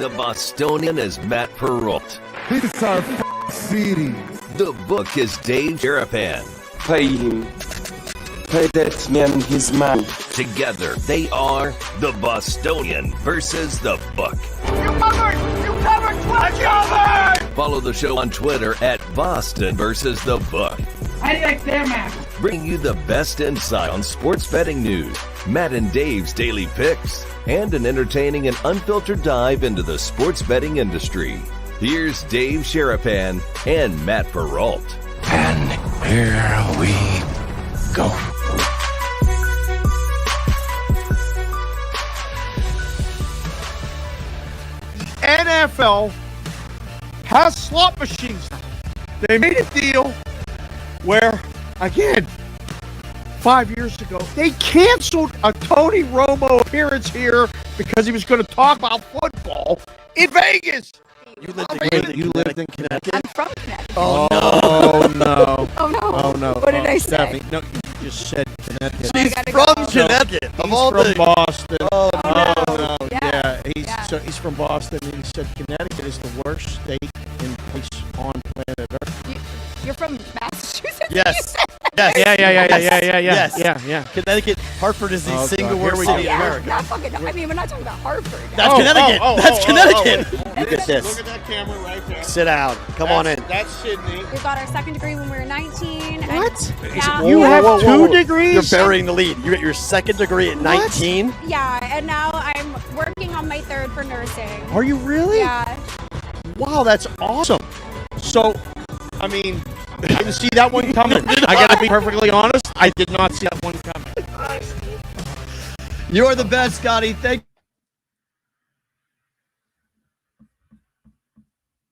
The Bostonian is Matt Perrault. It's our city. The book is Dave Sharapan. Pay him. Pay that man his money. Together, they are The Bostonian versus The Book. You covered! Follow the show on Twitter at Boston versus The Book. How do you like their man? Bringing you the best insight on sports betting news, Matt and Dave's daily picks, and an entertaining and unfiltered dive into the sports betting industry. Here's Dave Sharapan and Matt Perrault. And here we go. NFL has slot machines. They made a deal where, again, 5 years ago, they canceled a Tony Romo appearance here because he was going to talk about football in Vegas. You lived in Connecticut? I'm from Connecticut. Oh, no. Oh, no. Oh, no. What did I say? Stephanie, no, you just said Connecticut. She's gotta from go. Connecticut. He's from Boston. Oh, no. Yeah. He's from Boston, and he said Connecticut is the worst state in place on planet Earth. You're from Massachusetts? Yes. Yes. Yeah. Connecticut, Hartford is the Oh, single God. Here worst we city go. in Yeah, America. not fucking. I mean, we're not talking about Hartford. That's Connecticut. That's Connecticut. Look at this. Look at that camera right there. Sit down. Come on in. That's Sydney. We got our second degree when we were 19. What? Yeah. You have two degrees? You're burying the lead. You got your second degree at 19. Yeah, and now I'm working on my third for nursing. Are you really? Yeah. Wow, that's awesome. So, I mean, I didn't see that one coming. I got to be perfectly honest. I did not see that one coming. You're the best, Scotty. Thank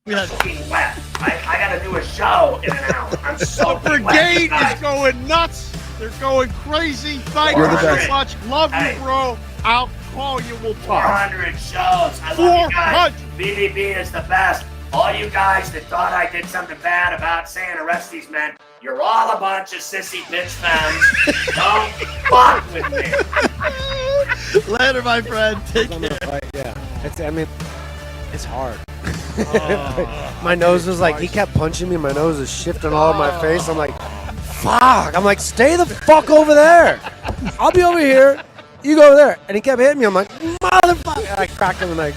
you. I gotta do a show in an hour. I'm so The brigade is going nuts. They're going crazy. Thank You're you the so best. much. Love Hey. you, bro. I'll call you. We'll talk. 400 shows. I love you guys. 400. BvB is the best. All you guys that thought I did something bad about saying arrest these men, you're all a bunch of sissy bitch fans. Don't fuck with me. Later, my friend. Take care. It's hard. My nose was like, he kept punching me. My nose is shifting all over my face. I'm like, fuck. I'm like, stay the fuck over there. I'll be over here. You go over there. And he kept hitting me. I'm like, motherfucker. And I cracked him and I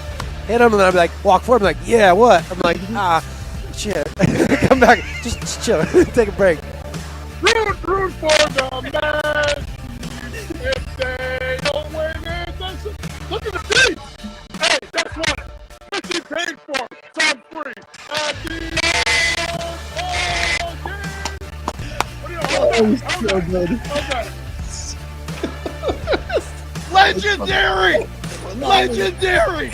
hit him. And then I'd be like, walk forward. I'm like, yeah, what? I'm like, shit. Come back. Just chill. Take a break. Root for the man. If they don't win it, look at the beat. Hey, that's what. This is paid for. Time free. So good. Legendary. Legendary.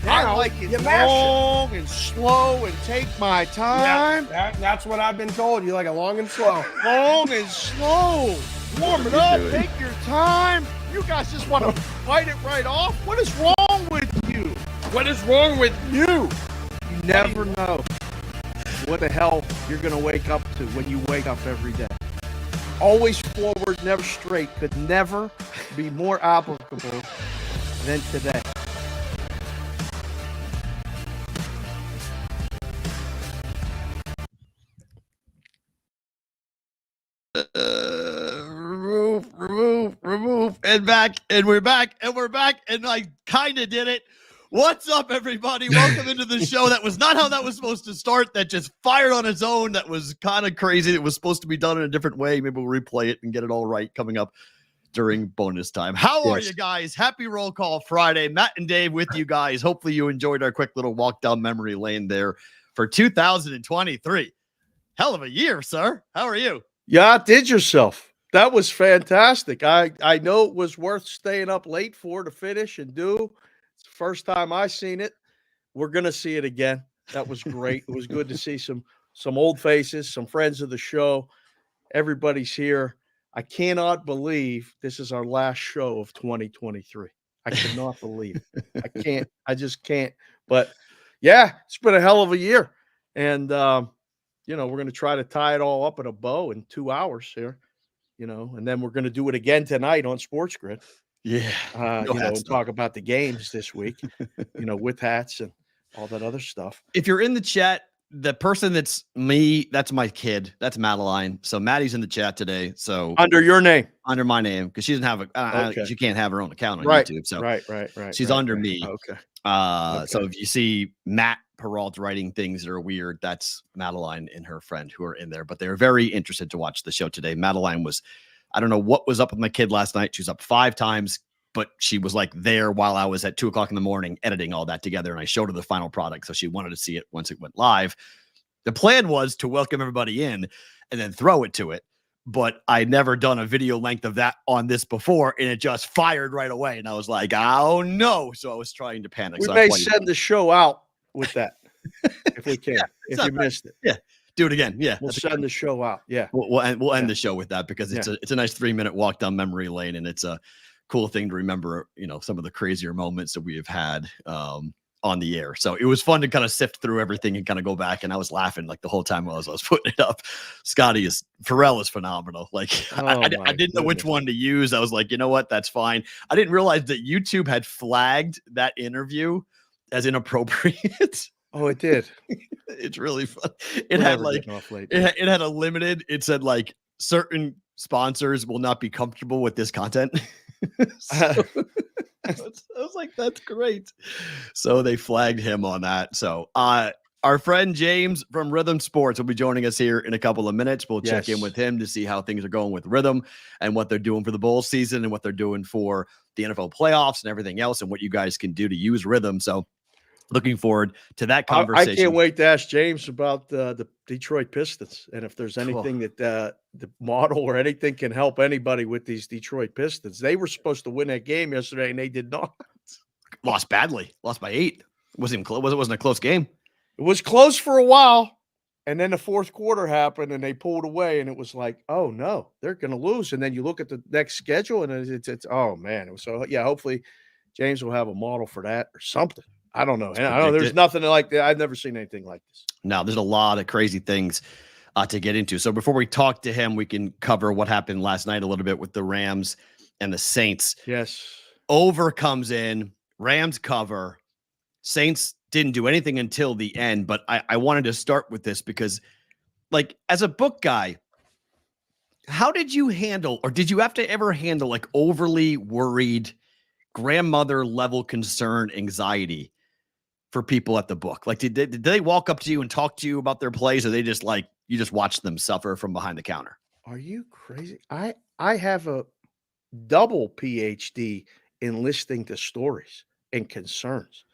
I like it long and slow and take my time. That's what I've been told. You like it long and slow. Long and slow. Warm it up. Take your time. You guys just want to fight it right off. What is wrong with you? What is wrong with you? You never know what the hell you're going to wake up to when you wake up every day. Always forward, never straight could never be more applicable than today. Remove, and back, and we're back, and I kind of did it. What's up, everybody? Welcome into the show. That was not how that was supposed to start. That just fired on its own. That was kind of crazy. It was supposed to be done in a different way. Maybe we'll replay it and get it all right coming up during bonus time. How are you guys? Happy Roll Call Friday. Matt and Dave with you guys. Hopefully you enjoyed our quick little walk down memory lane there for 2023. Hell of a year, sir. How are you? Yeah, did yourself. That was fantastic. I know it was worth staying up late for to finish and do. It's the first time I seen it. We're gonna see it again. That was great. It was good to see some old faces, some friends of the show. Everybody's here. I cannot believe this is our last show of 2023. I cannot believe it. I can't. I just can't. But yeah, it's been a hell of a year. And we're going to try to tie it all up in a bow in 2 hours here, and then we're going to do it again tonight on Sports Grid. Yeah. you know, and talk about the games this week, you know, with hats and all that other stuff. If you're in the chat, the person that's me, that's my kid. That's Madeline. So Maddie's in the chat today. So Under your name. Under my name, because she doesn't have Okay. she can't have her own account on Right. YouTube. So Right. she's under me. Okay. So if you see Matt Perrault writing things that are weird, that's Madeline and her friend who are in there. But they're very interested to watch the show today. Madeline was, I don't know what was up with my kid last night. She was up 5 times, but she was like there while I was at 2:00 in the morning editing all that together. And I showed her the final product. So she wanted to see it once it went live. The plan was to welcome everybody in and then throw it to it. But I'd never done a video length of that on this before, and it just fired right away. And I was like, oh no. So I was trying to panic. We so may send the show out with that if we can. If you missed it. Yeah. Do it again. Yeah. We'll send the show out. Yeah. We'll end the show with that because it's a nice 3-minute walk down memory lane, and it's a cool thing to remember, you know, some of the crazier moments that we have had on the air. So it was fun to kind of sift through everything and kind of go back. And I was laughing like the whole time while I was putting it up. Perrault is phenomenal. Like I didn't know which one to use. I was like, you know what? That's fine. I didn't realize that YouTube had flagged that interview as inappropriate. Oh, it did. It's really fun. It had like, it had a limited, it said like certain sponsors will not be comfortable with this content. So, I was like, that's great. So they flagged him on that. So our friend James from Rhythm Sports will be joining us here in a couple of minutes. We'll check in with him to see how things are going with Rhythm and what they're doing for the bowl season and what they're doing for the NFL playoffs and everything else and what you guys can do to use Rhythm. So looking forward to that conversation. I can't wait to ask James about the Detroit Pistons and if there's anything that the model or anything can help anybody with these Detroit Pistons. They were supposed to win that game yesterday and they did not. Lost badly. Lost by 8. It wasn't a close game. It was close for a while, and then the fourth quarter happened and they pulled away, and it was like, oh no, they're going to lose. And then you look at the next schedule, and it's oh man. So yeah, hopefully James will have a model for that or something. I don't know. And I know there's nothing like that. I've never seen anything like this. No, there's a lot of crazy things to get into. So before we talk to him, we can cover what happened last night a little bit with the Rams and the Saints. Yes. Over comes in, Rams cover. Saints didn't do anything until the end, but I wanted to start with this because, like, as a book guy, how did you handle, or did you have to ever handle, like, overly worried grandmother level concern anxiety for people at the book? Like, did they walk up to you and talk to you about their plays, or they just like you just watched them suffer from behind the counter? Are you crazy? I have a double PhD in listening to stories and concerns.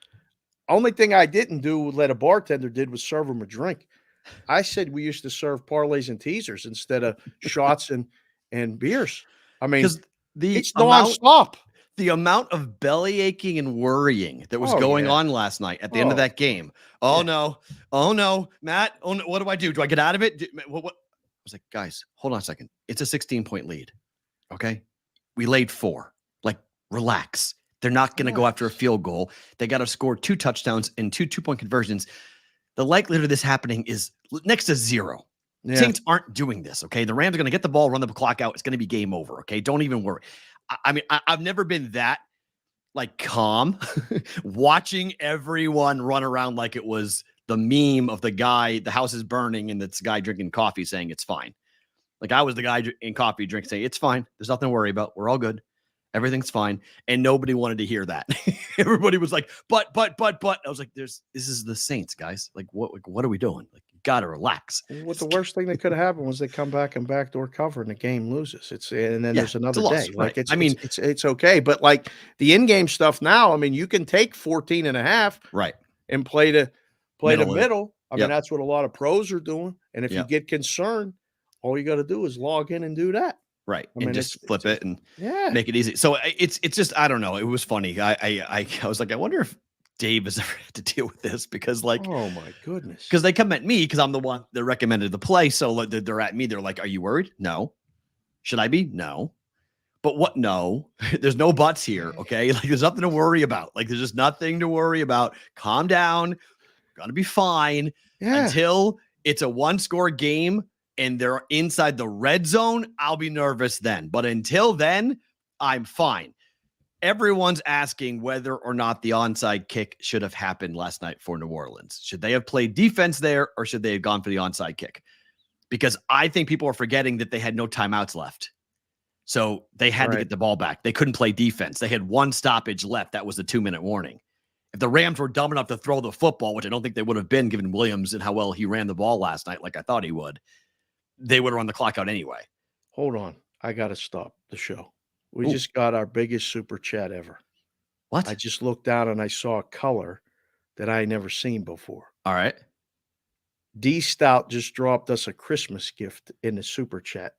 Only thing I didn't do let a bartender did was serve them a drink. I said we used to serve parlays and teasers instead of shots and beers. I mean, it's nonstop. The amount of belly aching and worrying that was going on last night at the end of that game. Oh no, Matt. Oh no, what do I do? Do I get out of it? What? I was like, guys, hold on a second. It's a 16-point lead. Okay, we laid 4. Like, relax. They're not going to go after a field goal. They got to score 2 touchdowns and 2 2-point conversions. The likelihood of this happening is next to 0. Yeah. Saints aren't doing this. Okay, the Rams are going to get the ball, run the clock out. It's going to be game over. Okay, don't even worry. I mean, I've never been that like calm watching everyone run around like it was the meme of the guy, the house is burning, and this guy drinking coffee saying it's fine. Like, I was the guy in coffee drink saying it's fine. There's nothing to worry about. We're all good. Everything's fine. And nobody wanted to hear that. Everybody was like, but. I was like, this is the Saints, guys. Like, what are we doing? Like, you got to relax. What the worst thing that could have happened was they come back and backdoor cover and the game loses. And then there's another day. Like, it's okay. But like the in-game stuff now, I mean, you can take 14.5 right and play the middle. I mean, that's what a lot of pros are doing. And if you get concerned, all you got to do is log in and do that. Right. I mean, and just flip it and make it easy. So it's just, I don't know. It was funny. I was like, I wonder if Dave has ever had to deal with this because, like, oh my goodness, because they come at me because I'm the one that recommended the play. So they're at me. They're like, are you worried? No. Should I be? No. But what? No, there's no buts here. Okay. Like, there's nothing to worry about. Like, there's just nothing to worry about. Calm down. Gonna be fine until it's a 1-score game and they're inside the red zone. I'll be nervous then. But until then, I'm fine. everyone's asking whether or not the onside kick should have happened last night for New Orleans. Should they have played defense there, or should they have gone for the onside kick? Because I think people are forgetting that they had no timeouts left. So they had to get the ball back. They couldn't play defense. They had one stoppage left. That was the 2-minute warning. If the Rams were dumb enough to throw the football, which I don't think they would have been given Williams and how well he ran the ball last night, like I thought he would, they would have run the clock out anyway. Hold on. I got to stop the show. We just got our biggest super chat ever. What? I just looked down and I saw a color that I had never seen before. All right. D Stout just dropped us a Christmas gift in the super chat.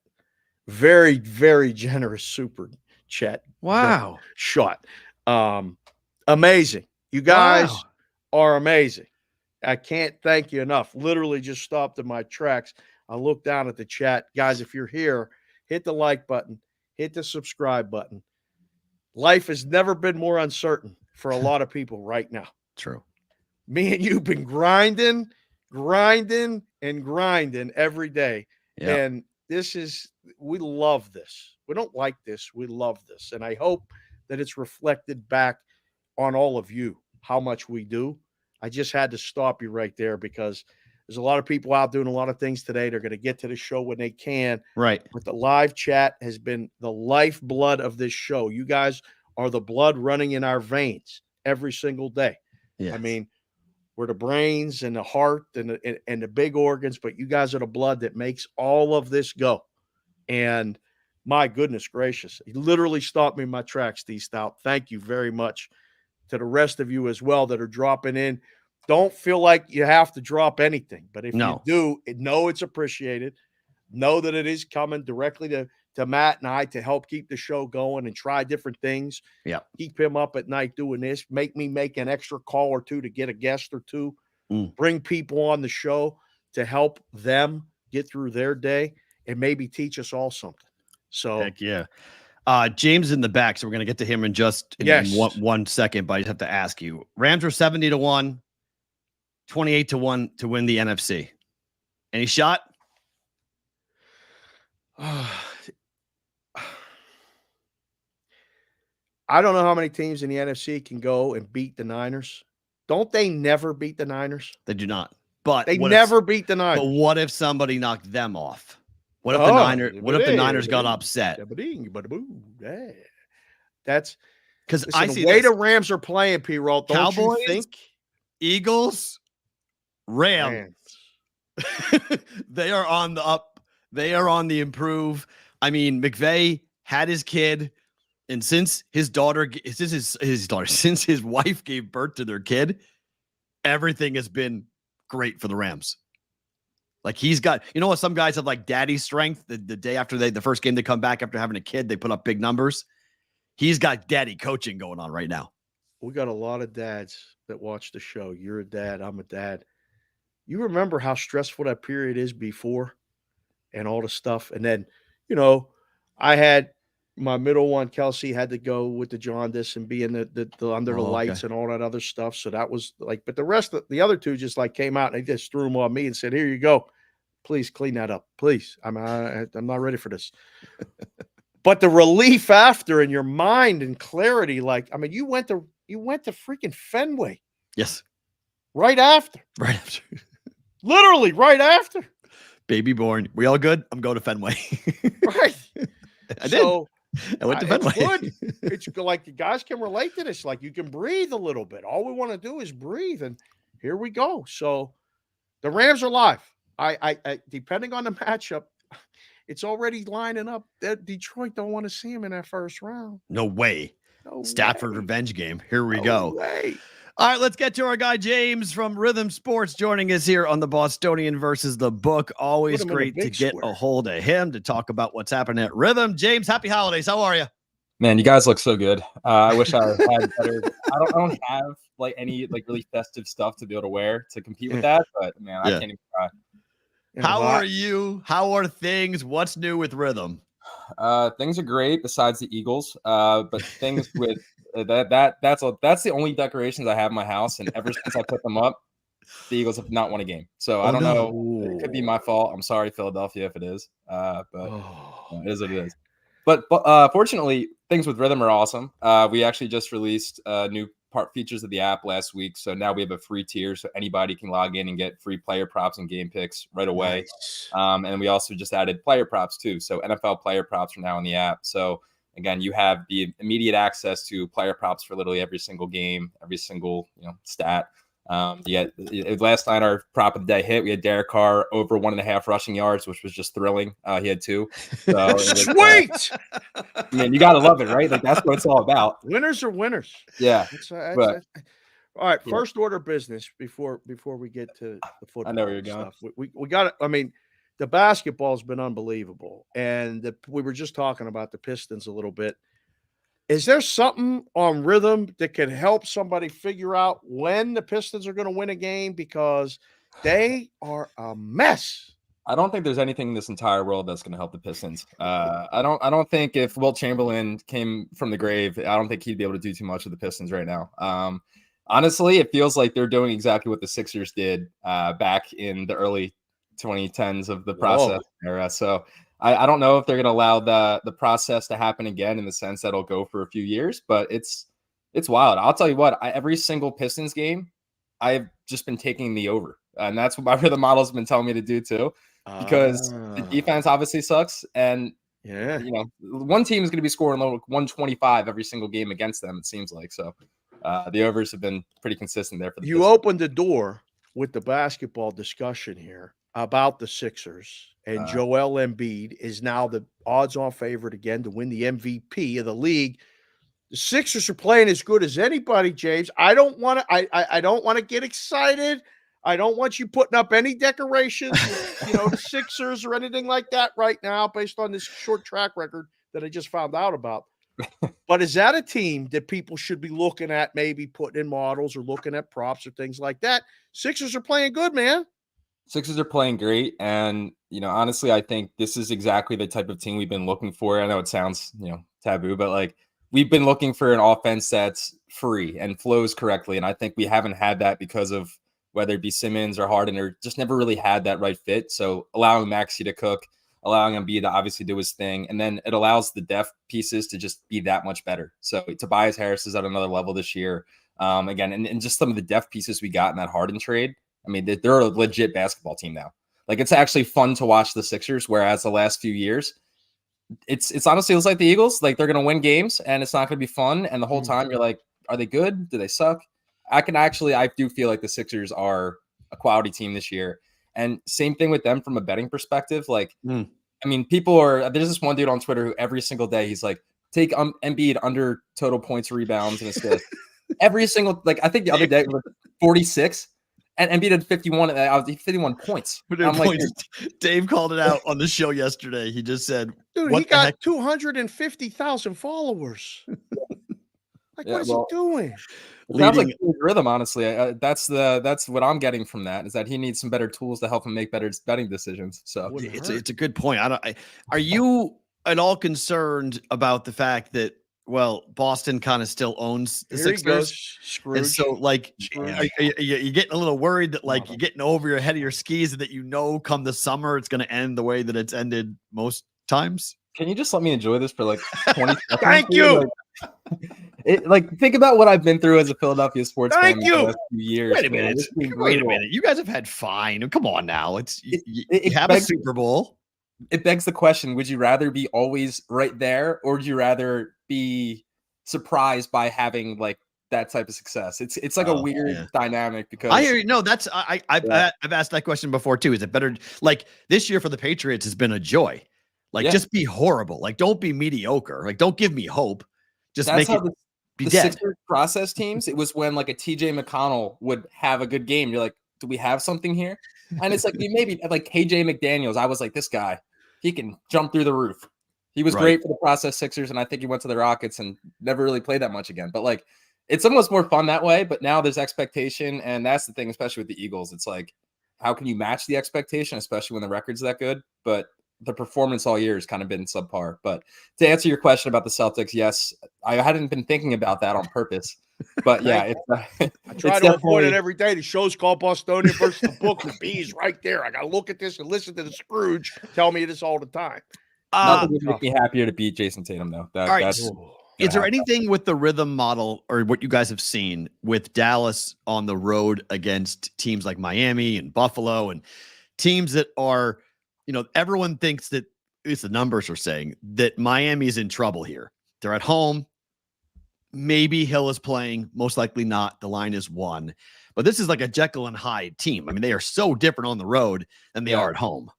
Very, very generous super chat. Wow. Shot. Amazing. You guys are amazing. I can't thank you enough. Literally just stopped in my tracks. I looked down at the chat. Guys, if you're here, hit the like button. Hit the subscribe button. Life has never been more uncertain for a lot of people right now. True. Me and you've been grinding every day. Yep. And we love this. We don't like this. We love this. And I hope that it's reflected back on all of you, how much we do. I just had to stop you right there because there's a lot of people out doing a lot of things today. They're going to get to the show when they can. Right. But the live chat has been the lifeblood of this show. You guys are the blood running in our veins every single day. Yes. I mean, we're the brains and the heart and the big organs, but you guys are the blood that makes all of this go. And my goodness gracious, he literally stopped me in my tracks, Steve Stout. Thank you very much to the rest of you as well that are dropping in. Don't feel like you have to drop anything, but if you do, know it's appreciated. Know that it is coming directly to Matt and I to help keep the show going and try different things. Yeah. Keep him up at night doing this. Make me make an extra call or two to get a guest or two. Bring people on the show to help them get through their day and maybe teach us all something. So heck yeah. James in the back, so we're going to get to him in just in one second, but I just have to ask you. Rams are 70-1, 28-1 to win the NFC. Any shot? I don't know how many teams in the NFC can go and beat the Niners. Don't they never beat the Niners? They do not. But they never beat the Niners. But what if somebody knocked them off? What if the Niners? What if the Niners got upset? That's because I see the way the Rams are playing. Perrault, don't Cowboys, you think? Eagles, Rams. They are on the up. They are on the improve. I mean, McVay had his kid, and since his wife gave birth to their kid, everything has been great for the Rams. Like he's got, you know what? Some guys have like daddy strength. The day after the first game they come back after having a kid, they put up big numbers. He's got daddy coaching going on right now. We got a lot of dads that watch the show. You're a dad. I'm a dad. You remember how stressful that period is before and all the stuff. And then, you know, I had my middle one, Kelsey, had to go with the jaundice and be in the under the lights and all that other stuff. So that was like, but the rest of the other two just like came out and they just threw them on me and said, here you go. Please clean that up. Please. I'm not ready for this. But the relief after in your mind and clarity, like, I mean, you went to freaking Fenway. Yes. Right after. Right after. Literally right after. Baby born. We all good? I'm going to Fenway. Right. I did. I went to Fenway. It's good. It's like you guys can relate to this. Like you can breathe a little bit. All we want to do is breathe. And here we go. So the Rams are live. I depending on the matchup, it's already lining up that Detroit don't want to see him in that first round. No way. No Stafford way. Revenge game. Here we go. Way. All right, let's get to our guy James from Rhythm Sports joining us here on the Bostonian versus the Book. Always great to get a hold of him to talk about what's happening at Rhythm. James, happy holidays. How are you? Man, you guys look so good. I wish I had better. I don't have like any like really festive stuff to be able to wear to compete with that. But man, I can't even try. How are you? How are things? What's new with Rhythm? Things are great besides the Eagles. But things with that's the only decorations I have in my house, and ever since I put them up, the Eagles have not won a game. So I don't know. It could be my fault. I'm sorry, Philadelphia, if it is. But it is what it is. But fortunately, things with Rhythm are awesome. We actually just released new features of the app last week. So now we have a free tier, so anybody can log in and get free player props and game picks right away. Nice. And we also just added player props too. So NFL player props are now in the app. So again, you have the immediate access to player props for literally every single game, every single stat. Last night our prop of the day hit. We had Derek Carr over 1.5 rushing yards, which was just thrilling. He had 2. So Sweet. I mean, you gotta love it, right? Like that's what it's all about. Winners are winners. Yeah. All right. First order of business before we get to the football. I know where you're going. Stuff. We got it. I mean, the basketball's been unbelievable, and we were just talking about the Pistons a little bit. Is there something on Rhythm that can help somebody figure out when the Pistons are going to win a game? Because they are a mess. I don't think there's anything in this entire world that's going to help the Pistons. I don't think if Wilt Chamberlain came from the grave, I don't think he'd be able to do too much with the Pistons right now. Honestly, it feels like they're doing exactly what the Sixers did back in the early 2010s of the process era. So I don't know if they're going to allow the process to happen again in the sense that it'll go for a few years, but it's wild. I'll tell you what, every single Pistons game, I've just been taking the over. And that's what my Rhythm model's been telling me to do too, because the defense obviously sucks. And, one team is going to be scoring 125 every single game against them, it seems like. So the overs have been pretty consistent there for the Pistons. Opened the door with the basketball discussion here about the Sixers. And Joel Embiid is now the odds-on favorite again to win the MVP of the league. The Sixers are playing as good as anybody, James. I don't want to get excited. I don't want you putting up any decorations, the Sixers or anything like that right now based on this short track record that I just found out about. But is that a team that people should be looking at, maybe putting in models or looking at props or things like that? Sixers are playing good, man. Sixers are playing great. And, honestly, I think this is exactly the type of team we've been looking for. I know it sounds, taboo, but like we've been looking for an offense that's free and flows correctly. And I think we haven't had that because of whether it be Simmons or Harden, or just never really had that right fit. So allowing Maxey to cook, allowing Embiid to obviously do his thing. And then it allows the depth pieces to just be that much better. So Tobias Harris is at another level this year. Again, and just some of the depth pieces we got in that Harden trade. I mean, they're a legit basketball team now. Like, it's actually fun to watch the Sixers, whereas the last few years, it's honestly, it's like the Eagles. Like, they're going to win games, and it's not going to be fun. And the whole time, you're like, are they good? Do they suck? I do feel like the Sixers are a quality team this year. And same thing with them from a betting perspective. Like, I mean, there's this one dude on Twitter who every single day, he's like, take Embiid under total points, rebounds, and assists. Every single, I think the other day it was 46. And Embiid had 51 points. Dave called it out on the show yesterday. He just said, dude, he got 250,000 followers. What is he doing? It sounds like Rhythm, honestly. That's what I'm getting from that, is that he needs some better tools to help him make better betting decisions. So it's a good point. Are you at all concerned about the fact that, Boston kind of still owns the Sixers? And so, are you getting a little worried that, you're getting over your head of your skis, and that come the summer it's going to end the way that it's ended most times? Can you just let me enjoy this for 20 seconds? Thank you. Think about what I've been through as a Philadelphia sports fan you. for the last few years. Wait a minute. You guys have had fine. Come on now. You have a Super Bowl. It begs the question, would you rather be always right there, or would you rather be surprised by having that type of success? It's like a weird dynamic, because I hear you. No, that's I've asked that question before too. Is it better this year for the Patriots has been a joy? Just be horrible. Don't be mediocre. Don't give me hope. Just that's make it be dead. Sixers process teams. It was when a TJ McConnell would have a good game. You're like, do we have something here? And it's maybe KJ McDaniels. I was like, this guy, he can jump through the roof. He was great for the process Sixers, and I think he went to the Rockets and never really played that much again. But it's almost more fun that way. But now there's expectation, and that's the thing, especially with the Eagles. It's how can you match the expectation, especially when the record's that good? But the performance all year has kind of been subpar. But to answer your question about the Celtics, yes, I hadn't been thinking about that on purpose. But yeah, I try to avoid it every day. The show's called Bostonian versus the book. The B is right there. I got to look at this and listen to the Scrooge tell me this all the time. Nothing would make me happier to beat Jason Tatum, though. All right. That's Is there anything with the rhythm model or what you guys have seen with Dallas on the road against teams like Miami and Buffalo and teams that are, everyone thinks that, at least the numbers are saying, that Miami is in trouble here. They're at home. Maybe Hill is playing. Most likely not. The line is 1. But this is like a Jekyll and Hyde team. I mean, they are so different on the road than they are at home.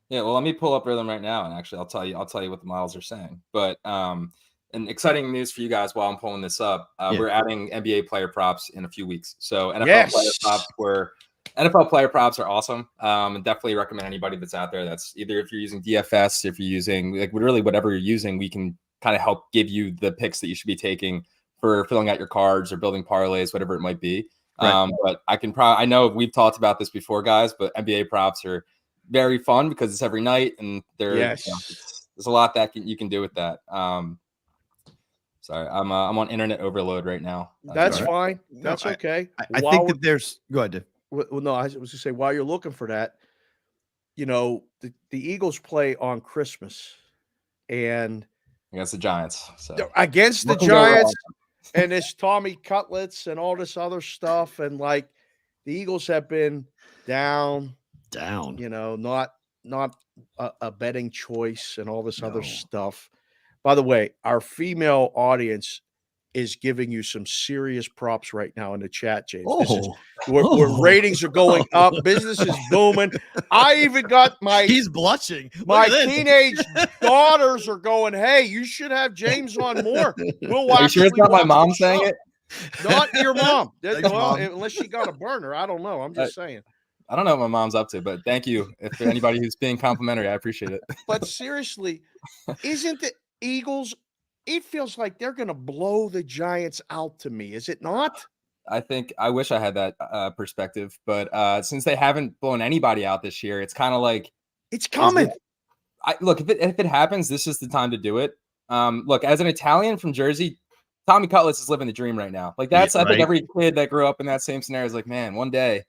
Yeah, well, let me pull up rhythm right now, and actually, I'll tell you what the models are saying. But and exciting news for you guys while I'm pulling this up. We're adding NBA player props in a few weeks. So NFL player props are awesome. And definitely recommend anybody that's out there. That's either if you're using DFS, if you're using really whatever you're using, we can kind of help give you the picks that you should be taking for filling out your cards or building parlays, whatever it might be. Right. But I know we've talked about this before, guys, but NBA props are very fun because it's every night and there's a lot that you can do with that. Sorry, I'm on internet overload right now. That's fine. That's okay. I think that there's go ahead, Dave. Well, no, I was going to say, while you're looking for that, the Eagles play on Christmas and against the Giants. So against the Giants, and it's Tommy Cutlets and all this other stuff. And like the Eagles have been down, not a betting choice and all this other stuff. By the way, our female audience is giving you some serious props right now in the chat, James. Where ratings are going up, business is booming. I even got he's blushing. My teenage daughters are going, hey, you should have James on more. We'll watch. Are you sure it's not my mom saying it? Not your mom. Mom. Unless she got a burner. I don't know. I'm just saying. I don't know what my mom's up to, but thank you. If anybody who's being complimentary, I appreciate it. But seriously, isn't the Eagles, it feels like they're going to blow the Giants out to me. Is it not? I wish I had that perspective, but since they haven't blown anybody out this year, it's kind of like it's coming. Look, if it happens, this is the time to do it. Look, as an Italian from Jersey, Tommy Cutlets is living the dream right now. Like I think every kid that grew up in that same scenario is like, man, one day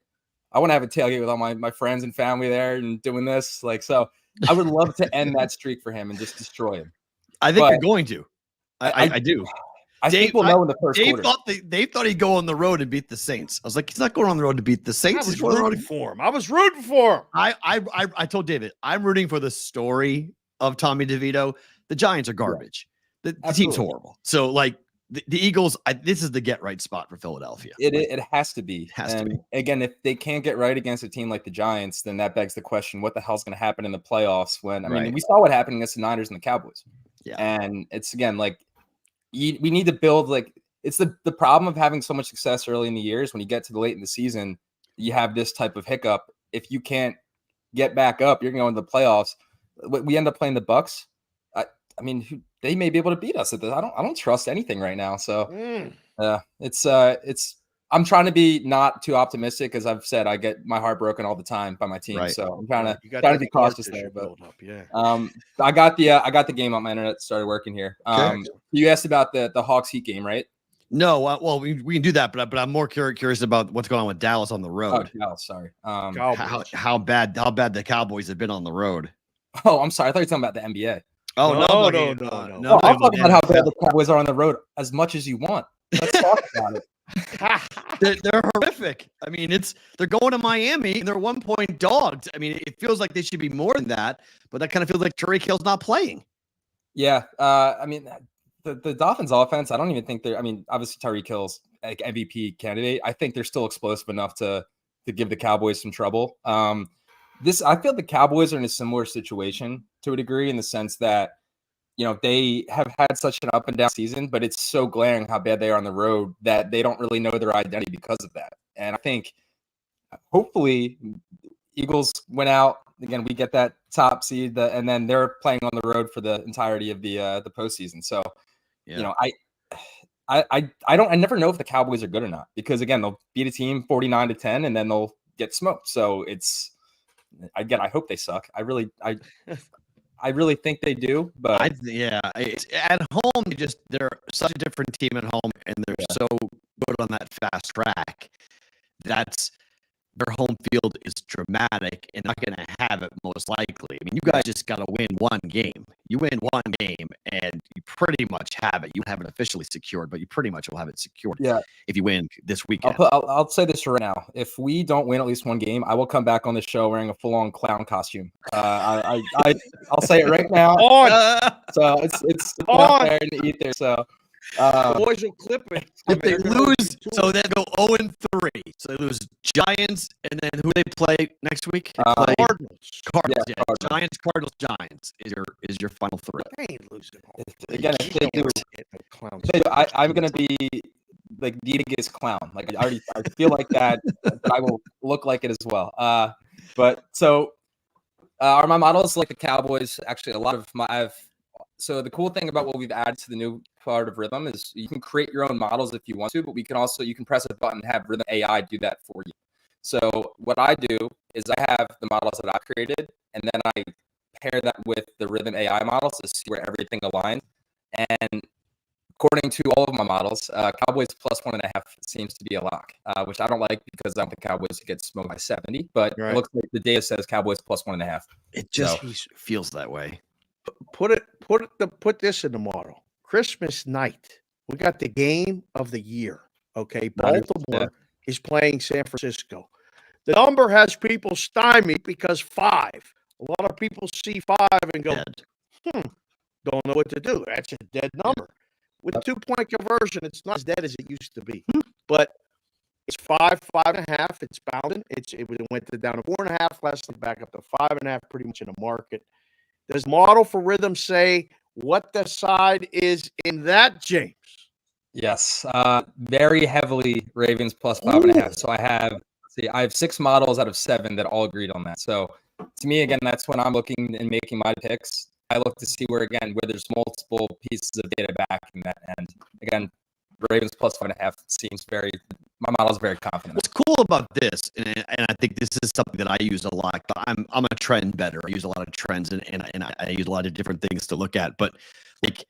I want to have a tailgate with all my friends and family there and doing this. Like, so I would love to end that streak for him and just destroy him. I think you're going to. I do. I think we'll know in the first quarter. Dave thought he'd go on the road and beat the Saints. I was like, he's not going on the road to beat the Saints. I was rooting for him. I told David, I'm rooting for the story of Tommy DeVito. The Giants are garbage. The team's horrible. So, like, the Eagles, this is the get-right spot for Philadelphia. It has to be. Again, if they can't get right against a team like the Giants, then that begs the question, what the hell's going to happen in the playoffs when, I mean, we saw what happened against the Niners and the Cowboys. Yeah. And it's, again, like, we need to build, like, it's the problem of having so much success early in the years. When you get to the late in the season, you have this type of hiccup. If you can't get back up, you're going to go into the playoffs. We end up playing the Bucks. I mean, they may be able to beat us at this. I don't trust anything right now. So I'm trying to be not too optimistic. As I've said, I get my heart broken all the time by my team. Right. So I'm trying to be cautious there. But I got the game on my internet started working here. You asked about the Hawks Heat game, right? No, well, we can do that, but I'm more curious about what's going on with Dallas on the road. Oh, Dallas, sorry. How bad the Cowboys have been on the road. Oh, I'm sorry. I thought you were talking about the NBA. Oh, no. I'm talking about how bad the Cowboys are on the road as much as you want. Let's talk about it. They're horrific. I mean, they're going to Miami and they're 1-point dogs. I mean, it feels like they should be more than that, but that kind of feels like Tyreek Hill's not playing. Yeah. I mean, the Dolphins offense, I don't even think they're, I mean, obviously Tyreek Hill's like MVP candidate. I think they're still explosive enough to give the Cowboys some trouble. I feel the Cowboys are in a similar situation to a degree, in the sense that, they have had such an up and down season, but it's so glaring how bad they are on the road that they don't really know their identity because of that. And I think hopefully Eagles went out again. We get that top seed, and then they're playing on the road for the entirety of the postseason. So, I never know if the Cowboys are good or not, because again, they'll beat a team 49-10 and then they'll get smoked. So I hope they suck. I really think they do, but it's at home. They're such a different team at home, and they're so good on that fast track. Their home field is dramatic and not going to have it most likely. I mean, you guys just got to win one game. You win one game and you pretty much have it. You have it officially secured, but you pretty much will have it secured. Yeah. If you win this weekend. I'll say this right now. If we don't win at least one game, I will come back on the show wearing a full-on clown costume. I'll say it right now. So it's out there in the ether. So boys will clip it. If they lose, so they go 0-3. So they lose Giants, and then who they play next week? They play Cardinals. Cardinals. Yeah, Yeah. Cardinals. Giants, Cardinals, Giants is your final three. They ain't losing. Again, if they do, I'm gonna be like the biggest clown. Like I feel like that, but I will look like it as well. But so are my models like the Cowboys? Actually, a lot of so the cool thing about what we've added to the new part of Rhythm is you can create your own models if you want to, but you can press a button and have Rhythm AI do that for you. So what I do is I have the models that I created, and then I pair that with the Rhythm AI models to see where everything aligns. And according to all of my models, Cowboys plus 1.5 seems to be a lock, which I don't like because I don't think Cowboys get smoked by 70. But it looks like the data says Cowboys plus 1.5. It just feels that way. Put this in the model. Christmas night, we got the game of the year. Okay, Baltimore is playing San Francisco. The number has people stymied because 5. A lot of people see 5 and go, don't know what to do. That's a dead number. With 2-point conversion, it's not as dead as it used to be. But it's 5, 5.5. It's bounding. It went down to 4.5 last time, back up to 5.5, pretty much in the market. Does model for Rhythm say what the side is in that, James? Yes, very heavily Ravens plus 5.5. So I have 6 models out of 7 that all agreed on that. So to me, again, that's when I'm looking and making my picks. I look to see where there's multiple pieces of data back in that end. Again, Ravens plus 5.5 seems my model is very confident. What's cool about this, and I think this is something that I use a lot, but I'm a trend better. I use a lot of trends and I use a lot of different things to look at, but like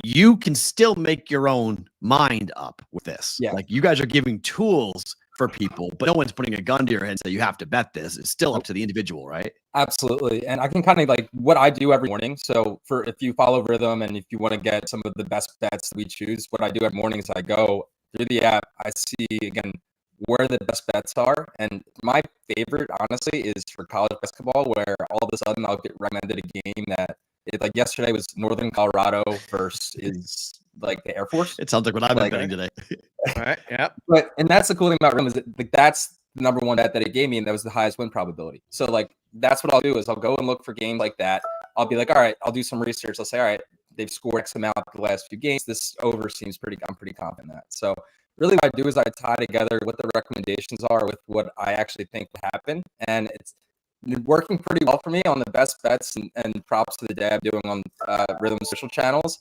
you can still make your own mind up with this. Yeah. Like you guys are giving tools for people, but no one's putting a gun to your head and say you have to bet this. It's still up to the individual, right? Absolutely. And I can kind of like what I do every morning. So if you follow Rhythm and if you want to get some of the best bets that we choose, what I do every morning is I go through the app, I see again where the best bets are. And my favorite, honestly, is for college basketball, where all of a sudden I'll get recommended a game that like yesterday was Northern Colorado versus like the Air Force. It sounds like what I've been betting today. All right. Yeah. And that's the cool thing about Rhythm is that that's the number one bet that it gave me, and that was the highest win probability. So like that's what I'll do is I'll go and look for games like that. I'll be like, all right, I'll do some research. I'll say, all right, they've scored X amount the last few games. This over seems I'm pretty confident in that. So really what I do is I tie together what the recommendations are with what I actually think would happen. And it's working pretty well for me on the best bets and props to the day I'm doing on Rhythm social channels.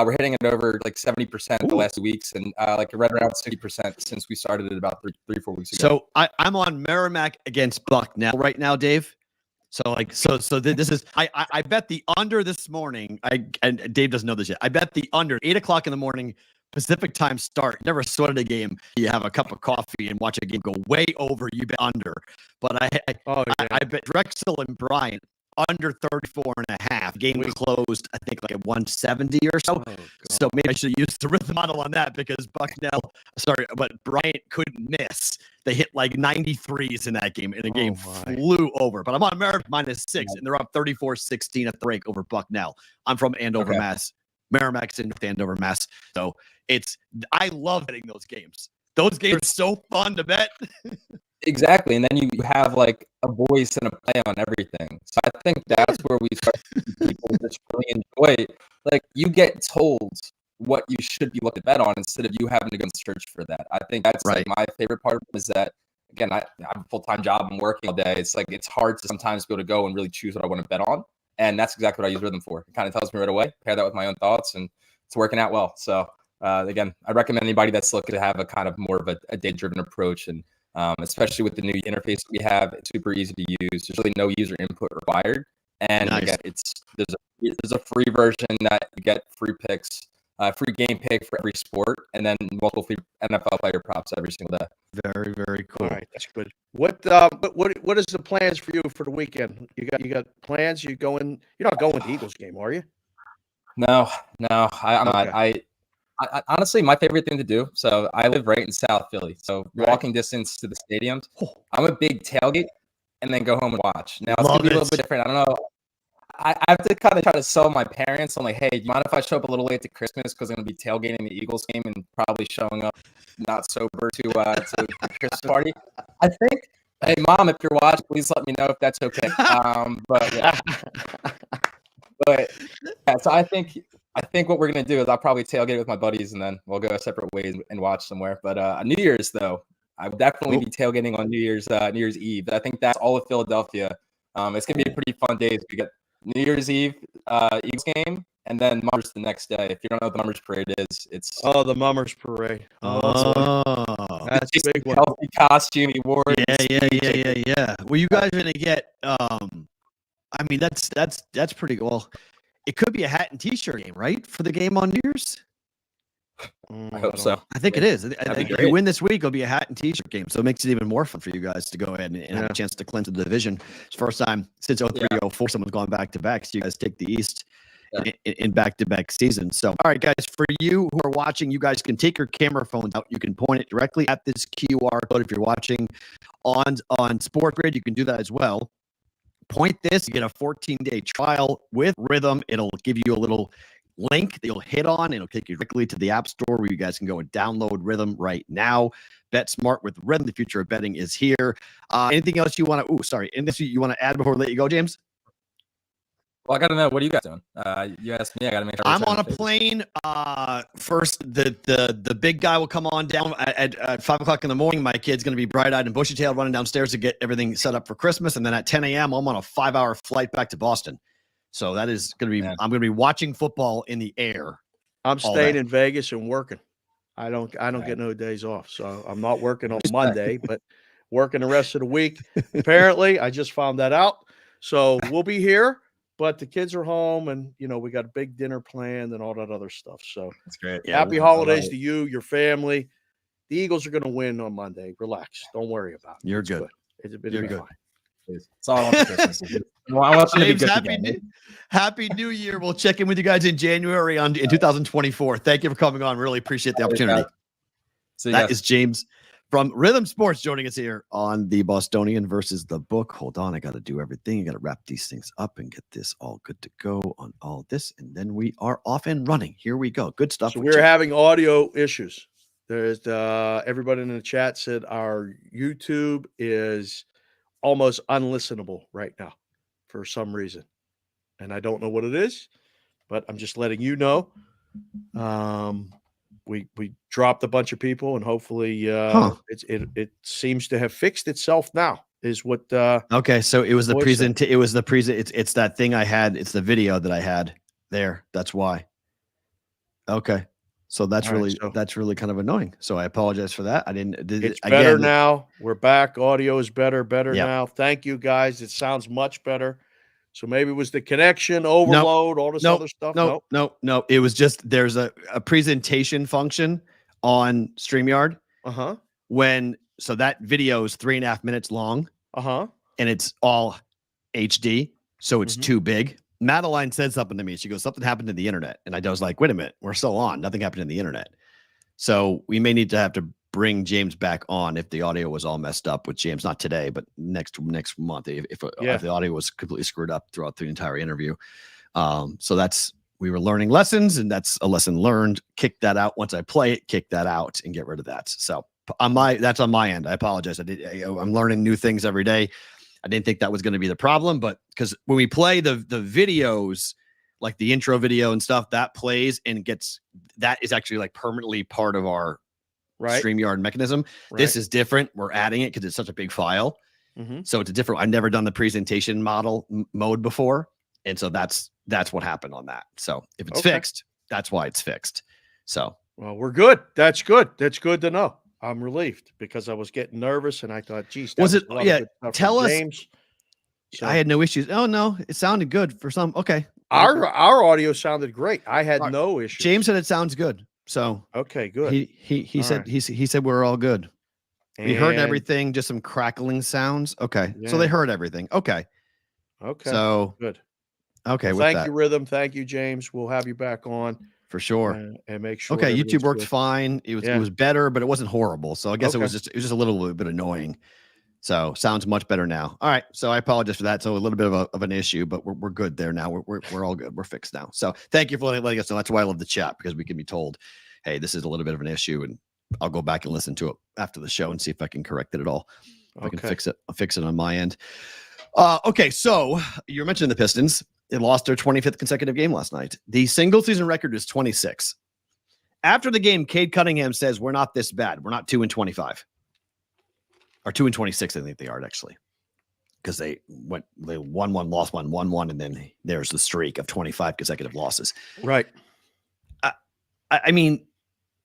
We're hitting it over like 70% the last 2 weeks, and like right around 60% since we started it about 3-4 weeks ago. So I'm on Merrimack against Bucknell right now, Dave. So this is I bet the under this morning. And Dave doesn't know this yet. I bet the under 8:00 in the morning Pacific time start. Never sweated a game. You have a cup of coffee and watch a game go way over. You bet under, but I bet Drexel and Bryant under 34.5. Game closed, I think, like at 170 or so. So maybe I should use the Rhythm model on that because but Bryant couldn't miss. They hit like 93s in that game, and the game flew over. But I'm on Merrimack -6, and they're up 34-16 at the break over Bucknell. I'm from Andover, Mass. Merrimack's in Andover, Mass. So I love betting those games. Those games are so fun to bet. Exactly. And then you have like a voice and a play on everything. So I think that's where we start to see people just really enjoy. Like you get told what you should be looking to bet on instead of you having to go and search for that. I think that's like my favorite part is that, again, I have a full-time job. I'm working all day. It's like it's hard to sometimes be able to go and really choose what I want to bet on. And that's exactly what I use Rhythm for. It kind of tells me right away, pair that with my own thoughts, and it's working out well. So again, I recommend anybody that's looking to have a kind of more of a data-driven approach, and especially with the new interface that we have, it's super easy to use. There's really no user input required. And again, there's a free version that you get free picks, free game pick for every sport, and then multiple free NFL player props every single day. Very, very cool. All right, that's good. What is the plans for you for the weekend? You got plans? You're not going to the Eagles game, are you? No, I'm not. Okay. I honestly, my favorite thing to do. So I live right in South Philly, so Right. walking distance to the stadiums. Oh. I'm a big tailgate, and then go home and watch. Now it's Love gonna be a little it. bit different. I don't know. I have to kind of try to sell my parents. I'm like, hey, do you mind if I show up a little late to Christmas because I'm gonna be tailgating the Eagles game and probably showing up not sober to the Christmas party? I think. Hey, Mom, if you're watching, please let me know if that's okay. But yeah. So I think what we're gonna do is I'll probably tailgate with my buddies and then we'll go separate ways and watch somewhere. But New Year's though, I would definitely be tailgating on New Year's Eve. I think that's all of Philadelphia. It's gonna be a pretty fun day. We got New Year's Eve Eagles game and then Mummers the next day. If you don't know what the Mummers Parade is, it's the Mummers Parade. That's a big one. Healthy costume awards. Yeah. Well, you guys are gonna get. I mean, that's pretty cool. It could be a hat and T-shirt game, right, for the game on New Year's? I hope so. I think it is. I think if you win this week, it'll be a hat and T-shirt game. So it makes it even more fun for you guys to go ahead and have a chance to clinch the division. It's the first time since 03-04 someone's gone back to back. So you guys take the East in back-to-back seasons. So, all right, guys, for you who are watching, you guys can take your camera phones out. You can point it directly at this QR code. If you're watching on SportGrid, you can do that as well. Point this, you get a 14-day trial with Rhythm. It'll give you a little link that you'll hit on. It'll take you directly to the App Store where you guys can go and download Rhythm right now. Bet smart with Rhythm. The future of betting is here. Anything else you want to? Anything you want to add before we let you go, James? Well, I got to know, what are you guys doing? You asked me. I got to make sure. I'm on a plane. First, the big guy will come on down at 5 o'clock in the morning. My kid's going to be bright-eyed and bushy-tailed running downstairs to get everything set up for Christmas. And then at 10 a.m., I'm on a 5-hour flight back to Boston. So that is going to be. I'm going to be watching football in the air. I'm staying in Vegas and working. I don't get no days off, so I'm not working on Monday, but working the rest of the week. Apparently, I just found that out. So we'll be here. But the kids are home, and we got a big dinner planned and all that other stuff. So that's great. Happy holidays to you, your family. The Eagles are going to win on Monday. Relax, don't worry about it. You're good. It's been fine. It's all I want for Christmas. I want you to be good Happy New Year. We'll check in with you guys in January in 2024. Thank you for coming on. Really appreciate the opportunity. That is James from Rhythm Sports joining us here on the Bostonian versus the Book. Hold on, I got to do everything. I got to wrap these things up and get this all good to go on all this, and then we are off and running. Here we go. Good stuff. So we're having audio issues. There's everybody in the chat said our YouTube is almost unlistenable right now for some reason, and I don't know what it is, but I'm just letting you know. We dropped a bunch of people, and hopefully it seems to have fixed itself now. Is what okay, so it was the it's that thing I had, it's the video that I had there. That's why. Okay. So that's really kind of annoying. So I apologize for that. It's better now. We're back. Audio is better now. Thank you guys. It sounds much better. So maybe it was the connection overload, all this other stuff. No. It was just there's a presentation function on StreamYard. So that video is 3.5 minutes long. And it's all HD, so it's too big. Madeline said something to me. She goes, something happened to the internet. And I was like, wait a minute, we're still on. Nothing happened to the internet. So we may need to have to bring James back on if the audio was all messed up with James. Not today, but next month if the audio was completely screwed up throughout the entire interview. So we were learning lessons, and that's a lesson learned. Kick that out. Once I play it, kick that out and get rid of that. So that's on my end. I apologize. I'm learning new things every day. I didn't think that was going to be the problem, but because when we play the videos, like the intro video and stuff, that plays and that is actually like permanently part of our StreamYard mechanism. This is different. We're adding it because it's such a big file. So it's a different. I've never done the presentation mode before, and so that's what happened on that. So if it's fixed, that's why it's fixed. So well, we're good. That's good. That's good to know. I'm relieved because I was getting nervous and I thought, geez, was it? Yeah. Tell us. James. So, I had no issues. Oh no, it sounded good for some. Okay. Our audio sounded great. I had no issues. James said it sounds good. So okay, good. He said he said we're all good. We heard everything, just some crackling sounds. Okay. So they heard everything. Okay. Okay. So good. Okay. Well, thank you, Rhythm. Thank you, James. We'll have you back on for sure. And make sure. Okay. YouTube everything's works good. fine. It was better, but it wasn't horrible. So I guess it was just a little bit annoying. So sounds much better now. All right. So I apologize for that. So a little bit of an issue, but we're good there now. We're all good. We're fixed now. So thank you for letting us know. That's why I love the chat, because we can be told, hey, this is a little bit of an issue, and I'll go back and listen to it after the show and see if I can correct it at all. If I can fix it. I'll fix it on my end. Okay. So you were mentioning the Pistons. They lost their 25th consecutive game last night. The single season record is 26. After the game, Cade Cunningham says, we're not this bad. We're not 2-25. Or 2-26, I think they are, actually, because they won one, lost one, won one, and then there's the streak of 25 consecutive losses. Right. I mean,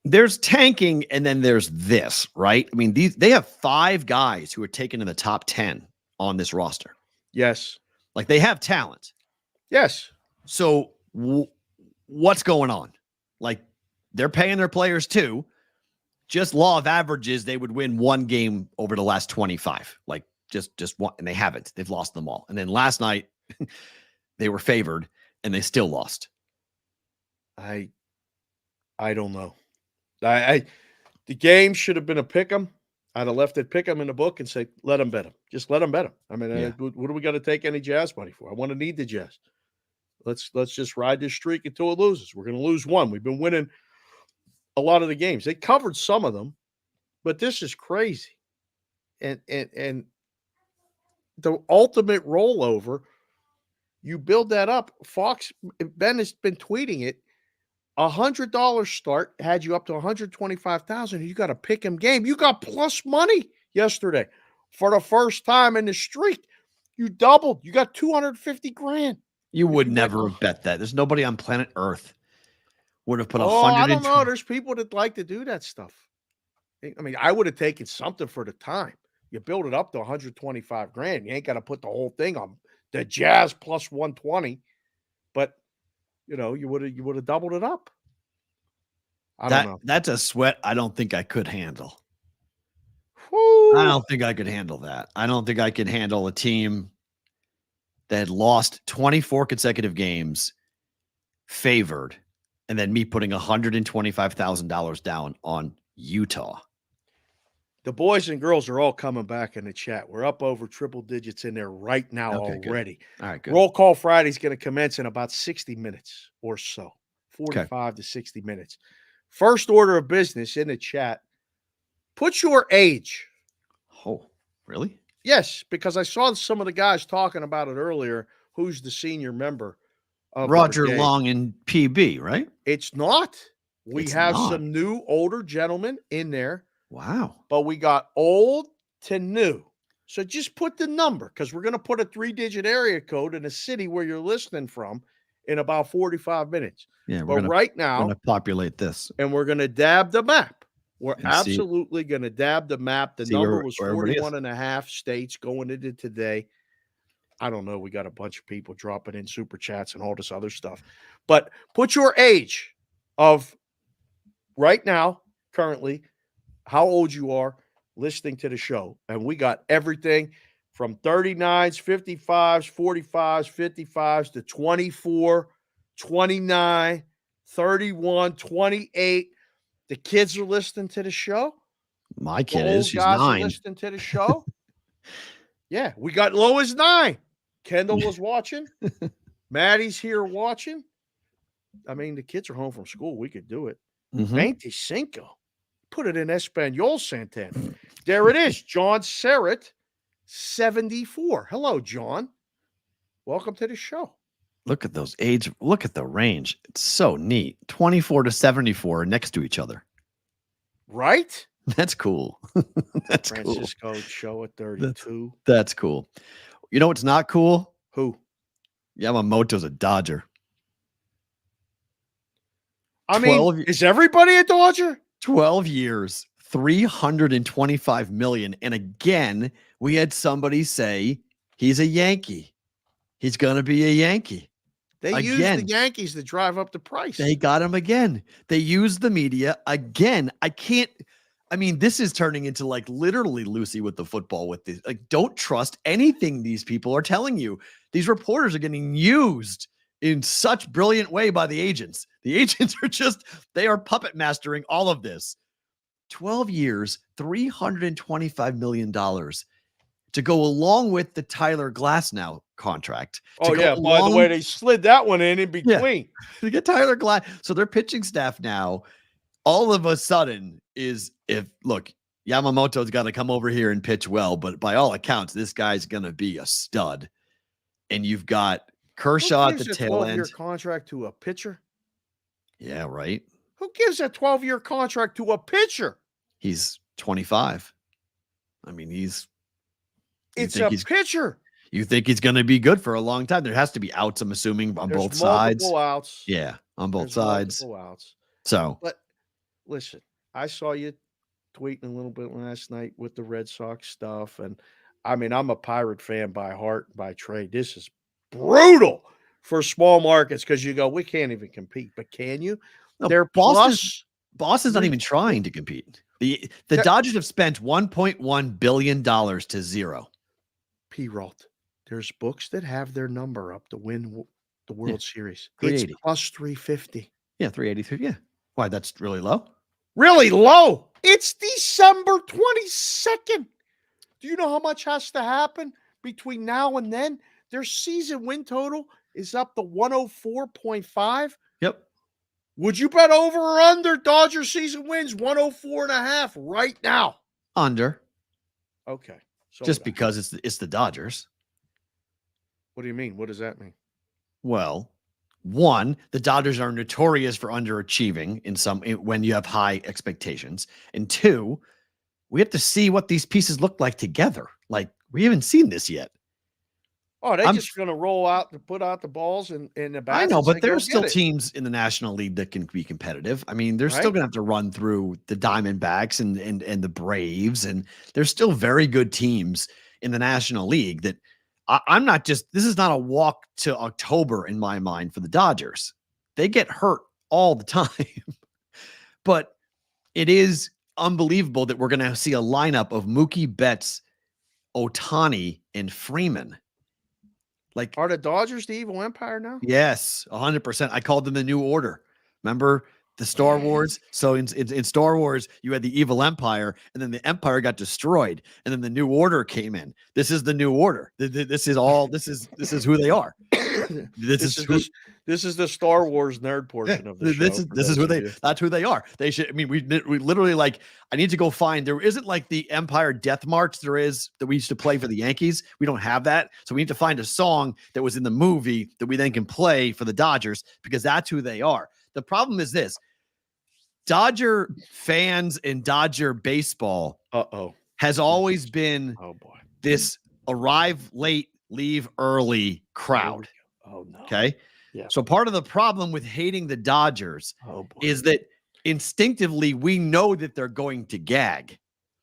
there's tanking, and then there's this, right? I mean, they have 5 guys who are taken in the top 10 on this roster. Yes. Like, they have talent. Yes. So what's going on? Like, they're paying their players too. Just law of averages, they would win one game over the last 25. Like just one, and they haven't. They've lost them all. And then last night, they were favored, and they still lost. I don't know. The game should have been a pick 'em. I'd have left it pick 'em in the book and say, let them bet them. Just let them bet them. I mean, what do we got to take any Jazz money for? I want to need the Jazz. Let's just ride this streak until it loses. We're going to lose one. We've been winning a lot of the games. They covered some of them, but this is crazy. And the ultimate rollover, you build that up. Fox, Ben has been tweeting it. $100 start had you up to 125,000. You got a pick 'em game. You got plus money yesterday for the first time in the streak. You doubled. You got 250 grand. You would never bet that. There's nobody on planet Earth would have put I don't know. There's people that like to do that stuff. I mean, I would have taken something for the time. You build it up to 125 grand. You ain't got to put the whole thing on the Jazz plus 120, but you would have doubled it up. I don't know. That's a sweat I don't think I could handle. Woo. I don't think I could handle that. I don't think I could handle a team that had lost 24 consecutive games, favored, and then me putting $125,000 down on Utah. The boys and girls are all coming back in the chat. We're up over triple digits in there right now already. Good. All right, good. Roll Call Friday is going to commence in about 60 minutes or so, 45 to 60 minutes. First order of business in the chat, put your age. Oh, really? Yes, because I saw some of the guys talking about it earlier. Who's the senior member of Roger Long and PB, right? It's not. We have some new older gentlemen in there. Wow. But we got old to new. So just put the number, because we're going to put a 3-digit area code in a city where you're listening from in about 45 minutes. Yeah, but right now, we're going to populate this. And we're going to dab the map. We're absolutely going to dab the map. The number was 41 and a half states going into today. I don't know. We got a bunch of people dropping in super chats and all this other stuff. But put your age of right now, currently, how old you are listening to the show. And we got everything from 39s, 55s, 45s, 55s to 24, 29, 31, 28. The kids are listening to the show. My kid is. She's 9. Listening to the show. Yeah, we got low as 9. Kendall was watching. Maddie's here watching. I mean, the kids are home from school. We could do it. 25. Put it in Espanol, Santana. There it is. John Serrett, 74. Hello, John. Welcome to the show. Look at those age. Look at the range. It's so neat. 24 to 74 are next to each other. Right? That's cool. That's Francisco show at 32. That's cool. You know what's not cool? Who? Yamamoto's a Dodger. I mean, is everybody a Dodger? 12 years, $325 million. And again, we had somebody say he's a Yankee. He's going to be a Yankee. They used the Yankees to drive up the price. They got him again. They used the media again. I I mean, this is turning into like literally Lucy with the football with this. Like, don't trust anything these people are telling you. These reporters are getting used in such brilliant way by the agents. The agents are they are puppet mastering all of this. 12 years, $325 million to go along with the Tyler Glasnow contract. Oh, yeah. By the way, they slid that one in between. Yeah, to get Tyler Glass. So their pitching staff now, all of a sudden, Yamamoto's got to come over here and pitch well, but by all accounts, this guy's going to be a stud. And you've got Kershaw at the tail end. 12-year contract to a pitcher? Yeah, right. Who gives a 12-year contract to a pitcher? He's 25. I mean, it's a pitcher. You think he's going to be good for a long time. There has to be outs, I'm assuming, on both sides. Multiple outs. Yeah, on both sides. Multiple outs. So, but listen, I saw you tweeting a little bit last night with the Red Sox stuff. And I mean, I'm a Pirate fan by heart, by trade. This is brutal for small markets because you go, we can't even compete. But can you? No, They're Boston's not even trying to compete. The Dodgers have spent $1.1 billion to zero. Perrault, there's books that have their number up to win the World Series. 380. It's plus 350. Yeah, 383. Yeah. Why, that's really low? Really low. It's December 22nd. Do you know how much has to happen between now and then? Their season win total is up to 104.5. Yep. Would you bet over or under Dodger season wins 104.5 right now? Under. Okay. So just because it's the Dodgers. What do you mean? What does that mean? Well, one, the Dodgers are notorious for underachieving when you have high expectations. And two, we have to see what these pieces look like together. Like, we haven't seen this yet. Oh, they're just going to roll out to put out the balls and the bats. I know, but there's still teams in the National League that can be competitive. I mean, they're still going to have to run through the Diamondbacks and the Braves, and there's still very good teams in the National League that I'm not just – this is not a walk to October in my mind for the Dodgers. They get hurt all the time. But it is unbelievable that we're going to see a lineup of Mookie Betts, Ohtani, and Freeman. Like, are the Dodgers the evil empire now? Yes, 100%. I called them the New Order. Remember the Star Wars? So in Star Wars, you had the evil empire, and then the empire got destroyed, and then the New Order came in. This is the New Order. This is who they are. This is the Star Wars nerd portion of the show. This is who that's who they are. They should. I mean, we literally like. I need to go find. There isn't like the Empire Death March there is that we used to play for the Yankees. We don't have that, so we need to find a song that was in the movie that we then can play for the Dodgers because that's who they are. The problem is this: Dodger fans and Dodger baseball has always been this arrive late, leave early crowd. Oh no. Okay. Yeah. So part of the problem with hating the Dodgers is that instinctively we know that they're going to gag.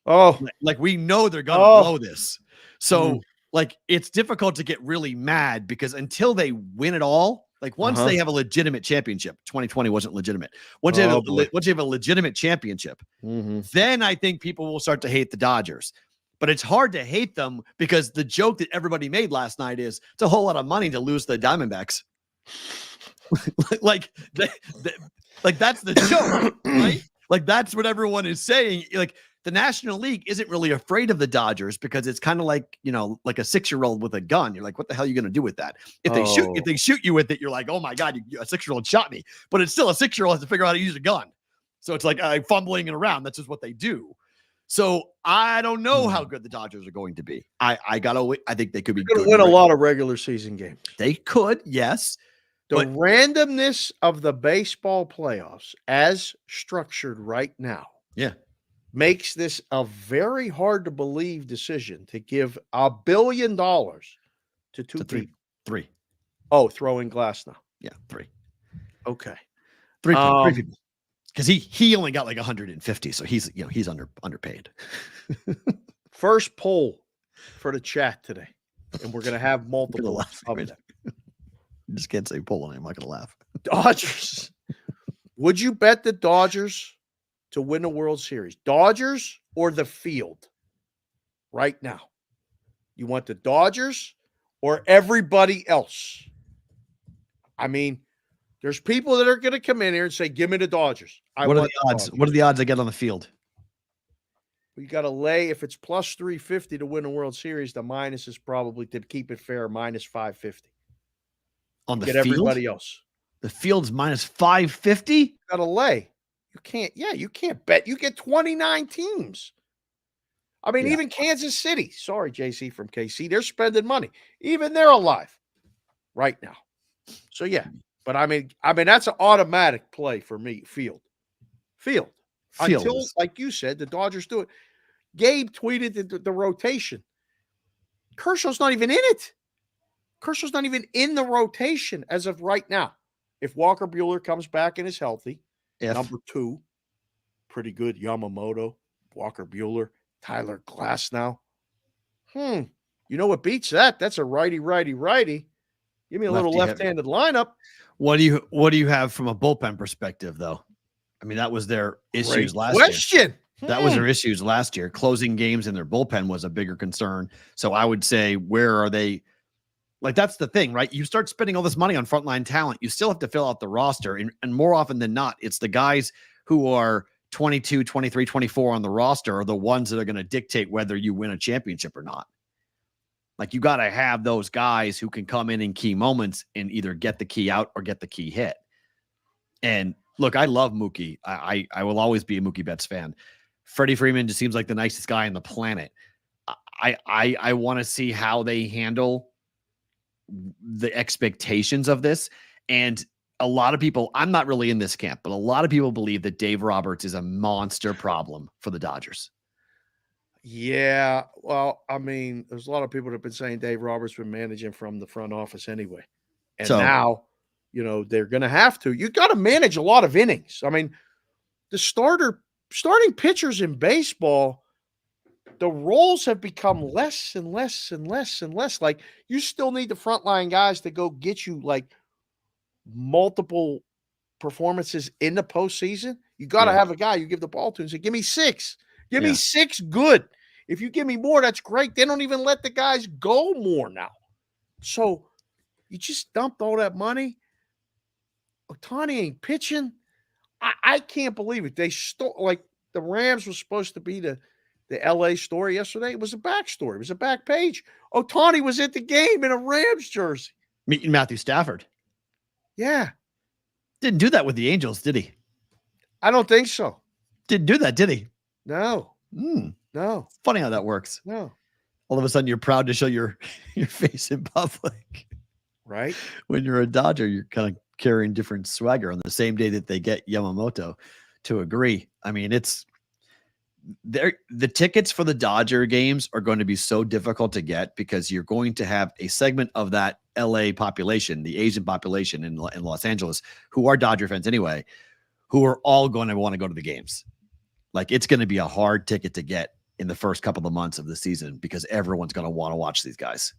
Oh, like we know they're going to blow this. So like it's difficult to get really mad because until they win it all, like once they have a legitimate championship, 2020 wasn't legitimate. Once you have a legitimate championship, then I think people will start to hate the Dodgers. But it's hard to hate them because the joke that everybody made last night is it's a whole lot of money to lose the Diamondbacks. like that's the joke, right? Like that's what everyone is saying. Like the National League isn't really afraid of the Dodgers because it's kind of like, like a 6-year-old with a gun. You're like, what the hell are you going to do with that? If they shoot you with it, you're like, oh my God, a 6-year-old shot me. But it's still a 6-year-old has to figure out how to use a gun. So it's like fumbling it around. That's just what they do. So I don't know how good the Dodgers are going to be. I think they could be going to win a lot of regular season games. They could, yes. The randomness of the baseball playoffs as structured right now makes this a very hard to believe decision to give $1 billion to two people. Three. Oh, throw in Glass now. Yeah, 3. Okay. Three people. Because he only got like 150, so he's underpaid. First poll for the chat today, and we're gonna have multiple of it. You just can't say poll, and I'm not gonna laugh. Dodgers. Would you bet the Dodgers to win the World Series? Dodgers or the field? Right now. You want the Dodgers or everybody else? I mean, there's people that are going to come in here and say, give me the Dodgers. What are the odds? What are the odds I get on the field? You got to lay, if it's plus 350 to win a World Series, the minus is probably, to keep it fair, minus 550. On the Get field? everybody else. The field's minus 550? Got to lay. You can't bet. You get 29 teams. I mean, even Kansas City, sorry, JC from KC, they're spending money. Even they're alive right now. So, yeah. But, I mean, that's an automatic play for me, field. Until, like you said, the Dodgers do it. Gabe tweeted the rotation. Kershaw's not even in it. Kershaw's not even in the rotation as of right now. If Walker Buehler comes back and is healthy, number 2, pretty good. Yamamoto, Walker Buehler, Tyler Glasnow. You know what beats that? That's a righty. Give me a little left-handed lineup. What do you have from a bullpen perspective, though? I mean, that was their issues last year. That was their issues last year. Closing games in their bullpen was a bigger concern. So I would say, where are they? Like, that's the thing, right? You start spending all this money on frontline talent, you still have to fill out the roster. And more often than not, it's the guys who are 22, 23, 24 on the roster are the ones that are going to dictate whether you win a championship or not. Like, you got to have those guys who can come in key moments and either get the key out or get the key hit. And look, I love Mookie. I will always be a Mookie Betts fan. Freddie Freeman just seems like the nicest guy on the planet. I want to see how they handle the expectations of this. And a lot of people, I'm not really in this camp, but a lot of people believe that Dave Roberts is a monster problem for the Dodgers. Yeah. Well, I mean, there's a lot of people that have been saying Dave Roberts been managing from the front office anyway. And now, they're going to have to. You got to manage a lot of innings. I mean, the starting pitchers in baseball, the roles have become less and less and less and less. Like, you still need the frontline guys to go get you like multiple performances in the postseason. You got to have a guy you give the ball to and say, give me 6. Give me 6 good. If you give me more, that's great. They don't even let the guys go more now. So you just dumped all that money. Ohtani ain't pitching. I can't believe it. They like the Rams was supposed to be the LA story yesterday. It was a back story. It was a back page. Ohtani was at the game in a Rams jersey. Meeting Matthew Stafford. Yeah. Didn't do that with the Angels, did he? I don't think so. Didn't do that, did he? No. No. Funny how that works. No. All of a sudden, you're proud to show your face in public. Right. When you're a Dodger, you're kind of carrying different swagger on the same day that they get Yamamoto to agree. I mean, the tickets for the Dodger games are going to be so difficult to get because you're going to have a segment of that LA population, the Asian population in Los Angeles, who are Dodger fans anyway, who are all going to want to go to the games. Like, it's going to be a hard ticket to get in the first couple of months of the season because everyone's going to want to watch these guys.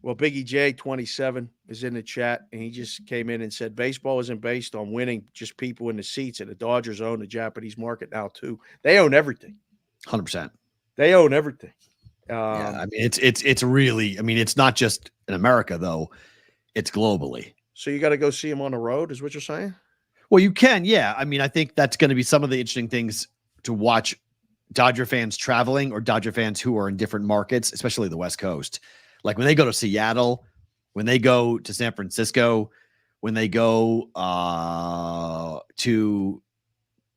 Well, Biggie J 27 is in the chat, and he just came in and said baseball isn't based on winning, just people in the seats, and the Dodgers own the Japanese market now too. They own everything. 100%. They own everything. I mean, it's really, I mean, it's not just in America though; it's globally. So you got to go see them on the road, is what you're saying? Well, you can, yeah. I mean, I think that's going to be some of the interesting things to watch. Dodger fans traveling or Dodger fans who are in different markets, especially the West Coast. Like when they go to Seattle, when they go to San Francisco, when they go to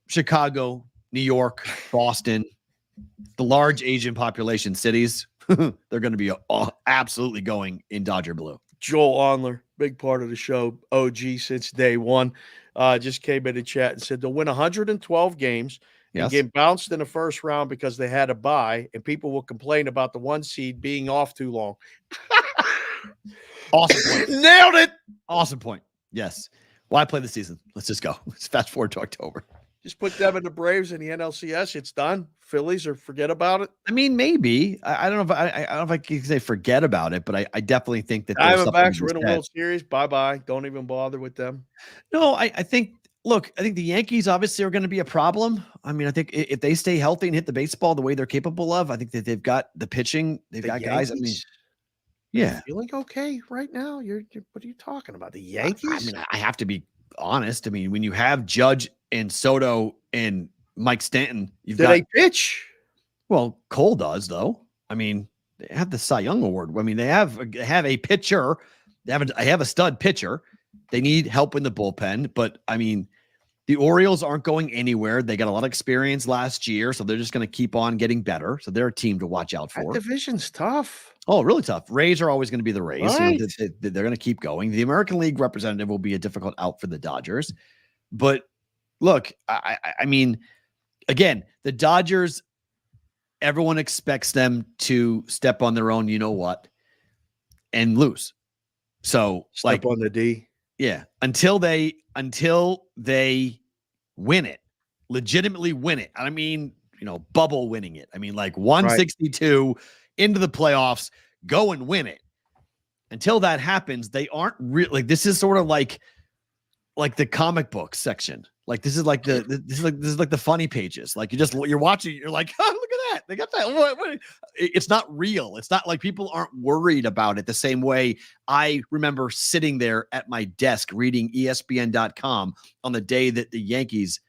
Chicago, New York, Boston, the large Asian population cities, they're going to be absolutely going in Dodger blue. Joel Onler, big part of the show, OG since day one, just came in the chat and said they'll win 112 games and get bounced in the first round because they had a bye, and people will complain about the 1 seed being off too long. Awesome point. Nailed it. Awesome point. Yes. Why play the season? Let's just go. Let's fast forward to October. Just put them in the Braves and the NLCS. It's done. Phillies, or forget about it. I mean, maybe. I don't know if I don't know if I can say forget about it, but I definitely think that Diamondbacks were in a World Series. Bye-bye. Don't even bother with them. No, I think look, I think the Yankees obviously are going to be a problem. I mean, I think if they stay healthy and hit the baseball the way they're capable of, I think that they've got the pitching. They've got guys. I mean, yeah. Feeling okay right now? You're what are you talking about? The Yankees? I mean, I have to be honest. I mean, when you have Judge and Soto and Mike Stanton, Do they pitch? Well, Cole does though. I mean, they have the Cy Young Award. I mean, they have a pitcher. They have a stud pitcher. They need help in the bullpen, but I mean, the Orioles aren't going anywhere. They got a lot of experience last year, so they're just going to keep on getting better. So they're a team to watch out for. That division's tough. Oh, really tough. Rays are always going to be the Rays. Right. You know, they're going to keep going. The American League representative will be a difficult out for the Dodgers. But look, I mean, again, the Dodgers, everyone expects them to step on their own, you know what, and lose. So Step on the D. Yeah, until they win it, legitimately win it. I mean, you know, bubble winning it. I mean, like 162 into the playoffs, go and win it. Until that happens, they aren't really like this is sort of like the comic book section. Like this is like this is like the funny pages. Like you're watching, you're like, oh, look at that. They got that. What? It's not real. It's not like people aren't worried about it the same way I remember sitting there at my desk reading ESPN.com on the day that the Yankees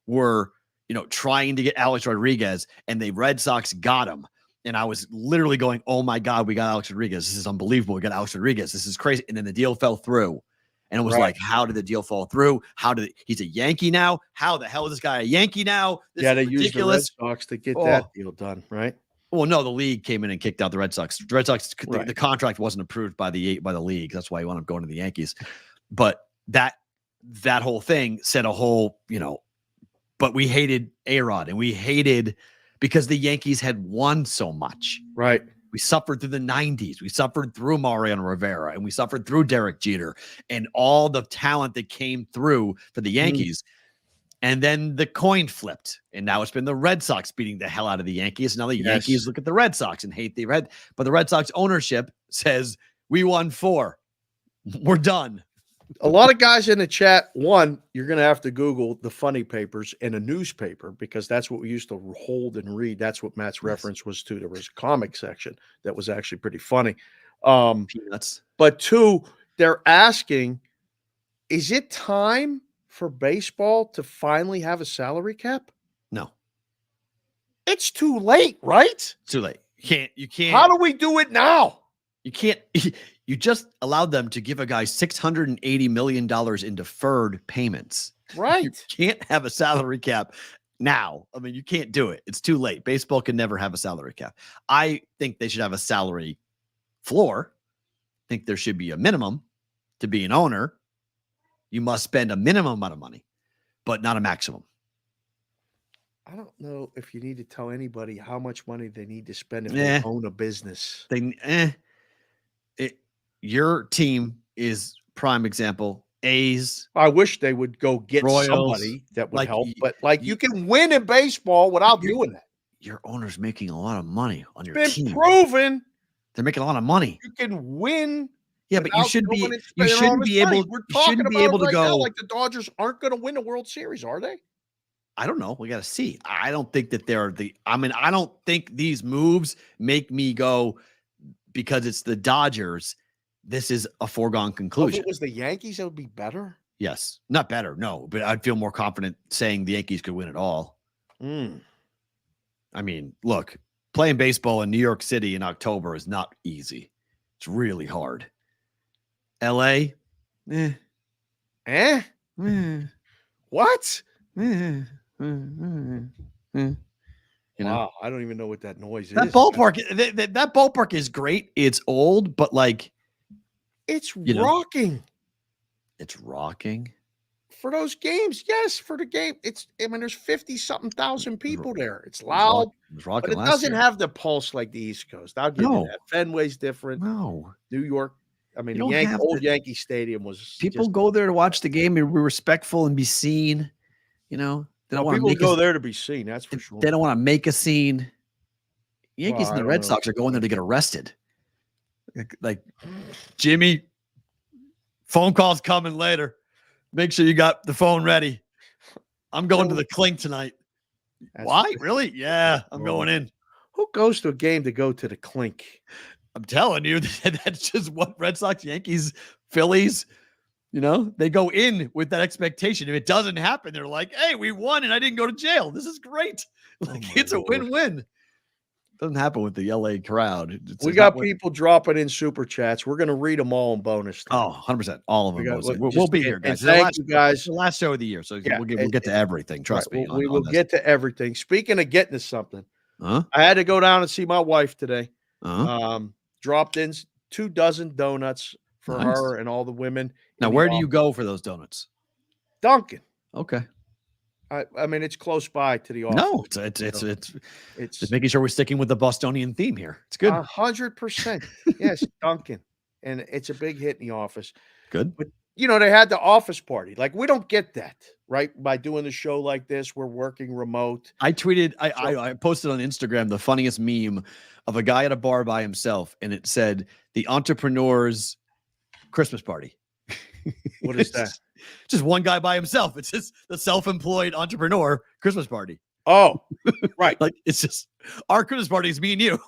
were, you know, trying to get Alex Rodriguez and the Red Sox got him. And I was literally going, oh my God, we got Alex Rodriguez. This is unbelievable. We got Alex Rodriguez. This is crazy. And then the deal fell through. And it was like, how did the deal fall through? He's a Yankee now? How the hell is this guy a Yankee now? This they used the Red Sox to get that deal done, right? Well, no, the league came in and kicked out the Red Sox. The Red Sox, the contract wasn't approved by the league. That's why he wound up going to the Yankees. But that whole thing said a whole, you know, but we hated A-Rod and we hated because the Yankees had won so much. Right. We suffered through the 90s. We suffered through Mariano Rivera, and we suffered through Derek Jeter and all the talent that came through for the Yankees. And then the coin flipped, and now it's been the Red Sox beating the hell out of the Yankees. Now the Yankees look at the Red Sox and hate but the Red Sox ownership says, we won 4. We're done. A lot of guys in the chat, one, you're going to have to Google the funny papers in a newspaper because that's what we used to hold and read. That's what Matt's reference was to. There was a comic section that was actually pretty funny. Peanuts. But 2, they're asking, is it time for baseball to finally have a salary cap? No. It's too late, right? It's too late. You can't. How do we do it now? You can't. You just allowed them to give a guy $680 million in deferred payments. Right. You can't have a salary cap now. I mean, you can't do it. It's too late. Baseball can never have a salary cap. I think they should have a salary floor. I think there should be a minimum to be an owner. You must spend a minimum amount of money, but not a maximum. I don't know if you need to tell anybody how much money they need to spend if they own a business. Your team is prime example. A's. I wish they would go get Royals, somebody that would help, but you can win in baseball without doing that. Your owner's making a lot of money on your It's team. been proven. They're making a lot of money. You can win. Yeah, but you shouldn't be able to go like the Dodgers aren't going to win a World Series, are they? I don't know. We got to see. I don't think that I don't think these moves make me go because it's the Dodgers. This is a foregone conclusion. If it was the Yankees, it would be better. Yes. Not better. No, but I'd feel more confident saying the Yankees could win it all. I mean, look, playing baseball in New York City in October is not easy. It's really hard. LA, What? You know? Wow, I don't even know what that noise That is. that ballpark is great. It's old, but like it's rocking. It's rocking for those games. Yes, for the game. There's 50-something thousand people there. It's loud, but it doesn't have the pulse like the East Coast. I'll give you that. Fenway's different. No, New York. I mean, the old Yankee Stadium was. People go there to watch the game and be respectful and be seen. You know, they don't want people to go there to be seen. That's for sure. They don't want to make a scene. Yankees and the Red Sox are going there to get arrested. Like Jimmy, phone calls coming later. Make sure you got the phone ready. I'm going to the Clink tonight. Why? Really? Yeah, I'm going in. Who goes to a game to go to the Clink? I'm telling you, that's just what Red Sox, Yankees, Phillies, they go in with that expectation. If it doesn't happen, they're like, hey, we won and I didn't go to jail. This is great. It's a win-win. Doesn't happen with the LA crowd. We got people dropping in super chats. We're going to read them all in bonus time. Oh, 100%. All of them. We'll be here, guys. Thank you, guys. The last show of the year. So we'll get to everything. Trust me. We will get to everything. Speaking of getting to something, I had to go down and see my wife today. Uh-huh. Dropped in 24 donuts for her and all the women. Now, where do you go for those donuts? Dunkin'. Okay. I mean, it's close by to the office. No, it's just making sure we're sticking with the Bostonian theme here. It's good. 100%. Yes, Dunkin'. And it's a big hit in the office. Good. But, they had the office party. Like, we don't get that, right? By doing the show like this, we're working remote. I tweeted, I posted on Instagram the funniest meme of a guy at a bar by himself, and it said, the entrepreneur's Christmas party. What is that? Just one guy by himself. It's just the self-employed entrepreneur Christmas party. Oh, right. Like, it's just our Christmas party is me and you.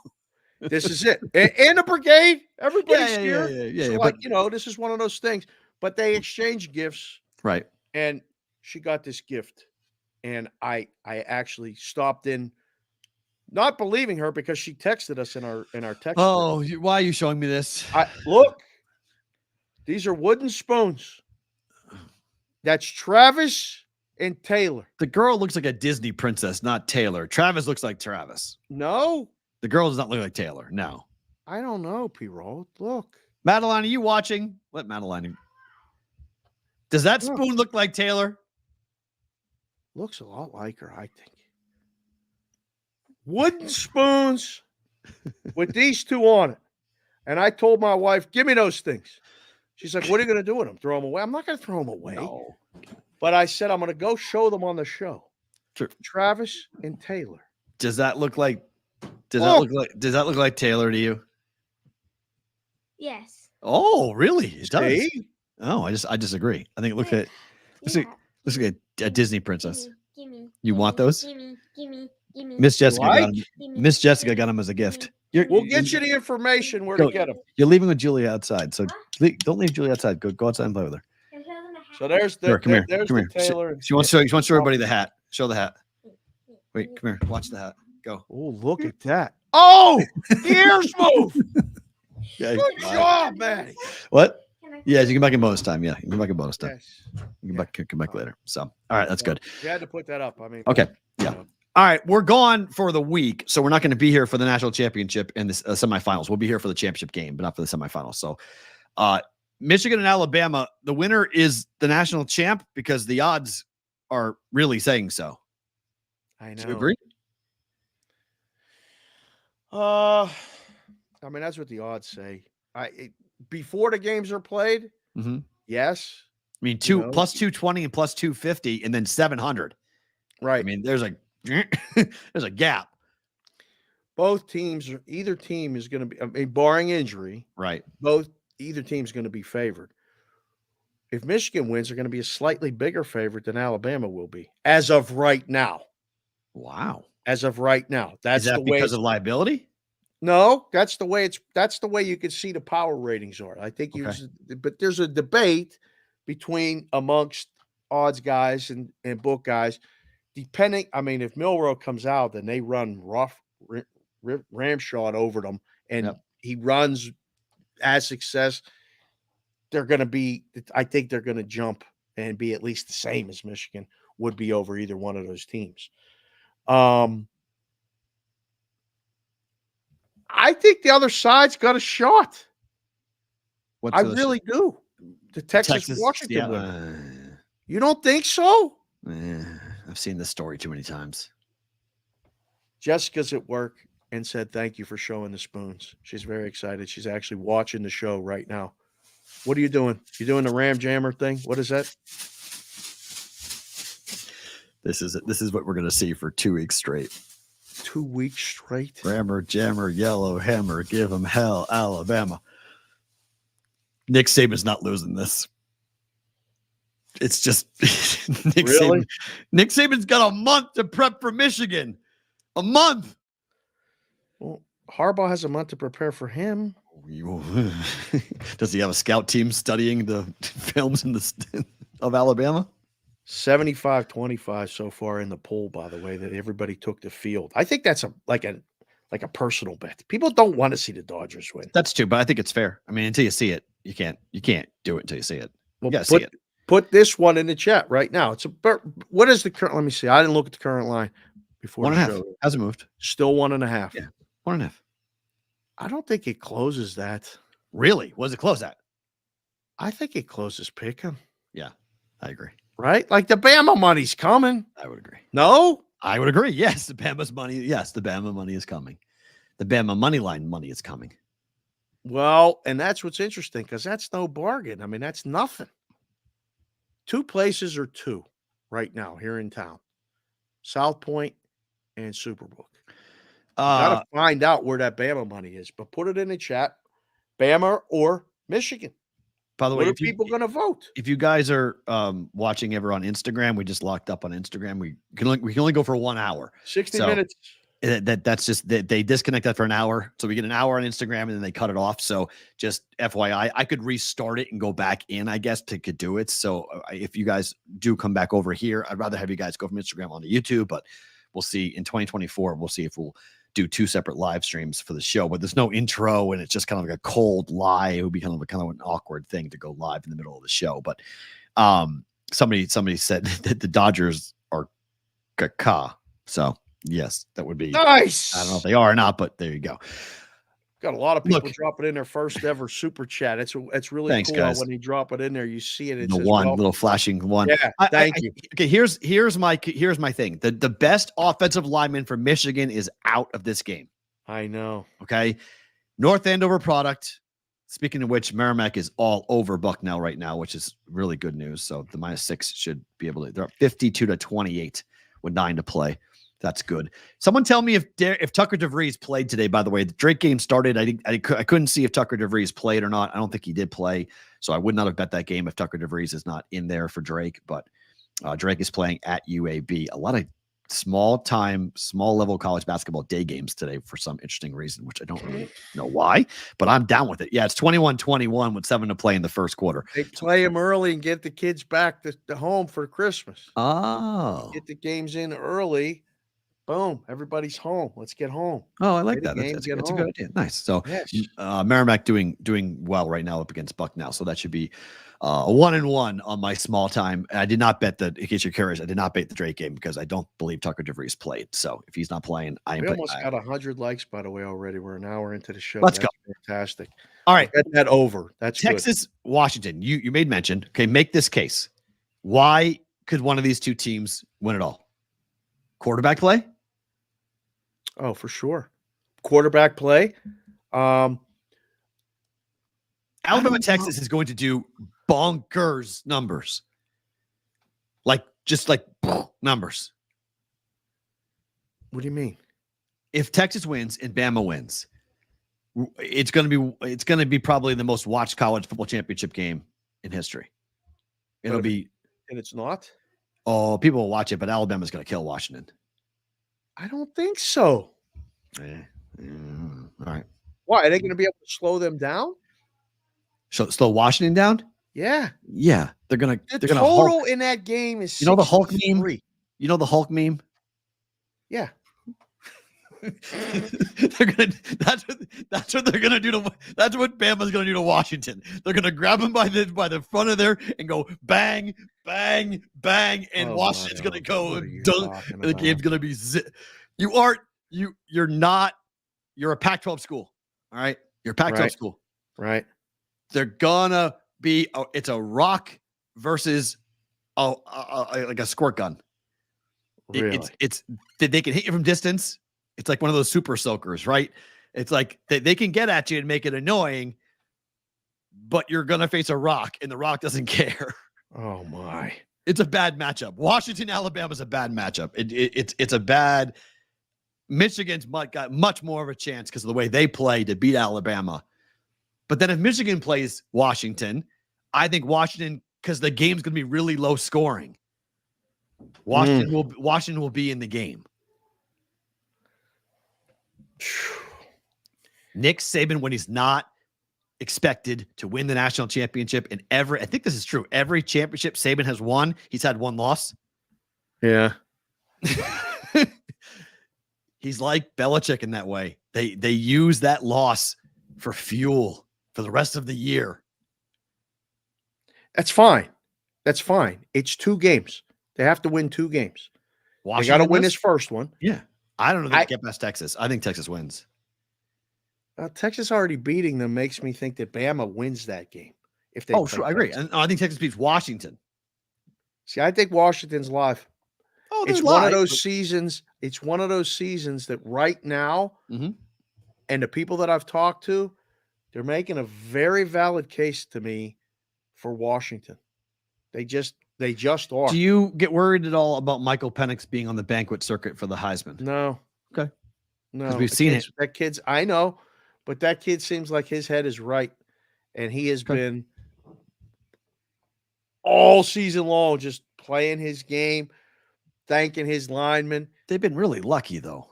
This is it. And the brigade, everybody's here. Yeah. So, like, this is one of those things. But they exchange gifts. Right. And she got this gift. And I actually stopped in, not believing her, because she texted us in our text. Oh, why are you showing me this? Look, these are wooden spoons. That's Travis and Taylor. The girl looks like a Disney princess, not Taylor. Travis looks like Travis. No. The girl does not look like Taylor. No. I don't know, Perrault. Look. Madeline, are you watching? Let Madeline. Does that spoon look like Taylor? Looks a lot like her, I think. Wooden spoons with these two on it. And I told my wife, give me those things. She's like, what are you going to do with them? Throw them away? I'm not going to throw them away. No. But I said, I'm going to go show them on the show. Sure. Travis and Taylor. Does that look like Taylor to you? Yes. Oh, really? It does. See? Oh, I disagree. I think looks like a Disney princess. You want those? Miss Jessica Miss Jessica got them as a gift. We'll get you the information where to get them. You're leaving with Julia outside, so don't leave Julia outside. Go outside and play with her. So there's the come here. Taylor. She wants to show everybody the hat. Show the hat. Wait, come here. Watch the hat. Go. Oh, look at that. Oh, the ears move. Yeah, good job, Matty. What? Yeah, you can back in bonus time. Yeah, you can back in bonus time. Yes. You can come back later. So, all right, that's good. You had to put that up. I mean, okay. Yeah. All right, we're gone for the week, so we're not going to be here for the national championship and the semifinals. We'll be here for the championship game, but not for the semifinals. So, Michigan and Alabama, the winner is the national champ because the odds are really saying so. I know. Do you agree? I mean, that's what the odds say. Before the games are played, yes. I mean, plus 220 and plus 250, and then 700. Right. I mean, there's a gap. Both teams, either team is going to be, I mean, barring injury, right? Either team's going to be favored. If Michigan wins, they're going to be a slightly bigger favorite than Alabama will be, as of right now. Wow. As of right now. Is that because of liability? No, that's the way you can see the power ratings are. I think but there's a debate amongst odds guys and book guys. Depending, I mean, if Milroe comes out, then they run ramshot over them, and he runs as success. They're going to be, I think they're going to jump and be at least the same as Michigan would be over either one of those teams. I think the other side's got a shot. I really do. The Texas Washington win. You don't think so? I've seen this story too many times. Jessica's at work and said, thank you for showing the spoons. She's very excited. She's actually watching the show right now. What are you doing? You doing the Ram Jammer thing? What is that? This is what we're going to see for 2 weeks straight. 2 weeks straight? Rammer, jammer, yellow hammer, give him hell, Alabama. Nick Saban's not losing this. it's just Nick Really? Saban. Nick Saban's got a month to prep for Michigan. A month. Well, Harbaugh has a month to prepare for him. Does he have a scout team studying the films of Alabama? 75-25 so far in the poll, by the way, that everybody took the field. I think that's like a personal bet. People don't want to see the Dodgers win. That's true, but I think it's fair. I mean, until you see it, you can't do it until you see it. Well, see it. Put this one in the chat right now. What is the current? Let me see. I didn't look at the current line before. 1.5 hasn't moved. Still 1.5. Yeah, 1.5. I don't think it closes that. Really? What does it close at? I think it closes Pick'em. Yeah, I agree. Right? Like the Bama money's coming. I would agree. No? I would agree. Yes, the Bama's money. Yes, the Bama money is coming. The Bama money line money is coming. Well, and that's what's interesting because that's no bargain. I mean, that's nothing. Two places or two right now here in town. South Point and Superbook. Got to find out where that Bama money is, but put it in the chat. Bama or Michigan. By the way, what are people going to vote? If you guys are watching ever on Instagram, we just locked up on Instagram. We can only go for 1 hour. 60 minutes. That's just they disconnect that for an hour. So we get an hour on Instagram and then they cut it off. So just FYI, I could restart it and go back in, I guess, to could do it. So if you guys do come back over here, I'd rather have you guys go from Instagram onto YouTube, but we'll see in 2024. We'll see if we'll do 2 separate live streams for the show, but there's no intro and it's just kind of like a cold lie. It would be kind of an awkward thing to go live in the middle of the show. But somebody said that the Dodgers are caca. So yes, that would be nice. I don't know if they are or not, but there you go. Got a lot of people dropping in their first ever super chat. It's really cool guys. When you drop it in there, you see it. It The says, one well, little flashing one. Yeah, thank you. Okay, here's my thing. The best offensive lineman for Michigan is out of this game. I know. Okay, North Andover product. Speaking of which, Merrimack is all over Bucknell right now, which is really good news. So the -6 should be able to. They're up 52-28 with 9 to play. That's good. Someone tell me if Tucker DeVries played today. By the way, the Drake game started. I couldn't see if Tucker DeVries played or not. I don't think he did play, so I would not have bet that game if Tucker DeVries is not in there for Drake. But Drake is playing at UAB. A lot of small level college basketball day games today for some interesting reason, which I don't really know why, but I'm down with it. Yeah, it's 21-21 with 7 to play in the first quarter. They play them early and get the kids back to home for Christmas. Oh, get the games in early. Boom, everybody's home. Let's get home. Oh, I like that. That's a good idea. Nice. So yes. Merrimack doing well right now up against Bucknell. So that should be a 1-1 on my small time. I did not bet in case you're curious, I did not bet the Drake game because I don't believe Tucker DeVries played. So if he's not playing, We almost got 100 likes, by the way, already. We're an hour into the show. Let's go. Fantastic. All right. Get that over. That's Texas, good. Washington. You made mention. Okay, make this case. Why could one of these two teams win it all? Quarterback play? Oh, for sure. Quarterback play. Alabama, Texas is going to do bonkers numbers. Just like numbers. What do you mean? If Texas wins and Bama wins, it's going to be probably the most watched college football championship game in history. And it's not? Oh, people will watch it, but Alabama's going to kill Washington. I don't think so. All right. Why? Are they going to be able to slow them down? Slow Washington down? Yeah. Yeah. They're going to total Hulk. In that game is the Hulk meme? You know the Hulk meme? Yeah. That's what they're gonna do to. That's what Bama's gonna do to Washington. They're gonna grab him by the front of there and go bang, bang, bang, and Washington's gonna go and dunk. And the game's gonna be You're a Pac-12 school. All right, you're a Pac-12 school. Right. They're gonna be. It's a rock versus like a squirt gun. Really? It's they can hit you from distance. It's like one of those super soakers, right? It's like they can get at you and make it annoying, but you're going to face a rock, and the rock doesn't care. Oh, my. It's a bad matchup. Washington, Alabama is a bad matchup. It's a bad – Michigan's got much more of a chance because of the way they play to beat Alabama. But then if Michigan plays Washington, I think Washington because the game's going to be really low scoring. Washington will be in the game. Nick Saban, when he's not expected to win the national championship in I think this is true. Every championship Saban has won, he's had one loss. Yeah. He's like Belichick in that way. They use that loss for fuel for the rest of the year. That's fine. That's fine. It's 2 games. They have to win 2 games. They got to win his first one. Yeah. I don't know if they get past Texas. I think Texas wins. Texas already beating them makes me think that Bama wins that game. If they sure. I agree. And I think Texas beats Washington. See, I think Washington's live. Oh, it's one of those seasons. It's one of those seasons that right now, and the people that I've talked to, they're making a very valid case to me for Washington. They just are. Do you get worried at all about Michael Penix being on the banquet circuit for the Heisman? No. Okay. No. We've seen it. That kid's, I know, but that kid seems like his head is right. And he has been all season long just playing his game, thanking his linemen. They've been really lucky, though.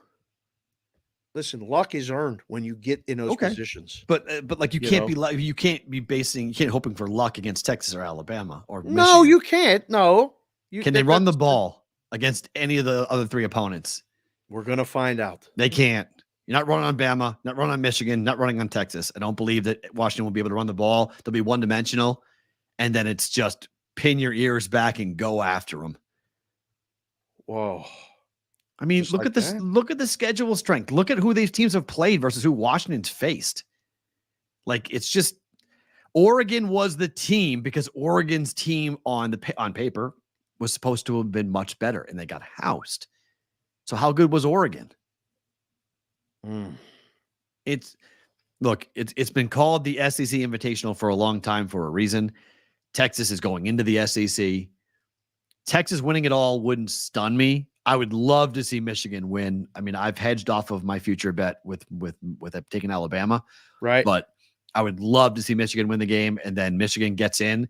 Listen, luck is earned when you get in those positions. But like you can't be hoping for luck against Texas or Alabama or Michigan. No, you can't. No. Can they run the ball against any of the other 3 opponents? We're going to find out. They can't. You're not running on Bama, not running on Michigan, not running on Texas. I don't believe that Washington will be able to run the ball. They'll be one-dimensional, and then it's just pin your ears back and go after them. Whoa. I mean, look at this. Look at the schedule strength. Look at who these teams have played versus who Washington's faced. Like, it's just Oregon was the team because Oregon's team on paper was supposed to have been much better, and they got housed. So how good was Oregon? It's been called the SEC Invitational for a long time for a reason. Texas is going into the SEC. Texas winning it all wouldn't stun me. I would love to see Michigan win. I mean, I've hedged off of my future bet with taking Alabama, right? But I would love to see Michigan win the game, and then Michigan gets in,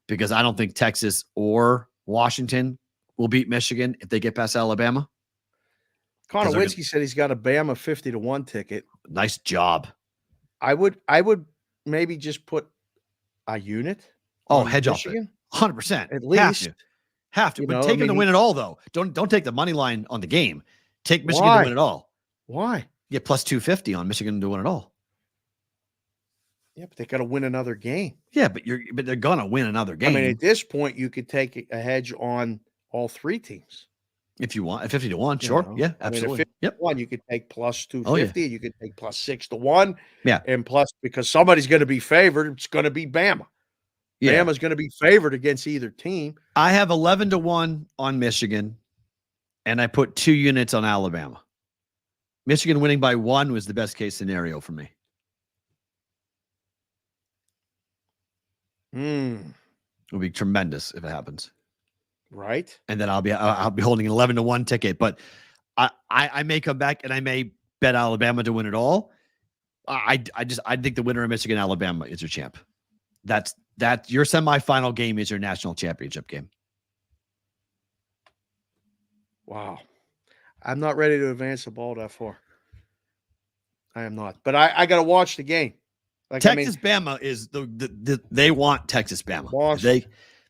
because I don't think Texas or Washington will beat Michigan if they get past Alabama. Connor Winsky said he's got a Bama 50-1 ticket. Nice job. I would maybe just put a unit. Hedge Michigan. Off it. 100%. At least. Have to. But take him to win it all, though. Don't take the money line on the game. Take Michigan to win it all. Why? Get plus 250 on Michigan to win it all. Yeah, but they got to win another game. Yeah, but they're gonna win another game. I mean, at this point, you could take a hedge on all 3 teams if you want. 50-1, sure. Yeah, absolutely. I mean, you could take plus 250. Oh, yeah. You could take plus 6-1. Yeah, and plus, because somebody's going to be favored, it's going to be Bama. Yeah. Bama's going to be favored against either team. I have 11-1 on Michigan, and I put 2 units on Alabama. Michigan winning by 1 was the best case scenario for me. It would be tremendous if it happens. Right. And then I'll be holding an 11-1 ticket, but I may come back and I may bet Alabama to win it all. I think the winner of Michigan Alabama is your champ. That's your semifinal game is your national championship game. Wow. I'm not ready to advance the ball that far. I am not. But I got to watch the game. Like, Bama is they want Texas Bama.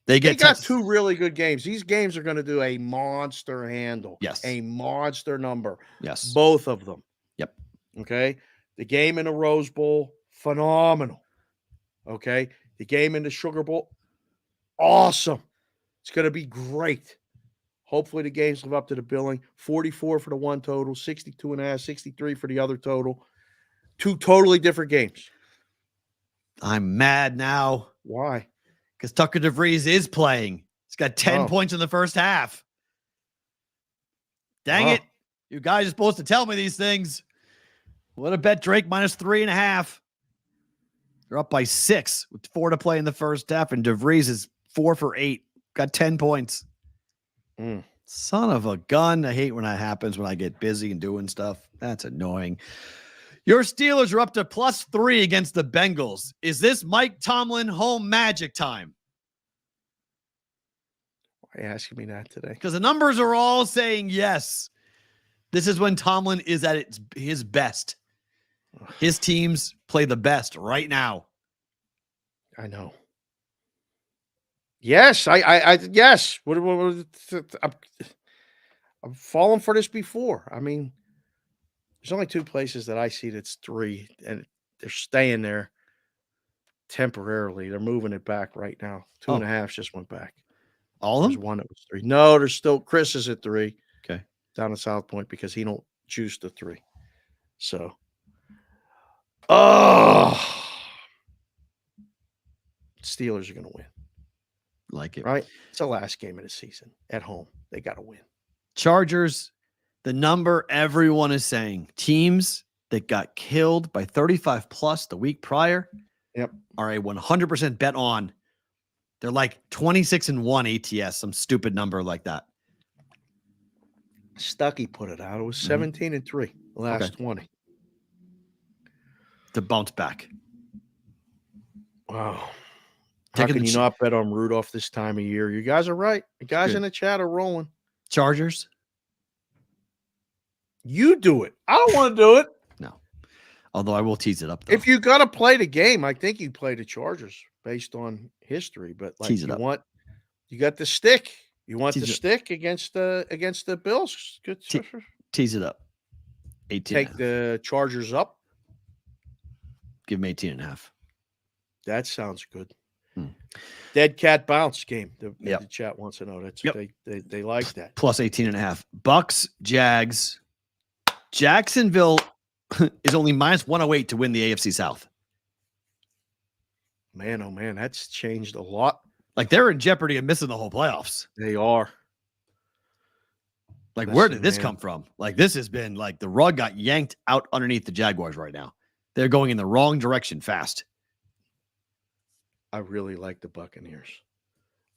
They got 2 really good games. These games are going to do a monster handle. Yes. A monster number. Yes. Both of them. Yep. Okay. The game in the Rose Bowl, phenomenal. Okay. The game in the Sugar Bowl, awesome. It's going to be great. Hopefully the games live up to the billing. 44 for the one total, 62.5, 63 for the other total. 2 totally different games. I'm mad now. Why? Because Tucker DeVries is playing. He's got 10 points in the first half. Dang it. You guys are supposed to tell me these things. What a bet Drake minus 3.5. They're up by 6 with 4 to play in the first half, and DeVries is 4 for 8. Got 10 points. Son of a gun. I hate when that happens when I get busy and doing stuff. That's annoying. Your Steelers are up to +3 against the Bengals. Is this Mike Tomlin home magic time? Why are you asking me that today? Because the numbers are all saying yes. This is when Tomlin is at his best. His teams play the best right now. I know. Yes, yes. I'm falling for this before. I mean, there's only two places that I see that's 3, and they're staying there temporarily. They're moving it back right now. 2.5 just went back. All of There's them? one that was 3. No, there's still Chris is at 3. Okay. Down at South Point because he don't juice the 3. So, Steelers are going to win. Like it. Right? It's the last game of the season at home. They got to win. Chargers, the number everyone is saying, teams that got killed by 35 plus the week prior are a 100% bet on. They're like 26-1 ATS, some stupid number like that. Stuckey put it out. It was 17-3 the last 20. To bounce back. Wow. How can you not bet on Rudolph this time of year? You guys are right. You guys in the chat are rolling. Chargers? You do it. I don't want to do it. No. Although I will tease it up, though. If you got to play the game, I think you play the Chargers based on history. But like tease it up. You got the stick. You want Tease the it. stick against the Bills. Good. Tease it up. 18. Take the Chargers up. Give them 18.5. That sounds good. Dead cat bounce game. The chat wants to know. That's they like that. Plus 18.5. Bucks, Jags. Jacksonville is only minus 108 to win the AFC South. Man, oh man, that's changed a lot. Like they're in jeopardy of missing the whole playoffs. They are. Like, where did this come from? Like, this has been like the rug got yanked out underneath the Jaguars right now. They're going in the wrong direction fast. I really like the Buccaneers.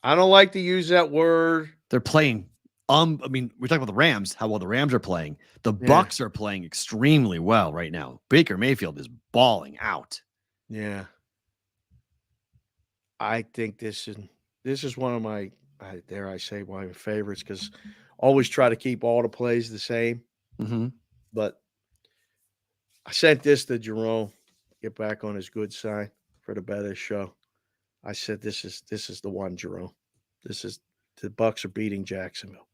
I don't like to use that word. They're playing. I mean, we're talking about the Rams, how well the Rams are playing. The Bucks are playing extremely well right now. Baker Mayfield is balling out. Yeah. I think this is one of my, dare I say, one of my favorites because always try to keep all the plays the same. Mm-hmm. But I sent this to Jerome, get back on his good side for the better show. I said, this is the one, Jerome. This is the Bucks are beating Jacksonville.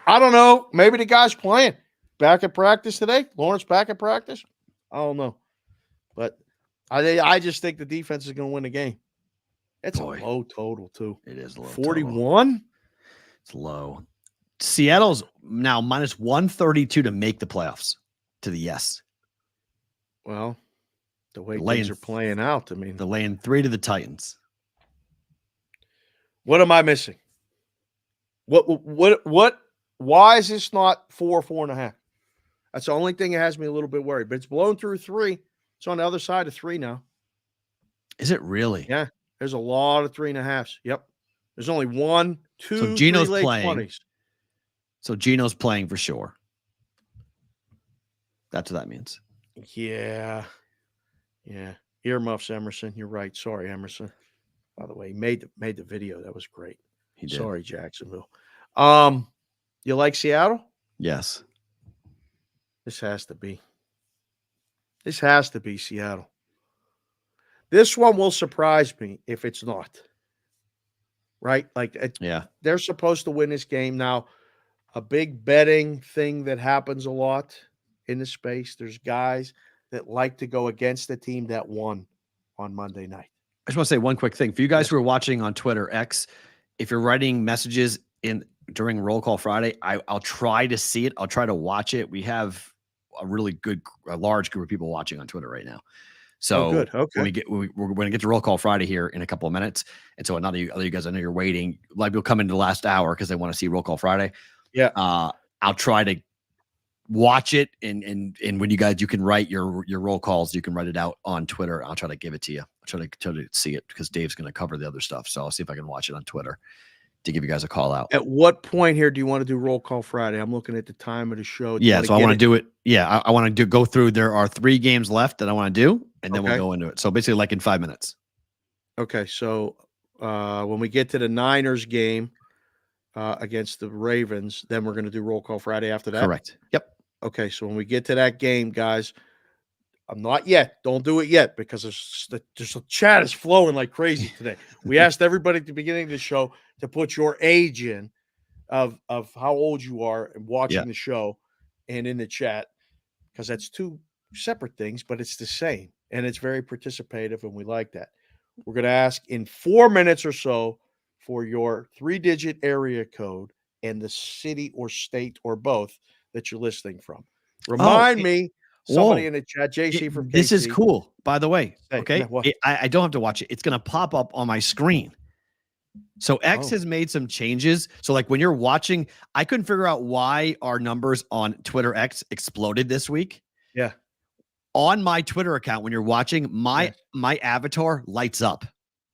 I don't know. Maybe the guy's playing. Back at practice today? Lawrence back at practice? I don't know. But I just think the defense is going to win the game. It's a low total, too. It is low. 41? It's low. Seattle's now minus 132 to make the playoffs to the yes. Well, the way things are playing out, I mean. They're laying 3 to the Titans. What am I missing? Why is this not 4.5? That's the only thing that has me a little bit worried. But it's blown through 3. It's on the other side of 3 now. Is it really? Yeah. There's a lot of 3.5s. Yep. There's only 1, 2, so Gino's 3 late playing. 20s. So Gino's playing for sure. That's what that means. Yeah. Yeah. Earmuffs, Emerson. You're right. Sorry, Emerson. By the way, he made the video. That was great. He did. Sorry, Jacksonville. You like Seattle? Yes. This has to be. This has to be Seattle. This one will surprise me if it's not. Right? Like, they're supposed to win this game. Now, a big betting thing that happens a lot in the space, there's guys that like to go against the team that won on Monday night. I just want to say one quick thing. For you guys who are watching on Twitter X, if you're writing messages during Roll Call Friday, I'll try to see it. I'll try to watch it. We have a large group of people watching on Twitter right now. So good. Okay. we're going to get to Roll Call Friday here in a couple of minutes. And so other you guys, I know you're waiting. A lot of people come into the last hour because they want to see Roll Call Friday. Yeah. I'll try to watch it. And when you can write your roll calls, you can write it out on Twitter. I'll try to give it to you. I'll try to see it because Dave's going to cover the other stuff. So I'll see if I can watch it on Twitter to give you guys a call out. At what point here do you want to do Roll Call Friday? I'm looking at the time of the show. Yeah, so I want to do it. Yeah, I want to go through. There are 3 games left that I want to do, and then we'll go into it. So basically like in 5 minutes. Okay, so when we get to the Niners game, against the Ravens. Then we're going to do Roll Call Friday after that. Correct. Yep. Okay, so when we get to that game, guys, I'm not yet. Don't do it yet because there's a chat is flowing like crazy today. We asked everybody at the beginning of the show to put your age in of how old you are and watching the show and in the chat, because that's two separate things, but it's the same. And it's very participative, and we like that. We're going to ask in 4 minutes or so for your 3-digit area code and the city or state or both that you're listening from. Remind me, somebody in the chat, JC from KC. This is cool, by the way. Hey, Okay. I don't have to watch it. It's going to pop up on my screen. So X has made some changes. So like when you're watching, I couldn't figure out why our numbers on Twitter X exploded this week. Yeah. On my Twitter account, when you're watching, my avatar lights up.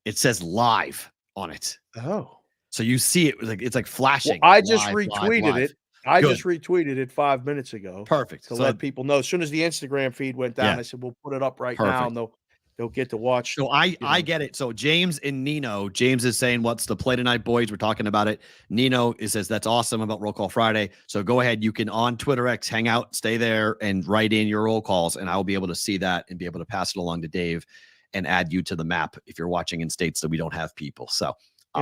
It says live on it. Oh. So you see it it's like flashing. Well, I just retweeted it. I Good. just retweeted it 5 minutes ago. Perfect. To let people know. As soon as the Instagram feed went down, I said, we'll put it up right now, and they'll get to watch. So I get it. So James and Nino, James is saying, what's the play tonight, boys? We're talking about it. Nino says, that's awesome about Roll Call Friday. So go ahead. You can on Twitter X, hang out, stay there, and write in your roll calls, and I'll be able to see that and be able to pass it along to Dave and add you to the map if you're watching in states that we don't have people. So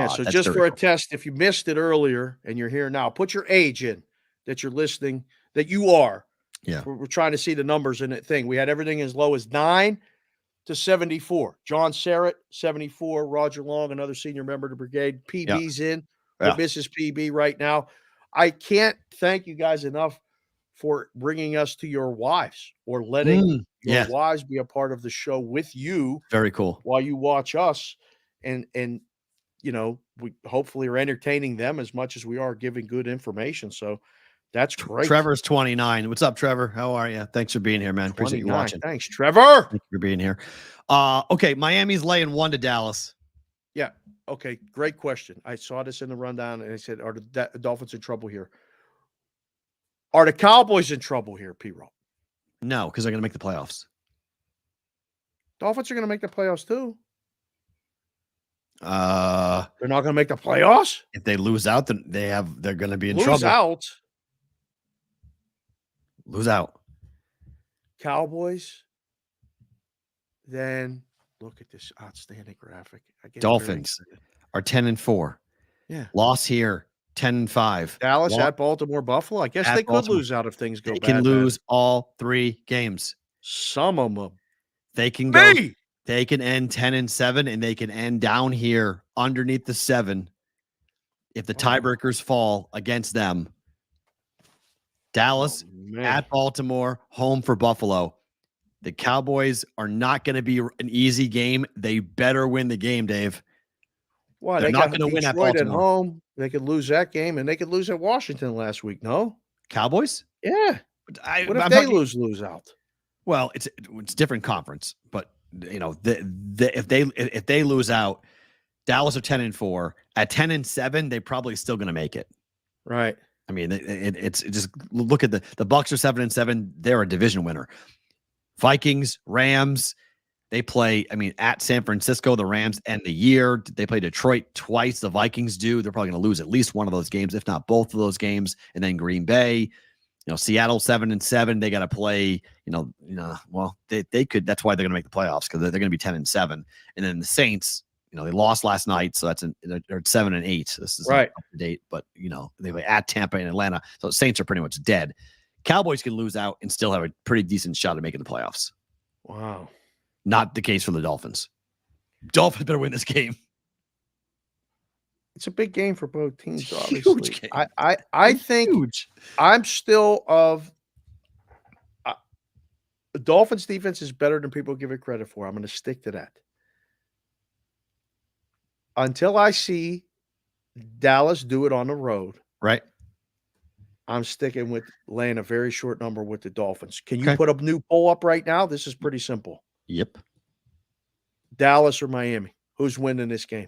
so just for a test, if you missed it earlier and you're here now, put your age in that you're listening, that you are. Yeah. We're trying to see the numbers in that thing. We had everything as low as 9 to 74. John Serrett, 74. Roger Long, another senior member of the brigade. PB's in with Mrs. PB right now. I can't thank you guys enough for bringing us to your wives or letting your wives be a part of the show with you. Very cool. While you watch us. And you know, we hopefully are entertaining them as much as we are giving good information. So that's great. Trevor's 29. What's up, Trevor? How are you? Thanks for being here, man. Appreciate you watching. Thanks, Trevor. Thank you for being here. Okay, Miami's laying 1 to Dallas. Yeah. Okay, great question. I saw this in the rundown, and I said, are the Dolphins in trouble here? Are the Cowboys in trouble here, Perrault? No, because they're going to make the playoffs. Dolphins are going to make the playoffs too. They're not going to make the playoffs. If they lose out, then they're going to be in trouble. Lose out. Cowboys. Then look at this outstanding graphic. Dolphins are 10-4. Yeah. Loss here, 10-5. Dallas at Baltimore, Buffalo. I guess they could lose out if things go bad. They can lose all 3 games. Some of them. They can go. They can end 10-7, and they can end down here underneath the 7 if the tiebreakers fall against them. Dallas at Baltimore, home for Buffalo. The Cowboys are not going to be an easy game. They better win the game, Dave. Well, they're not going to win at Baltimore. At home. They could lose that game, and they could lose at Washington last week. No, Cowboys? Yeah. What if they lose out? Well, it's different conference, but you know, if they lose out, Dallas are 10-4 at 10-7, they probably still going to make it. Right. I mean, it's just look at the Bucks are 7-7. They're a division winner. Vikings, Rams, they play. I mean, at San Francisco, the Rams end the year. They play Detroit twice. The Vikings do. They're probably going to lose at least one of those games, if not both of those games. And then Green Bay. You know, Seattle 7-7. They got to play. Well, they could. That's why they're going to make the playoffs because they're going to be 10-7. And then the Saints. You know, they lost last night, so they're 7-8. This is right up to date, but you know they play at Tampa and Atlanta, so the Saints are pretty much dead. Cowboys can lose out and still have a pretty decent shot at making the playoffs. Wow, not the case for the Dolphins. Dolphins better win this game. It's a big game for both teams, obviously. Huge game. I think huge. I'm still of the Dolphins defense is better than people give it credit for. I'm going to stick to that. Until I see Dallas do it on the road, right? I'm sticking with laying a very short number with the Dolphins. Can you put a new poll up right now? This is pretty simple. Yep. Dallas or Miami? Who's winning this game?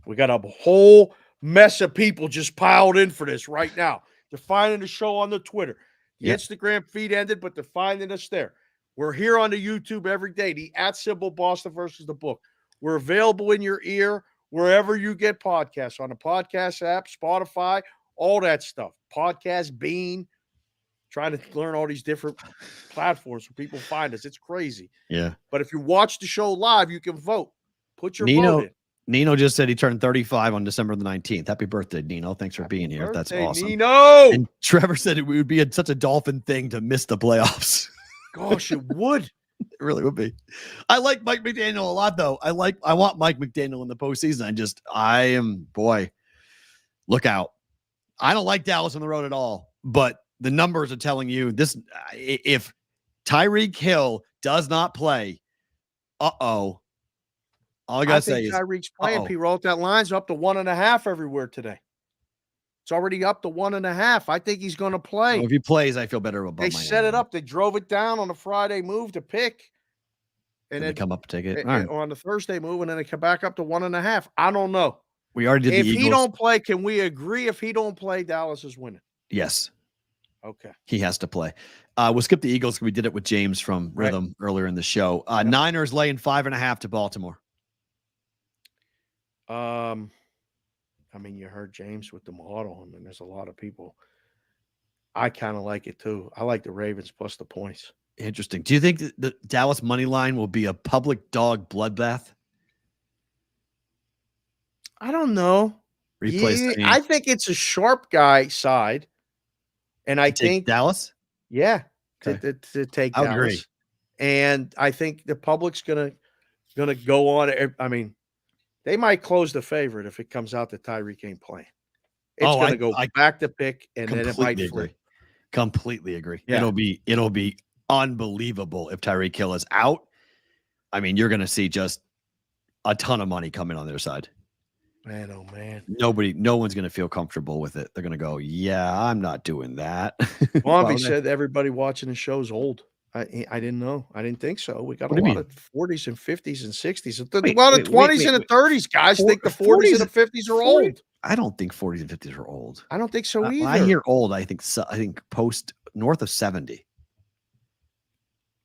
We got a whole mess of people just piled in for this right now. They're finding the show on the Twitter. The Instagram feed ended, but they're finding us there. We're here on the YouTube every day. The @ Boston versus the book. We're available in your ear. wherever you get podcasts, on the podcast app, Spotify, all that stuff. Podcast Bean. Trying to learn all these different platforms where people find us. It's crazy. Yeah. But if you watch the show live, you can vote. Put your Nino, vote in. Nino just said he turned 35 on December the 19th. Happy birthday, Nino. Thanks for being here. That's awesome. Nino! And Trevor said it would be such a Dolphin thing to miss the playoffs. Gosh, it would. It really would be. I like Mike McDaniel a lot, though. I want Mike McDaniel in the postseason. Look out. I don't like Dallas on the road at all, but the numbers are telling you this. If Tyreek Hill does not play, all I gotta say is Tyreek's playing. Perrault, that line's up to 1.5 everywhere today. It's already up to 1.5. I think he's going to play. Well, if he plays, I feel better about. They set it up. They drove it down on the Friday move to pick, and then come up and take it on the Thursday move, and then they come back up to 1.5. I don't know. We already did. If the Eagles. He don't play, can we agree? If he don't play, Dallas is winning. Yes. Okay. He has to play. We'll skip the Eagles. We did it with James from Rhythm earlier in the show. Niners laying 5.5 to Baltimore. I mean, you heard James with the model, and there's a lot of people. I kind of like it too. I like the Ravens plus the points. Interesting. Do you think the Dallas money line will be a public dog bloodbath? I don't know. I think it's a sharp guy side. And I think Dallas, to take I Dallas. agree. And I think the public's gonna go on. I mean, they might close the favorite if it comes out that Tyreek ain't playing. It's gonna go back to pick, and then it might flip. Completely agree. Yeah. It'll be unbelievable if Tyreek Hill is out. I mean, you're gonna see just a ton of money coming on their side. Man, oh man. No one's going to feel comfortable with it. They're going to go, yeah, I'm not doing that. Bobby said everybody watching the show's old. I didn't know. I didn't think so. We got a lot of 40s and 50s and 60s. A lot of 20s and the 30s. Guys think the 40s and the 50s are old. I don't think 40s and 50s are old. I don't think so either. When I hear old, I think post north of 70.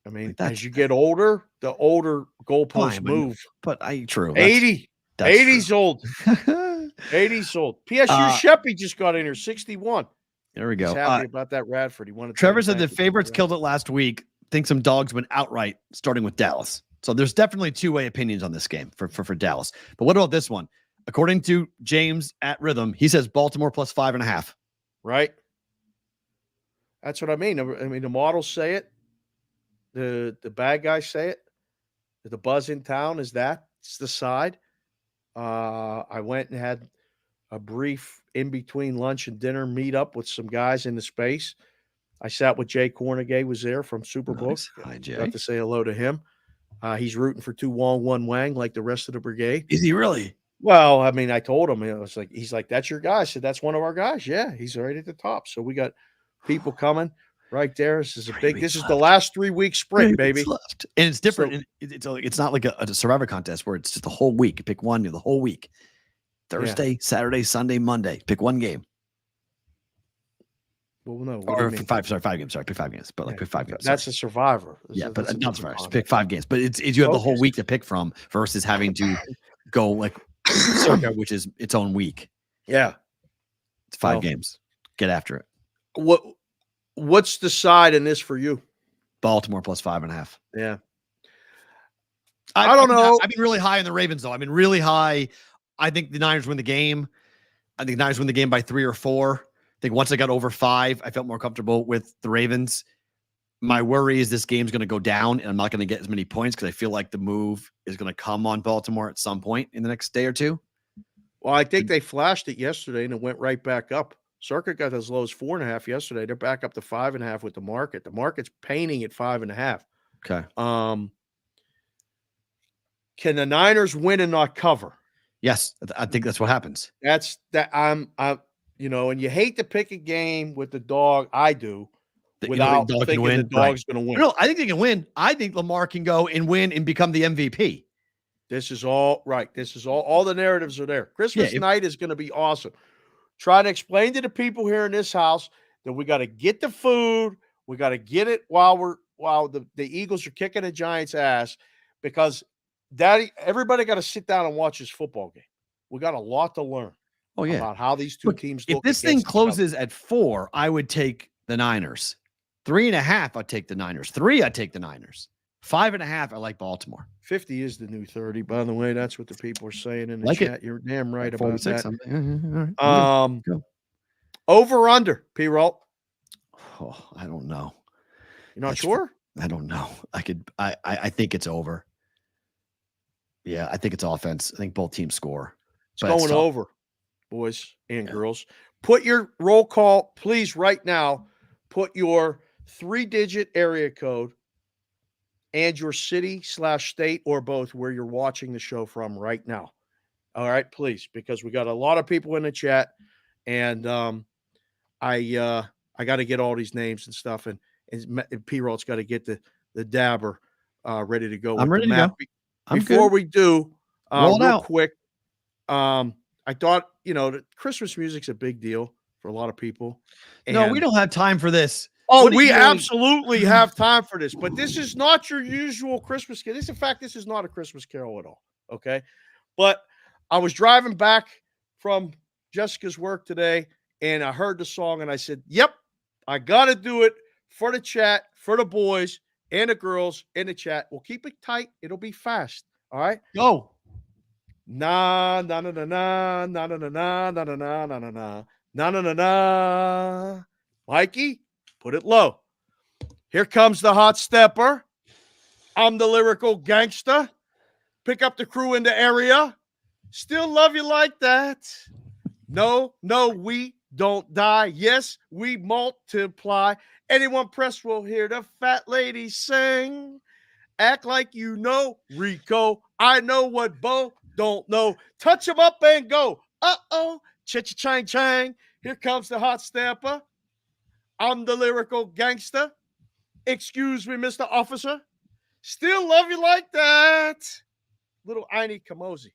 I mean, as you get older, the older goalposts move. But true. 80. 80's old. 80's old. PSU Sheppy just got in here, 61. There we go. He's happy about that Radford. He wanted. Trevor said the favorites killed it last week. Think some dogs went outright, starting with Dallas. So there's definitely two-way opinions on this game for Dallas. But what about this one? According to James at Rhythm, he says Baltimore plus 5.5. Right. That's what I mean. I mean, the models say it. The bad guys say it. The buzz in town is that. It's the side. I went and had a brief in between lunch and dinner meet up with some guys in the space. I sat with Jay Cornegay, was there from Superbook. Nice. Hi, Jay. Got to say hello to him. He's rooting for 2 Wong, 1 Wang like the rest of the brigade. Is he really? Well, I mean, I told him, he's like, that's your guy. I said, that's one of our guys. Yeah, he's right at the top. So we got people coming right there. This is the last 3-week sprint, baby. Left. And it's different. So, it's not like a Survivor contest where it's just the whole week. You pick one, the whole week. Thursday, Saturday, Sunday, Monday. Pick one game. Well, no. Or 5 games. Sorry, pick 5 games. But pick 5 games. That's a Survivor. But not Survivor. Pick 5 games. But it's you have the whole week to pick from versus having to go like circa, which is its own week. Yeah. It's 5 games. Get after it. What's the side in this for you? Baltimore plus 5.5. Yeah. I don't know. I've been really high on the Ravens, though. I've been really high. I think the Niners win the game. I think the Niners win the game by 3 or 4. I think once I got over 5, I felt more comfortable with the Ravens. My worry is this game's going to go down, and I'm not going to get as many points because I feel like the move is going to come on Baltimore at some point in the next day or two. Well, I think they flashed it yesterday, and it went right back up. Circuit got as low as 4.5 yesterday. They're back up to 5.5 with the market. The market's painting at 5.5. Okay. Can the Niners win and not cover? Yes, I think that's what happens. And you hate to pick a game with the dog. I do. Without thinking the dog's going to win. No, I think they can win. I think Lamar can go and win and become the MVP. This is all right. This is all the narratives are there. Christmas night is going to be awesome. Try to explain to the people here in this house that we got to get the food. We got to get it while the Eagles are kicking the Giants' ass, because everybody got to sit down and watch this football game. We got a lot to learn about how these two teams look. If this thing closes at 4, I would take the Niners. 3.5, I'd take the Niners. 3, I'd take the Niners. 5.5, I like Baltimore. 50 is the new 30, by the way. That's what the people are saying in the chat. You're damn right about that. Over under, Perrault. Oh, I don't know. You're not sure? I don't know. I think it's over. Yeah, I think it's offense. I think both teams score. It's going over, boys and girls. Put your roll call, please, right now. Put your 3-digit area code and your city/state or both where you're watching the show from right now. All right, please, because we got a lot of people in the chat, and I got to get all these names and stuff, and Perrault's got to get the dabber ready to go. I'm ready to go. Before we do, real quick, I thought, the Christmas music's a big deal for a lot of people. No, we don't have time for this. Oh, we absolutely have time for this, but this is not your usual Christmas carol. In fact, this is not a Christmas carol at all, okay? But I was driving back from Jessica's work today, and I heard the song, and I said, yep, I got to do it for the chat, for the boys and the girls in the chat. We'll keep it tight. It'll be fast, all right? Go. Na na na na na na na na na na na na na na na na na. Mikey, put it low. Here comes the hot stepper. I'm the lyrical gangster. Pick up the crew in the area. Still love you like that. No, we don't die. Yes, we multiply. Anyone press will hear the fat lady sing. Act like you know Rico. I know what Bo don't know. Touch him up and go. Uh-oh. Cha-cha-chang-chang. Here comes the hot stepper. I'm the lyrical gangster. Excuse me, Mr. Officer. Still love you like that. Little Einie Kamosi.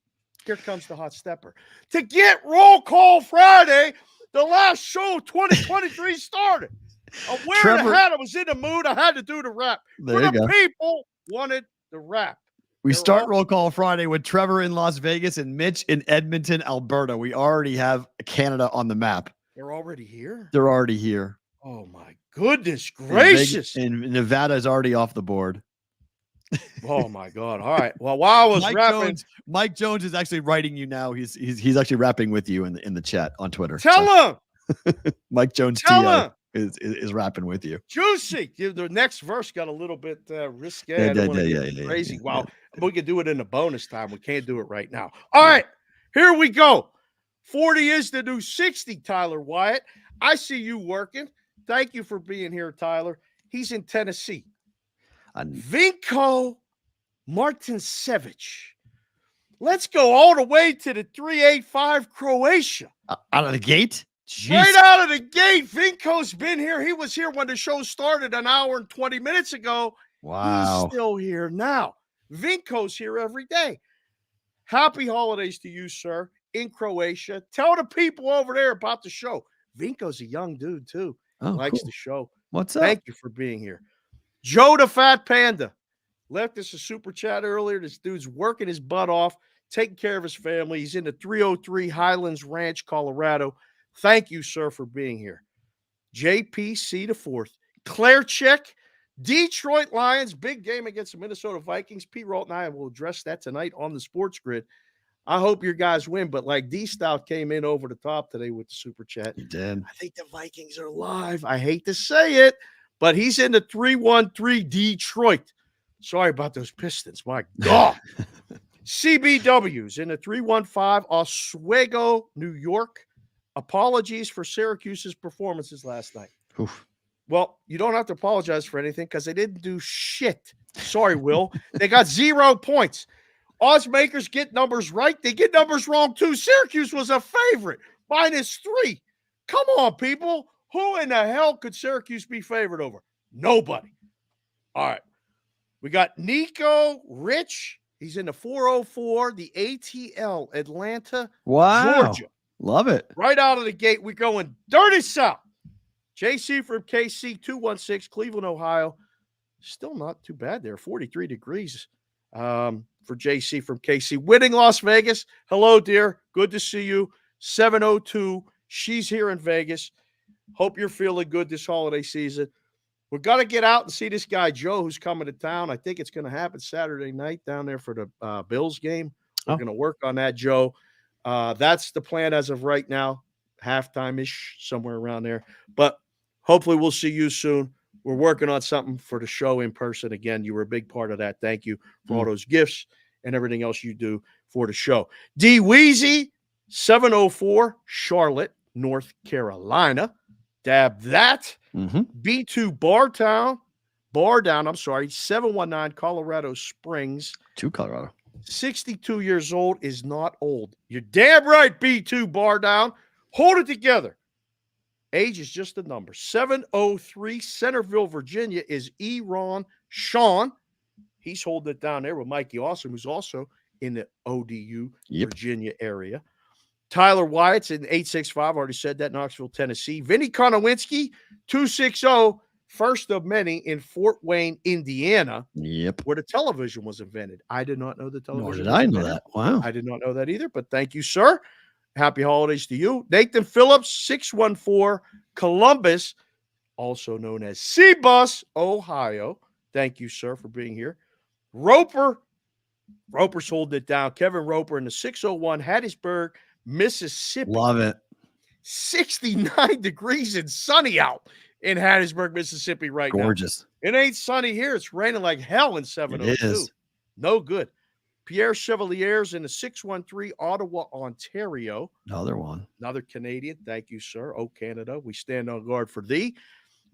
Here comes the hot stepper. To get Roll Call Friday, the last show 2023 started. I'm wearing a hat. I was in the mood. I had to do the rap. People wanted the rap. We start Roll Call Friday with Trevor in Las Vegas and Mitch in Edmonton, Alberta. We already have Canada on the map. They're already here? They're already here. Oh, my goodness gracious. And Nevada is already off the board. Oh, my God. All right. Well, while I was rapping. Mike Jones is actually writing you now. He's actually rapping with you in the chat on Twitter. Tell him. Mike Jones is rapping with you. Juicy. The next verse got a little bit risque. Crazy. Wow. We can do it in the bonus time. We can't do it right now. All right. Here we go. 40 is the new 60, Tyler Wyatt. I see you working. Thank you for being here, Tyler. He's in Tennessee. Vinko Martinsevich. Let's go all the way to the 385 Croatia. Out of the gate? Jeez. Right out of the gate. Vinko's been here. He was here when the show started an hour and 20 minutes ago. Wow. He's still here now. Vinko's here every day. Happy holidays to you, sir, in Croatia. Tell the people over there about the show. Vinko's a young dude, too. Likes the show. What's up? Thank you for being here. Joe the Fat Panda left us a super chat earlier. This dude's working his butt off, taking care of his family. He's in the 303 Highlands Ranch, Colorado. Thank you, sir, for being here. JPC the fourth. Claire Check, Detroit Lions, big game against the Minnesota Vikings. Perrault and I will address that tonight on the Sports Grid. I hope your guys win, but like D-Stout came in over the top today with the super chat. He did. I think the Vikings are live. I hate to say it, but he's in the 313 Detroit. Sorry about those Pistons. My God. CBW's in the 315 Oswego, New York. Apologies for Syracuse's performances last night. Oof. Well, you don't have to apologize for anything because they didn't do shit. Sorry, Will. They got 0 points. Odds makers get numbers right. They get numbers wrong, too. Syracuse was a favorite, -3. Come on, people. Who in the hell could Syracuse be favored over? Nobody. All right. We got Nico Rich. He's in the 404, the ATL, Atlanta, Georgia. Love it. Right out of the gate, we're going dirty south. JC from KC 216, Cleveland, Ohio. Still not too bad there, 43 degrees. for JC from KC. Winning Las Vegas. Hello, dear. Good to see you. 702. She's here in Vegas. Hope you're feeling good this holiday season. We're going to get out and see this guy, Joe, who's coming to town. I think it's going to happen Saturday night down there for the Bills game. We're going to work on that, Joe. That's the plan as of right now, halftime-ish, somewhere around there. But hopefully we'll see you soon. We're working on something for the show in person. Again, you were a big part of that. Thank you for all those gifts and everything else you do for the show. D. Weezy, 704, Charlotte, North Carolina. Dab that. B2 Bar Down, 719 Colorado Springs. To Colorado. 62 years old is not old. You're damn right, B2 Bar Down. Hold it together. Age is just a number. 703 Centerville, Virginia is Eron Sean. He's holding it down there with Mikey Awesome, who's also in the ODU, Virginia area. Tyler Wyatt's in 865. Already said that. Knoxville, Tennessee. Vinny Konowinski, 260. First of many in Fort Wayne, Indiana. Yep. Where the television was invented. I did not know the television. Nor did I know that. Wow. I did not know that either, but thank you, sir. Happy holidays to you. Nathan Phillips, 614, Columbus, also known as C-Bus, Ohio. Thank you, sir, for being here. Roper's holding it down. Kevin Roper in the 601, Hattiesburg, Mississippi. Love it. 69 degrees and sunny out in Hattiesburg, Mississippi right now. Gorgeous. It ain't sunny here. It's raining like hell in 702. It is. No good. Pierre Chevalier's in the 613, Ottawa, Ontario. Another one. Another Canadian. Thank you, sir. Oh, Canada. We stand on guard for thee.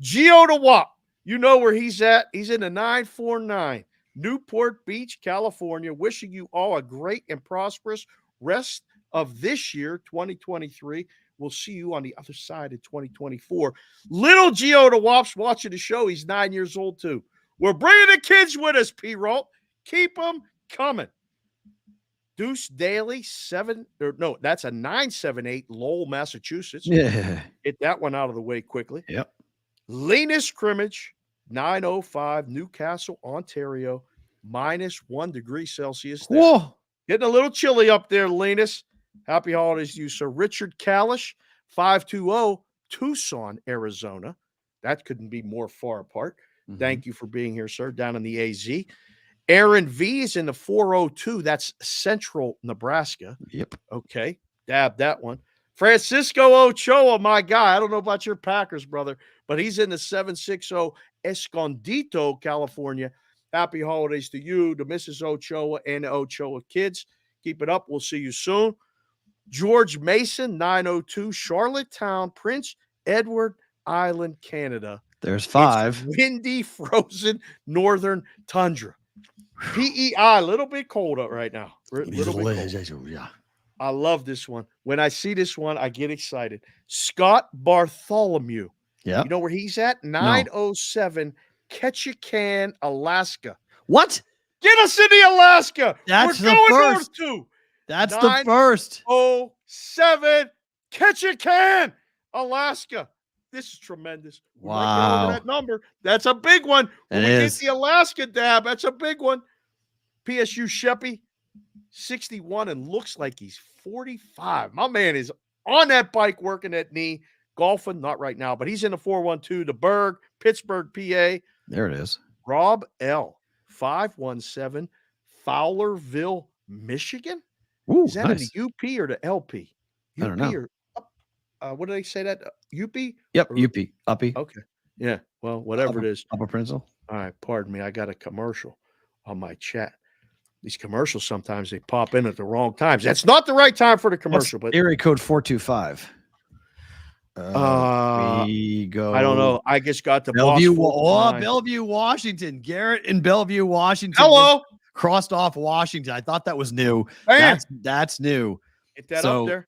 Gio DeWap. You know where he's at. He's in the 949, Newport Beach, California. Wishing you all a great and prosperous rest of this year, 2023. We'll see you on the other side of 2024. Little Gio DeWap's watching the show. He's 9 years old, too. We're bringing the kids with us, Perrault. Keep them coming. Deuce Daly, that's a 978, Lowell, Massachusetts. Yeah. Get that one out of the way quickly. Yep. Lena Scrimmage, 905, Newcastle, Ontario, -1 degree Celsius. There. Whoa. Getting a little chilly up there, Linus. Happy holidays to you, sir. Richard Kalish, 520, Tucson, Arizona. That couldn't be more far apart. Thank you for being here, sir, down in the AZ. Aaron V is in the 402. That's Central Nebraska. Yep. Okay. Dab that one. Francisco Ochoa, my guy. I don't know about your Packers, brother, but he's in the 760 Escondido, California. Happy holidays to you, to Mrs. Ochoa and the Ochoa kids. Keep it up. We'll see you soon. George Mason, 902, Charlottetown, Prince Edward Island, Canada. There's 5. It's windy, frozen, northern tundra. PEI, a little bit cold up right now. Yeah. I love this one. When I see this one, I get excited. Scott Bartholomew. Yeah. You know where he's at? 907 Ketchikan, Alaska. What? Get us into Alaska. That's We're the going first. north too. That's the first. 907 Ketchikan, Alaska. This is tremendous. We might get over that number. That's a big one. When we get the Alaska dab, that's a big one. PSU Sheppy, 61, and looks like he's 45. My man is on that bike working that knee, golfing, not right now, but he's in the 412, the Berg, Pittsburgh, PA. There it is. Rob L, 517, Fowlerville, Michigan. Ooh, is that nice. in the UP or the LP? I don't know. Or, what do they say that? UP? Yep, Or- UP. Uppy. Okay. Yeah. Well, whatever it is. Upper Peninsula. All right. Pardon me. I got a commercial on my chat. These commercials, sometimes they pop in at the wrong times. That's not the right time for the commercial, but area code 425. We go. I don't know. I just got the Bellevue, boss. Bellevue, Washington. Garrett in Bellevue, Washington. Hello. Crossed off Washington. I thought that was new. Bam. That's new. Get that So, up there.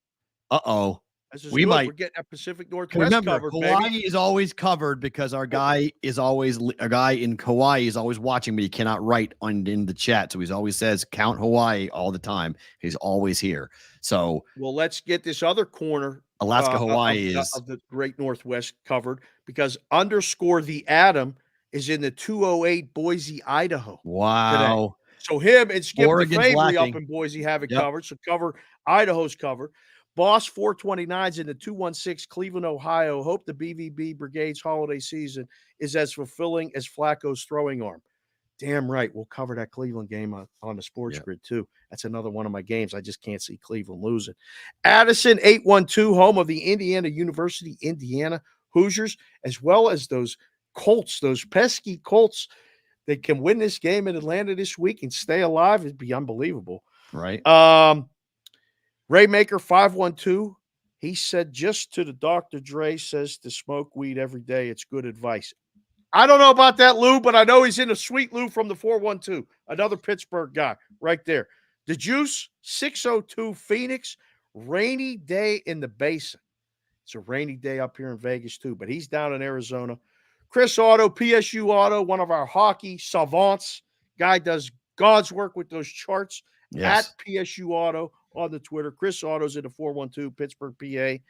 Uh-oh. This is We good. might- We're getting that Pacific Northwest Remember, covered, Hawaii baby. is always covered because our guy is always a guy in Hawaii is always watching, but he cannot write in the chat. So he always says count Hawaii all the time. He's always here. So Well, let's get this other corner. Alaska, Hawaii of the Great Northwest covered, because _ the Atom is in the 208 Boise, Idaho. wow. So him and Skip Oregon's DeFavery lacking. up in Boise have it Yep. covered. So cover Idaho's covered. Boss 429's in the 216 Cleveland, Ohio. Hope the BvB Brigade's holiday season is as fulfilling as Flacco's throwing arm. Damn right. We'll cover that Cleveland game on the sports grid, too. That's another one of my games. I just can't see Cleveland losing. Addison 812, home of the Indiana University, Indiana Hoosiers, as well as those Colts, those pesky Colts. They can win this game in Atlanta this week and stay alive. It'd be unbelievable. Right. Raymaker 512. He said, just to the Dr. Dre says to smoke weed every day. It's good advice. I don't know about that, Lou, but I know he's in a sweet Lou from the 412. Another Pittsburgh guy right there. The Juice 602 Phoenix. Rainy day in the Basin. It's a rainy day up here in Vegas, too, but he's down in Arizona. Chris Otto, PSU Auto, one of our hockey savants. Guy does God's work with those charts at PSU Auto on the Twitter. Chris Otto's in the 412, Pittsburgh, PA.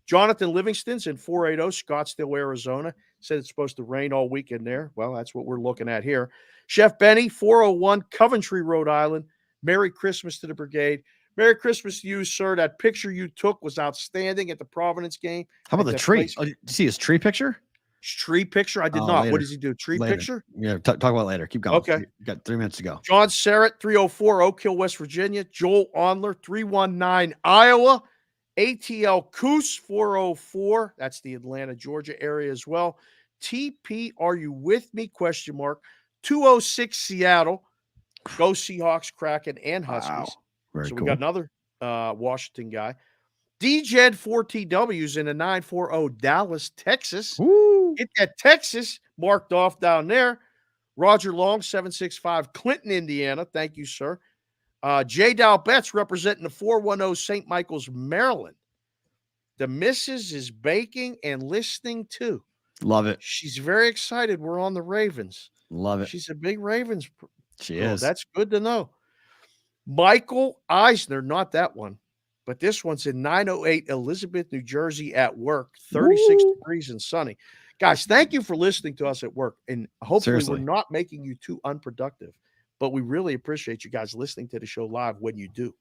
Jonathan Livingston's in 480, Scottsdale, Arizona. Said it's supposed to rain all weekend there. Well, that's what we're looking at here. Chef Benny, 401, Coventry, Rhode Island. Merry Christmas to the brigade. Merry Christmas to you, sir. That picture you took was outstanding at the Providence game. How about the tree? Oh, did you see his tree picture? Tree picture? I did not. Later. What does he do? Tree picture? Yeah, talk about it later. Keep going. Okay. You got 3 minutes to go. John Serrett, 304, Oak Hill, West Virginia. Joel Onler, 319, Iowa. ATL Coos, 404. That's the Atlanta, Georgia area as well. TP, are you with me? Question mark. 206, Seattle. Go Seahawks, Kraken, and Huskies. Wow. Very so cool. we got another Washington guy. DJed 4TWs in a 940 Dallas, Texas. Woo. Get that Texas marked off down there. Roger Long, 765, Clinton, Indiana. Thank you, sir. J. Dow Betts representing the 410 St. Michael's, Maryland. The missus is baking and listening too. Love it. She's very excited. We're on the Ravens. Love it. She's a big Ravens. She is. That's good to know. Michael Eisner, not that one, but this one's in 908 Elizabeth, New Jersey at work, 36 degrees and sunny. Guys, thank you for listening to us at work. And hopefully Seriously. we're not making you too unproductive, but we really appreciate you guys listening to the show live when you do.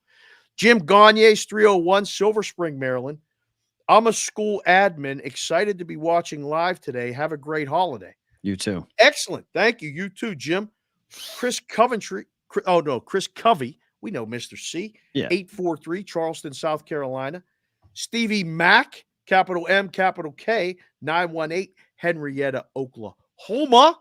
Jim Gagne's 301, Silver Spring, Maryland. I'm a school admin, excited to be watching live today. Have a great holiday. You too. Excellent. Thank you. You too, Jim. Chris Covey. We know Mr. C. Yeah. 843, Charleston, South Carolina. Stevie Mack, capital M, capital K, 918, Henrietta, Oklahoma.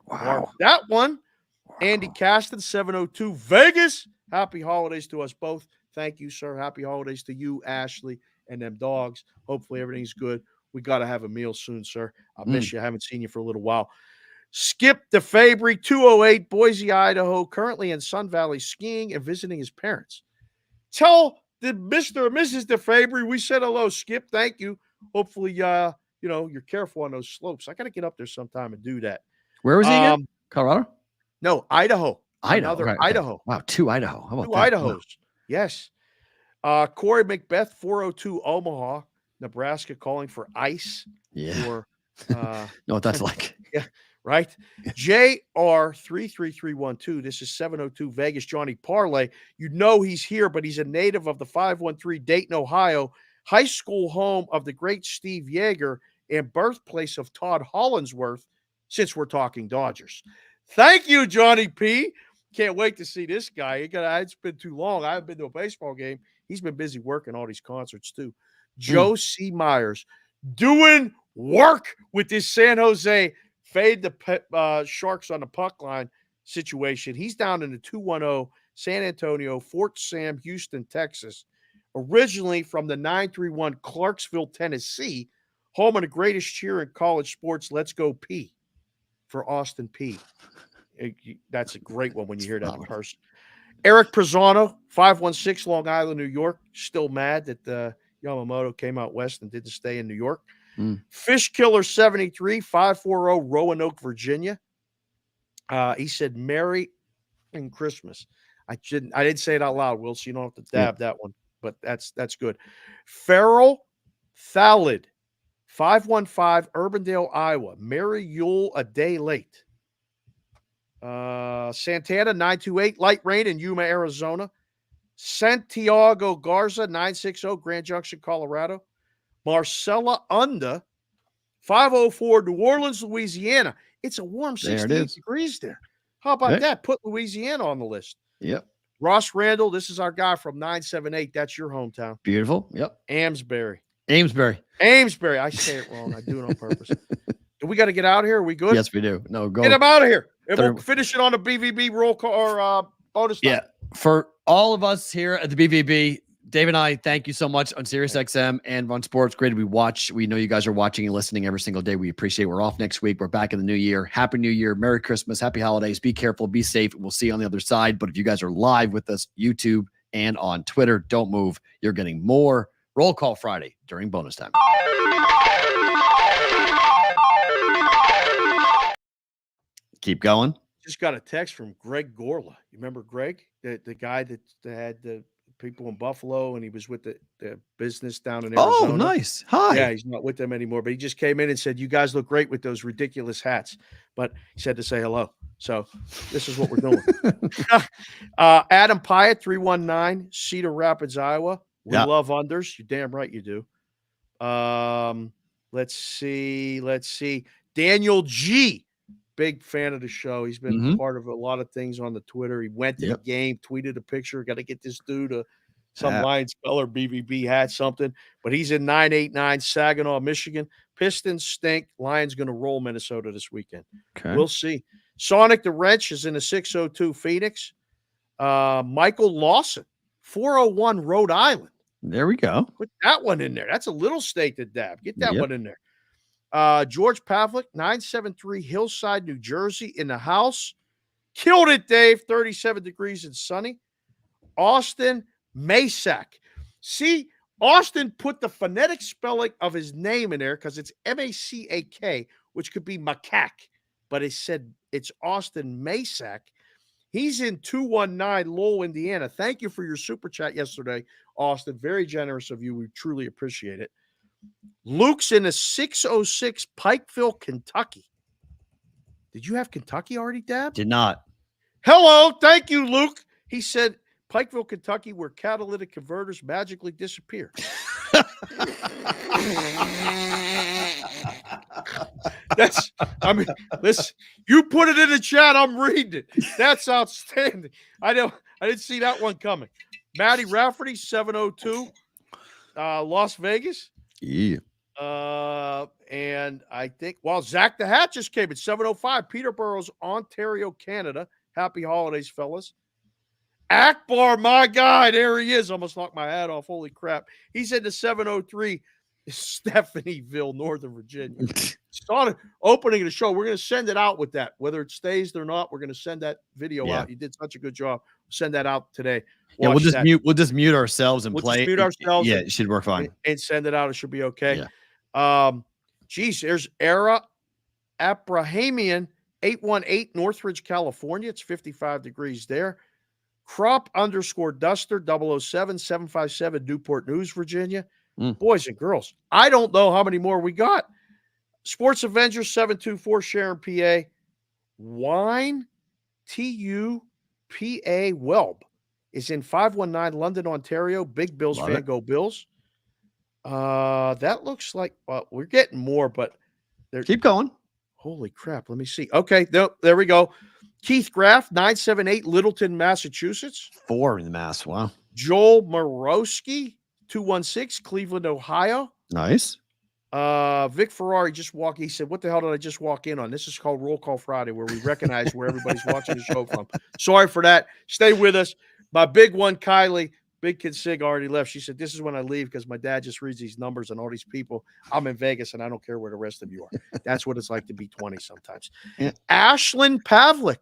Mark that one. Wow. Andy Caston, 702, Vegas. Happy holidays to us both. Thank you, sir. Happy holidays to you, Ashley, and them dogs. Hopefully everything's good. We got to have a meal soon, sir. I'll miss you. I haven't seen you for a little while. Skip DeFavery, 208, Boise, Idaho, currently in Sun Valley skiing and visiting his parents. Tell the Mr. and Mrs. DeFavery we said hello, Skip. Thank you. Hopefully, you're careful on those slopes. I got to get up there sometime and do that. Where was he again? Colorado? No, Idaho. Idaho. Idaho. Wow, 2 Idaho. How about two that? Idahos. Wow. Yes. Corey Macbeth, 402, Omaha, Nebraska, calling for ice. Yeah. For, know what that's like. Yeah. Right. JR33312. This is 702 Vegas. Johnny Parlay. You know he's here, but he's a native of the 513 Dayton, Ohio, high school home of the great Steve Yeager and birthplace of Todd Hollinsworth, since we're talking Dodgers. Thank you, Johnny P. Can't wait to see this guy. It's been too long. I haven't been to a baseball game. He's been busy working all these concerts too. Joe C. Myers doing work with this San Jose fade the Sharks on the puck line situation. He's down in the 210 San Antonio, Fort Sam, Houston, Texas. Originally from the 931 Clarksville, Tennessee, home of the greatest cheer in college sports. Let's go P for Austin P. That's a great one when you hear that in person. Eric Prezano, 516 Long Island, New York. Still mad that Yamamoto came out west and didn't stay in New York. Fish Killer 73, 540 Roanoke, Virginia. He said Merry and Christmas. I didn't say it out loud, Will, so you don't have to dab that one, but that's good. Farrell Thalid, 515 Urbandale, Iowa. Merry Yule a day late. Santana 928, light rain in Yuma, Arizona. Santiago Garza 960, Grand Junction, Colorado. Marcella Unda 504, New Orleans, Louisiana. It's a warm 68 degrees there. How about that? Put Louisiana on the list. Yep. Ross Randall, this is our guy from 978. That's your hometown. Beautiful. Yep. Amesbury. Amesbury. I say it wrong. I do it on purpose. Do we got to get out of here? Are we good? Yes, we do. No, go. Get him out of here. And we'll finish it on a BvB roll call or bonus time. Yeah. For all of us here at the BvB, Dave and I, thank you so much on SiriusXM and on Sports Grid. We know you guys are watching and listening every single day. We appreciate it. We're off next week. We're back in the new year. Happy New Year. Merry Christmas. Happy holidays. Be careful. Be safe. We'll see you on the other side. But if you guys are live with us, YouTube and on Twitter, don't move. You're getting more Roll Call Friday during bonus time. Keep going. Just got a text from Greg Gorla. You remember Greg? The guy that had the people in Buffalo, and he was with the business down in Arizona. Oh, nice. Hi. Yeah, he's not with them anymore, but he just came in and said, you guys look great with those ridiculous hats. But he said to say hello. So this is what we're doing. Adam Pyatt, 319, Cedar Rapids, Iowa. We love unders. You're damn right you do. Let's see. Daniel G. Big fan of the show. He's been part of a lot of things on the Twitter. He went to the game, tweeted a picture. Got to get this dude some Lions color BvB hat, something. But he's in 989 Saginaw, Michigan. Pistons stink. Lions going to roll Minnesota this weekend. Okay. We'll see. Sonic the Wrench is in the 602 Phoenix. Michael Lawson, 401 Rhode Island. There we go. Put that one in there. That's a little state to dab. Get that one in there. George Pavlik, 973 Hillside, New Jersey, in the house. Killed it, Dave. 37 degrees and sunny. Austin Masak. See, Austin put the phonetic spelling of his name in there because it's Macak, which could be macaque, but it said it's Austin Masak. He's in 219 Lowell, Indiana. Thank you for your super chat yesterday, Austin. Very generous of you. We truly appreciate it. Luke's in a 606 Pikeville, Kentucky. Did you have Kentucky already, Dab? Did not. Hello. Thank you, Luke. He said Pikeville, Kentucky, where catalytic converters magically disappear. Listen, you put it in the chat. I'm reading it. That's outstanding. I didn't see that one coming. Matty Rafferty, 702, Las Vegas. Yeah. And I think, Zach the Hat just came at 705, Peterborough's, Ontario, Canada. Happy holidays, fellas. Akbar, my guy, there he is. Almost knocked my hat off. Holy crap. He's in the 703, Stephanieville, Northern Virginia. Started opening the show. We're going to send it out with that. Whether it stays or not, we're going to send that video out. You did such a good job. Send that out today. We'll just mute ourselves and play. Mute ourselves. Yeah, it should work fine. And send it out. It should be okay. Yeah. There's Era Abrahamian 818 Northridge, California. It's 55 degrees there. Crop _Duster 007 757 Newport News, Virginia. Boys and girls, I don't know how many more we got. Sports Avengers 724 Sharon, PA. Wine TUPA Welb is in 519 London, Ontario. Big Bills fan. Go Bills. That looks like we're getting more, but keep going. Holy crap. Let me see. Okay, there we go. Keith Graff, 978 Littleton, Massachusetts. 4 in the Mass. Wow. Joel Morowski, 216 Cleveland, Ohio. Nice. Vic Ferrari just walked. He said, what the hell did I just walk in on? This is called Roll Call Friday, where we recognize where everybody's watching the show from. Sorry for that. Stay with us. My big one, Kylie, Big Kid Sig already left. She said, this is when I leave because my dad just reads these numbers and all these people. I'm in Vegas and I don't care where the rest of you are. That's what it's like to be 20 sometimes. Yeah. Ashlyn Pavlik.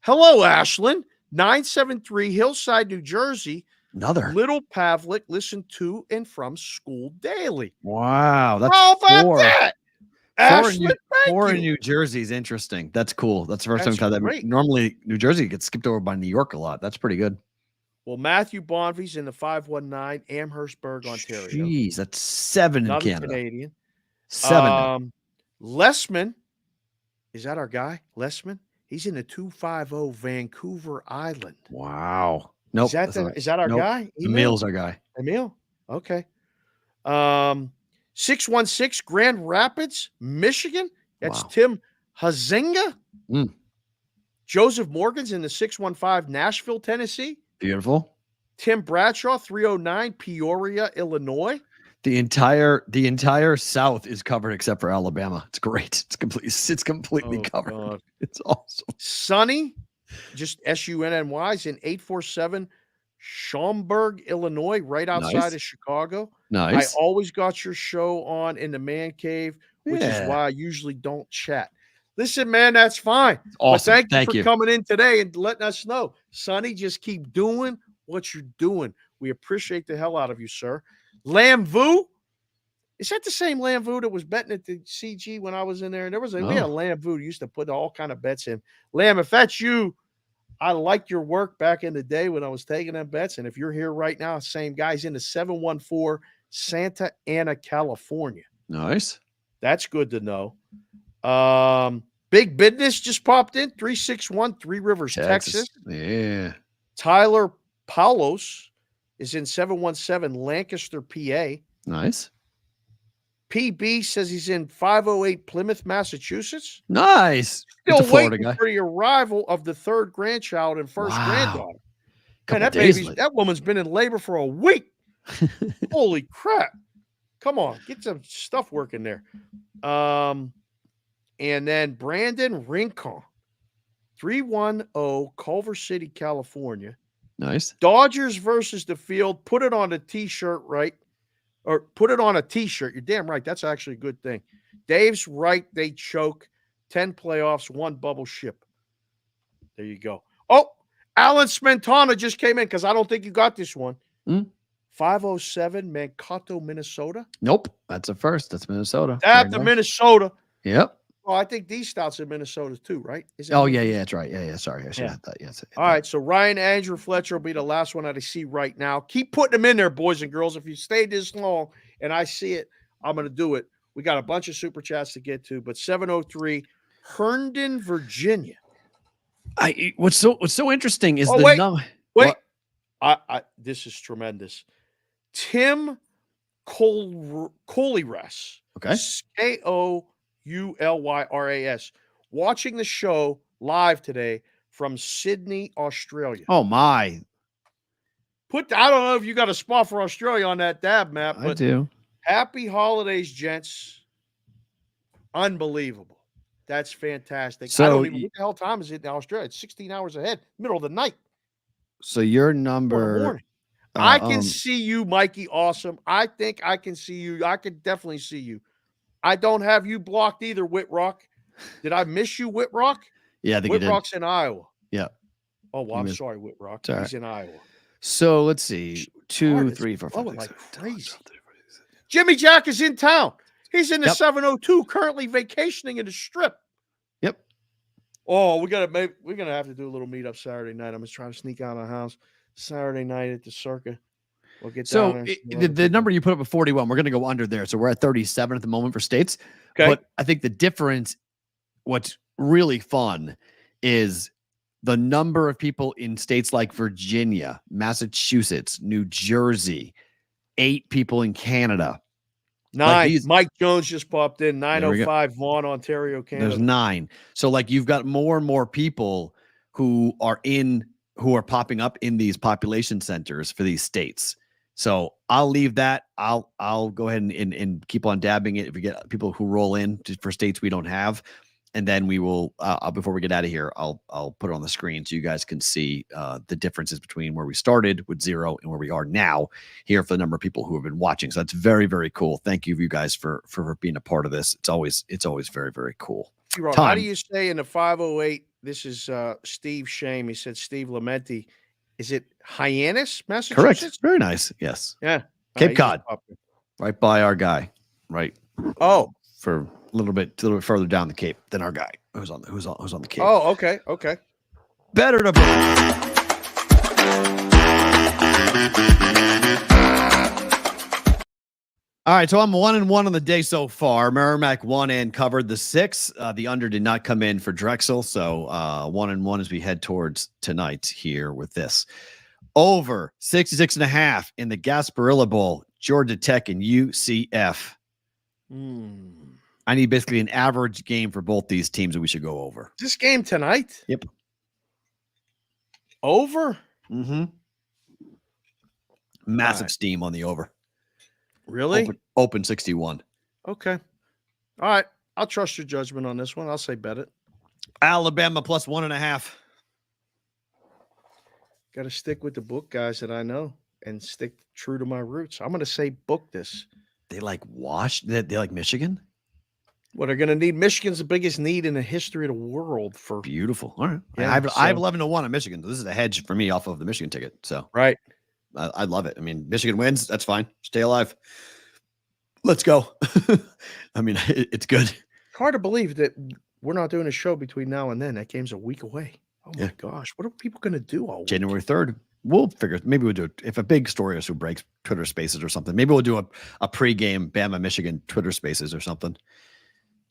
Hello, Ashlyn. 973 Hillside, New Jersey. Another. Little Pavlik, listen to and from school daily. Wow. That's How about 4. that? Ashlyn, four in New Jersey is interesting. That's cool. That's the first time I've had that. Great. Normally, New Jersey gets skipped over by New York a lot. That's pretty good. Well, Matthew Bonvie's in the 519 Amherstburg, Ontario. Jeez, that's 7 Another in Canada. Canadian. 7. Lessman, is that our guy? Lessman? He's in the 250 Vancouver Island. Wow. Nope. Is that our guy? Emil's our guy. Emil? Okay. 616 Grand Rapids, Michigan. That's Tim Hazinga. Joseph Morgan's in the 615 Nashville, Tennessee. Beautiful. Tim Bradshaw, 309 Peoria, Illinois. The entire South is covered except for Alabama. It's great. It's completely covered. God. It's awesome. Sunny, just SUNNY's in 847 Schaumburg, Illinois, right outside of Chicago. Nice. I always got your show on in the man cave, which is why I usually don't chat. Listen, man, that's fine. Awesome. But thank you for coming in today and letting us know. Sonny, just keep doing what you're doing. We appreciate the hell out of you, sir. Lam Vu. Is that the same Lam Vu that was betting at the CG when I was in there? And we had a Lam Vu who used to put all kind of bets in. Lam, if that's you, I liked your work back in the day when I was taking them bets. And if you're here right now, same guy's in the 714 Santa Ana, California. Nice. That's good to know. Big Business just popped in. 361 Three Rivers, Texas. Yeah. Tyler Paulos is in 717 Lancaster, PA. Nice. PB says he's in 508 Plymouth, Massachusetts. Nice. Still waiting for the arrival of the third grandchild and first granddaughter. Man, that woman's been in labor for a week. Holy crap. Come on, get some stuff working there. And then Brandon Rincon, 310 Culver City, California. Nice. Dodgers versus the field. Put it on a t-shirt, right? Or put it on a t-shirt. You're damn right. That's actually a good thing. Dave's right. They choke. 10 playoffs, 1 bubble ship. There you go. Oh, Alan Smentana just came in because I don't think you got this one. 507 Mankato, Minnesota. Nope. That's a first. That's Minnesota. That's the Minnesota. Yep. Oh, I think these stouts in Minnesota too, right? Yeah, that's right. Yeah. Sorry, I should have had that. Yes. All right, so Ryan Andrew Fletcher will be the last one that I see right now. Keep putting them in there, boys and girls. If you stayed this long and I see it, I'm going to do it. We got a bunch of super chats to get to, but 703 Herndon, Virginia. What's so interesting is wait. This is tremendous. Tim Coleyras. Okay. Koullyras, watching the show live today from Sydney, Australia. Oh my! I don't know if you got a spot for Australia on that dab map, but I do. Happy holidays, gents! Unbelievable. That's fantastic. So I don't even, what the hell time is it in Australia? It's 16 hours ahead, middle of the night. So your number. I can see you, Mikey. Awesome. I think I can see you. I can definitely see you. I don't have you blocked either, Whitrock. Did I miss you, Whitrock? Yeah, I think Whitrock's in Iowa. Yeah. Oh, well, I'm sorry, Whitrock. He's in Iowa. So let's see. 2, 3, 4, 5, 6, like crazy. Jimmy Jack is in town. He's in the 702, currently vacationing in the Strip. Yep. Oh, we're gonna have to do a little meetup Saturday night. I'm just trying to sneak out of the house Saturday night at the Circa. We'll get down there. The number you put up at 41, we're going to go under there. So we're at 37 at the moment for states. Okay. But I think the difference, what's really fun, is the number of people in states like Virginia, Massachusetts, New Jersey, 8 people in Canada. 9. Mike Jones just popped in. 905 Vaughan, Ontario, Canada. There's 9. So you've got more and more people who are popping up in these population centers for these states. So I'll leave that. I'll go ahead and keep on dabbing it if we get people who roll in for states we don't have, and then we will. Before we get out of here, I'll put it on the screen so you guys can see the differences between where we started with 0 and where we are now here for the number of people who have been watching. So that's very, very cool. Thank you guys for being a part of this. It's always very, very cool. How do you say in the 508? This is Steve Shame. He said Steve Lamenti. Is it Hyannis, Massachusetts? Correct. Very nice. Yes. Yeah. Cape Cod. Right by our guy. Right. Oh. For a little bit further down the Cape than our guy who's on the Cape. Oh, okay. Okay. Better to All right, so I'm 1-1 on the day so far. Merrimack won and covered the 6. The under did not come in for Drexel, so 1-1 as we head towards tonight here with this. Over 66.5 in the Gasparilla Bowl, Georgia Tech and UCF. I need basically an average game for both these teams that we should go over. This game tonight? Yep. Over? Mm-hmm. Massive steam on the over. Really? Open 61. Okay. All right. I'll trust your judgment on this one. I'll say bet it. Alabama plus 1.5. Got to stick with the book guys that I know and stick true to my roots. I'm going to say book this. They like they like Michigan? Well, they're going to need Michigan's the biggest need in the history of the world for beautiful. All right. Yeah, I have 11-1 on Michigan. This is a hedge for me off of the Michigan ticket. So right. I love it. I mean, Michigan wins. That's fine. Stay alive. Let's go. I mean, it's good. Hard to believe that we're not doing a show between now and then. That game's a week away. Oh my gosh. What are people going to do all week? January 3rd. We'll figure. Maybe we'll do it. If a big story or so breaks Twitter Spaces or something, maybe we'll do a pregame Bama Michigan Twitter Spaces or something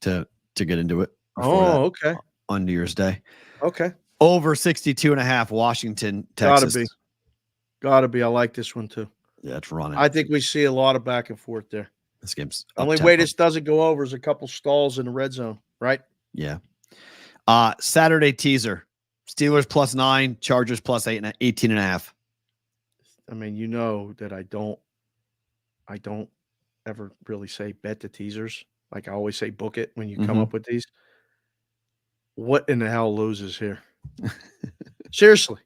to get into it. Okay. On New Year's Day. Okay. Over 62.5 Washington, Texas. Gotta be. I like this one too. Yeah, it's running. I think we see a lot of back and forth there. This game's the only way this doesn't go over is a couple stalls in the red zone, right? Yeah. Saturday teaser. Steelers plus 9, Chargers plus 18.5. I mean, you know that I don't ever really say bet the teasers. Like I always say book it when you come up with these. What in the hell loses here? Seriously.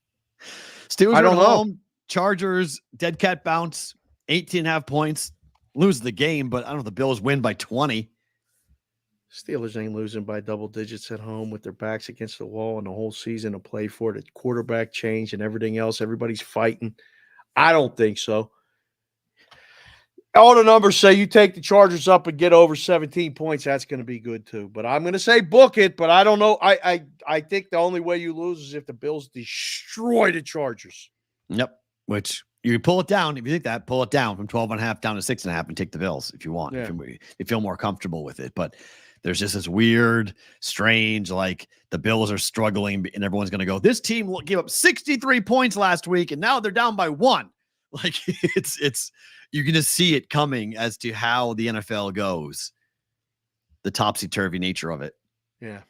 Steelers I don't at know. home. Chargers, dead cat bounce, 18.5 points. Lose the game, but I don't know if the Bills win by 20. Steelers ain't losing by double digits at home with their backs against the wall and the whole season to play for it. Quarterback change and everything else. Everybody's fighting. I don't think so. All the numbers say you take the Chargers up and get over 17 points. That's going to be good too. But I'm going to say book it, but I don't know. I think the only way you lose is if the Bills destroy the Chargers. Yep. Which you pull it down. If you think that, pull it down from 12.5 down to 6.5 and take the Bills if you want. Yeah. If you feel more comfortable with it. But there's just this weird, strange, like the Bills are struggling and everyone's going to go, this team gave up 63 points last week and now they're down by 1. Like it's you can just see it coming as to how the NFL goes. The topsy-turvy nature of it. Yeah.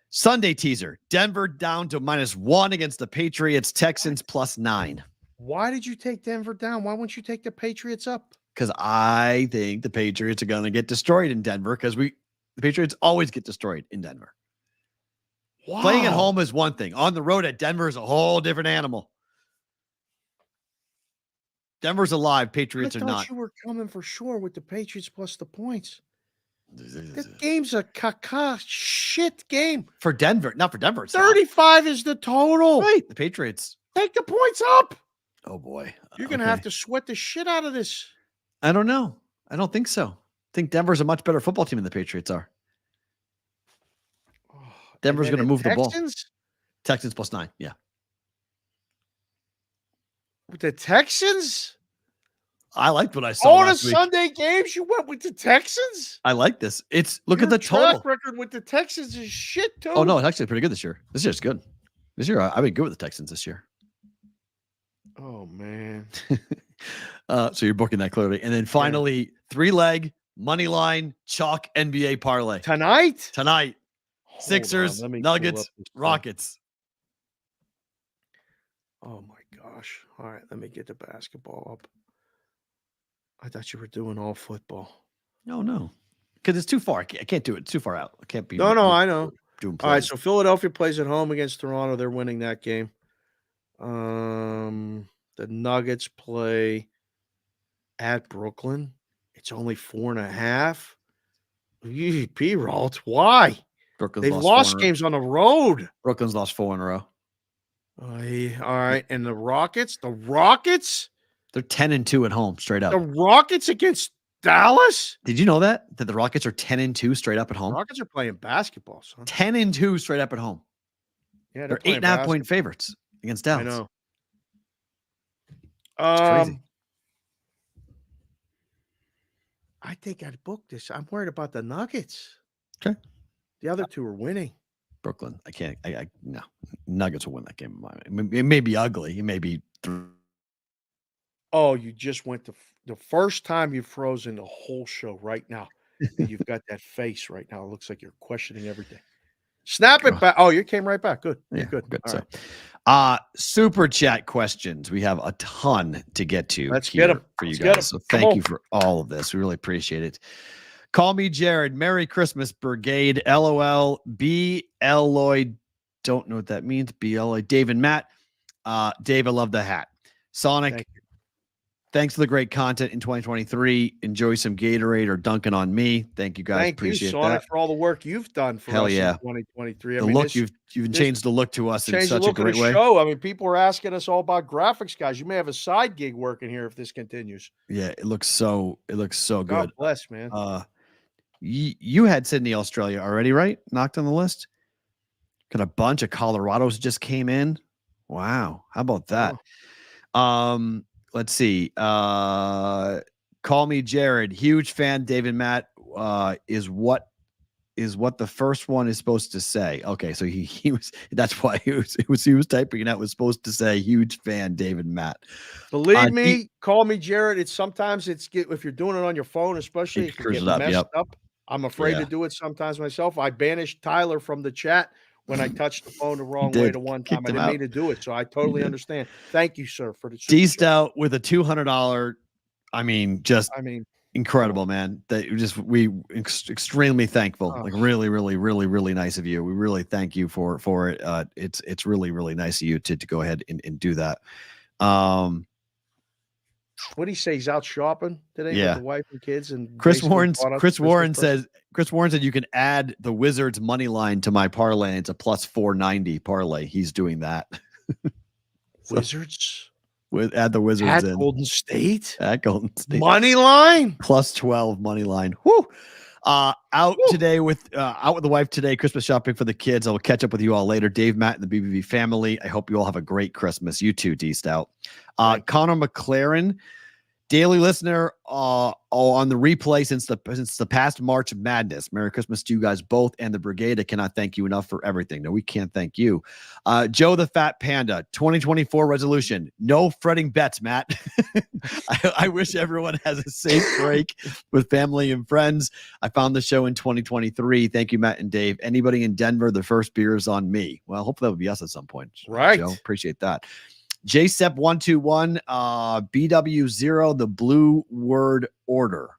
Sunday teaser. Denver down to -1 against the Patriots. Texans plus 9. Why did you take Denver down? Why wouldn't you take the Patriots up? Because I think the Patriots are going to get destroyed in Denver because the Patriots always get destroyed in Denver. Wow. Playing at home is one thing. On the road at Denver is a whole different animal. Denver's alive. Patriots are not. I thought you were coming for sure with the Patriots plus the points. That game's a caca shit game. For Denver. Not for Denver. 35 is the total. Right. The Patriots. Take the points up. Oh, boy. You're going to have to sweat the shit out of this. I don't know. I don't think so. I think Denver's a much better football team than the Patriots are. Denver's going to move the ball. Texans plus 9. Yeah. With the Texans? I liked what I saw All the last week. Sunday games, you went with the Texans? I like this. Look Your at the total. track record with the Texans is shit, too. Oh, no, it's actually pretty good this year. This year's good. This year, I've been good with the Texans this year. Oh, man. So you're booking that clearly. And then finally, 3-leg, money line, chalk NBA parlay. Tonight? Sixers, Let me Nuggets, pull up this Rockets. Oh, my gosh. All right, let me get the basketball up. I thought you were doing all football. No. Because it's too far. I can't do it. It's too far out. I can't be. No, I know. Doing all right, plays. so Philadelphia plays at home against Toronto. They're winning that game. The Nuggets play at Brooklyn. It's only 4.5. Perrault, why? They've lost games on the road. Brooklyn's lost 4 in a row. All right, and the Rockets? They're 10-2 at home, straight up. The Rockets against Dallas? Did you know that the Rockets are 10-2 straight up at home? Rockets are playing basketball, son. 10-2 straight up at home. Yeah, they're 8.5 point favorites against Dallas. I know. It's crazy. I think I'd book this. I'm worried about the Nuggets. Okay. The other two are winning. Brooklyn. I can't. No. Nuggets will win that game. It may be ugly. It may be. Oh, you just went to the first time you've frozen the whole show right now. And you've got that face right now. It looks like you're questioning everything. Snap it back. Oh, you came right back. Good. Yeah, Good. Good. All So, right. super chat questions. We have a ton to get to. Let's here get 'em. for you Let's get 'em. guys. So Come thank on. you for all of this. We really appreciate it. Call me Jared. Merry Christmas, Brigade. LOL. B. Lloyd. Don't know what that means. B. Lloyd. Dave and Matt. Dave, I love the hat. Sonic. Thank you. Thanks for the great content in 2023. Enjoy some Gatorade or Dunkin' on me. Thank you guys. Thank you, Appreciate Sonic, that. for all the work you've done for Hell us yeah. in 2023. I The mean, look this- you've this changed the look to us in changed the such a look of great the way. show. I mean, people are asking us all about graphics, guys. You may have a side gig working here if this continues. Yeah, it looks so God good. bless, man. You had Sydney, Australia already, right? Knocked on the list. Got a bunch of Colorados just came in. Wow, how about that? Let's see. Call me Jared. Huge fan. David Matt is what the first one is supposed to say. Okay, so he was. That's why he was typing it out. Was supposed to say huge fan. David Matt. Believe me, call me Jared. If you're doing it on your phone, especially, it can screws get it up, messed yep. up. I'm afraid Yeah. to do it sometimes myself. I banished Tyler from the chat when I touched the phone the wrong did. way to one time. Kicked I him didn't out. mean to do it, so I totally understand. Thank you, sir, for the super Deeced chat. out with a $200. I mean, just I mean, incredible, man. That we extremely thankful. Oh. Like really, really, really, really nice of you. We really thank you for it. It's really, really nice of you to go ahead and do that. What did he say? He's out shopping today Yeah. with the wife and kids. And Chris basically Warren bought us Chris Christmas Warren present. said you can add the Wizards money line to my parlay. It's a plus 490 parlay. He's doing that. Wizards Add the Wizards at in. Golden State At Golden State. money line. Plus 12 money line. Woo! Out today with the wife today, Christmas shopping for the kids. I will catch up with you all later. Dave, Matt, and the BvB family. I hope you all have a great Christmas. You too, D-Stout. Connor McLaren, daily listener on the replay since the past March Madness. Merry Christmas to you guys both and the Brigade. I cannot thank you enough for everything. No, we can't thank you. Joe the Fat Panda, 2024 resolution. No fretting bets, Matt. I wish everyone has a safe break with family and friends. I found the show in 2023. Thank you, Matt and Dave. Anybody in Denver, the first beer is on me. Well, hopefully that would be us at some point. Right. Joe, appreciate that. JSEP121, BW0, the Blue Word Order.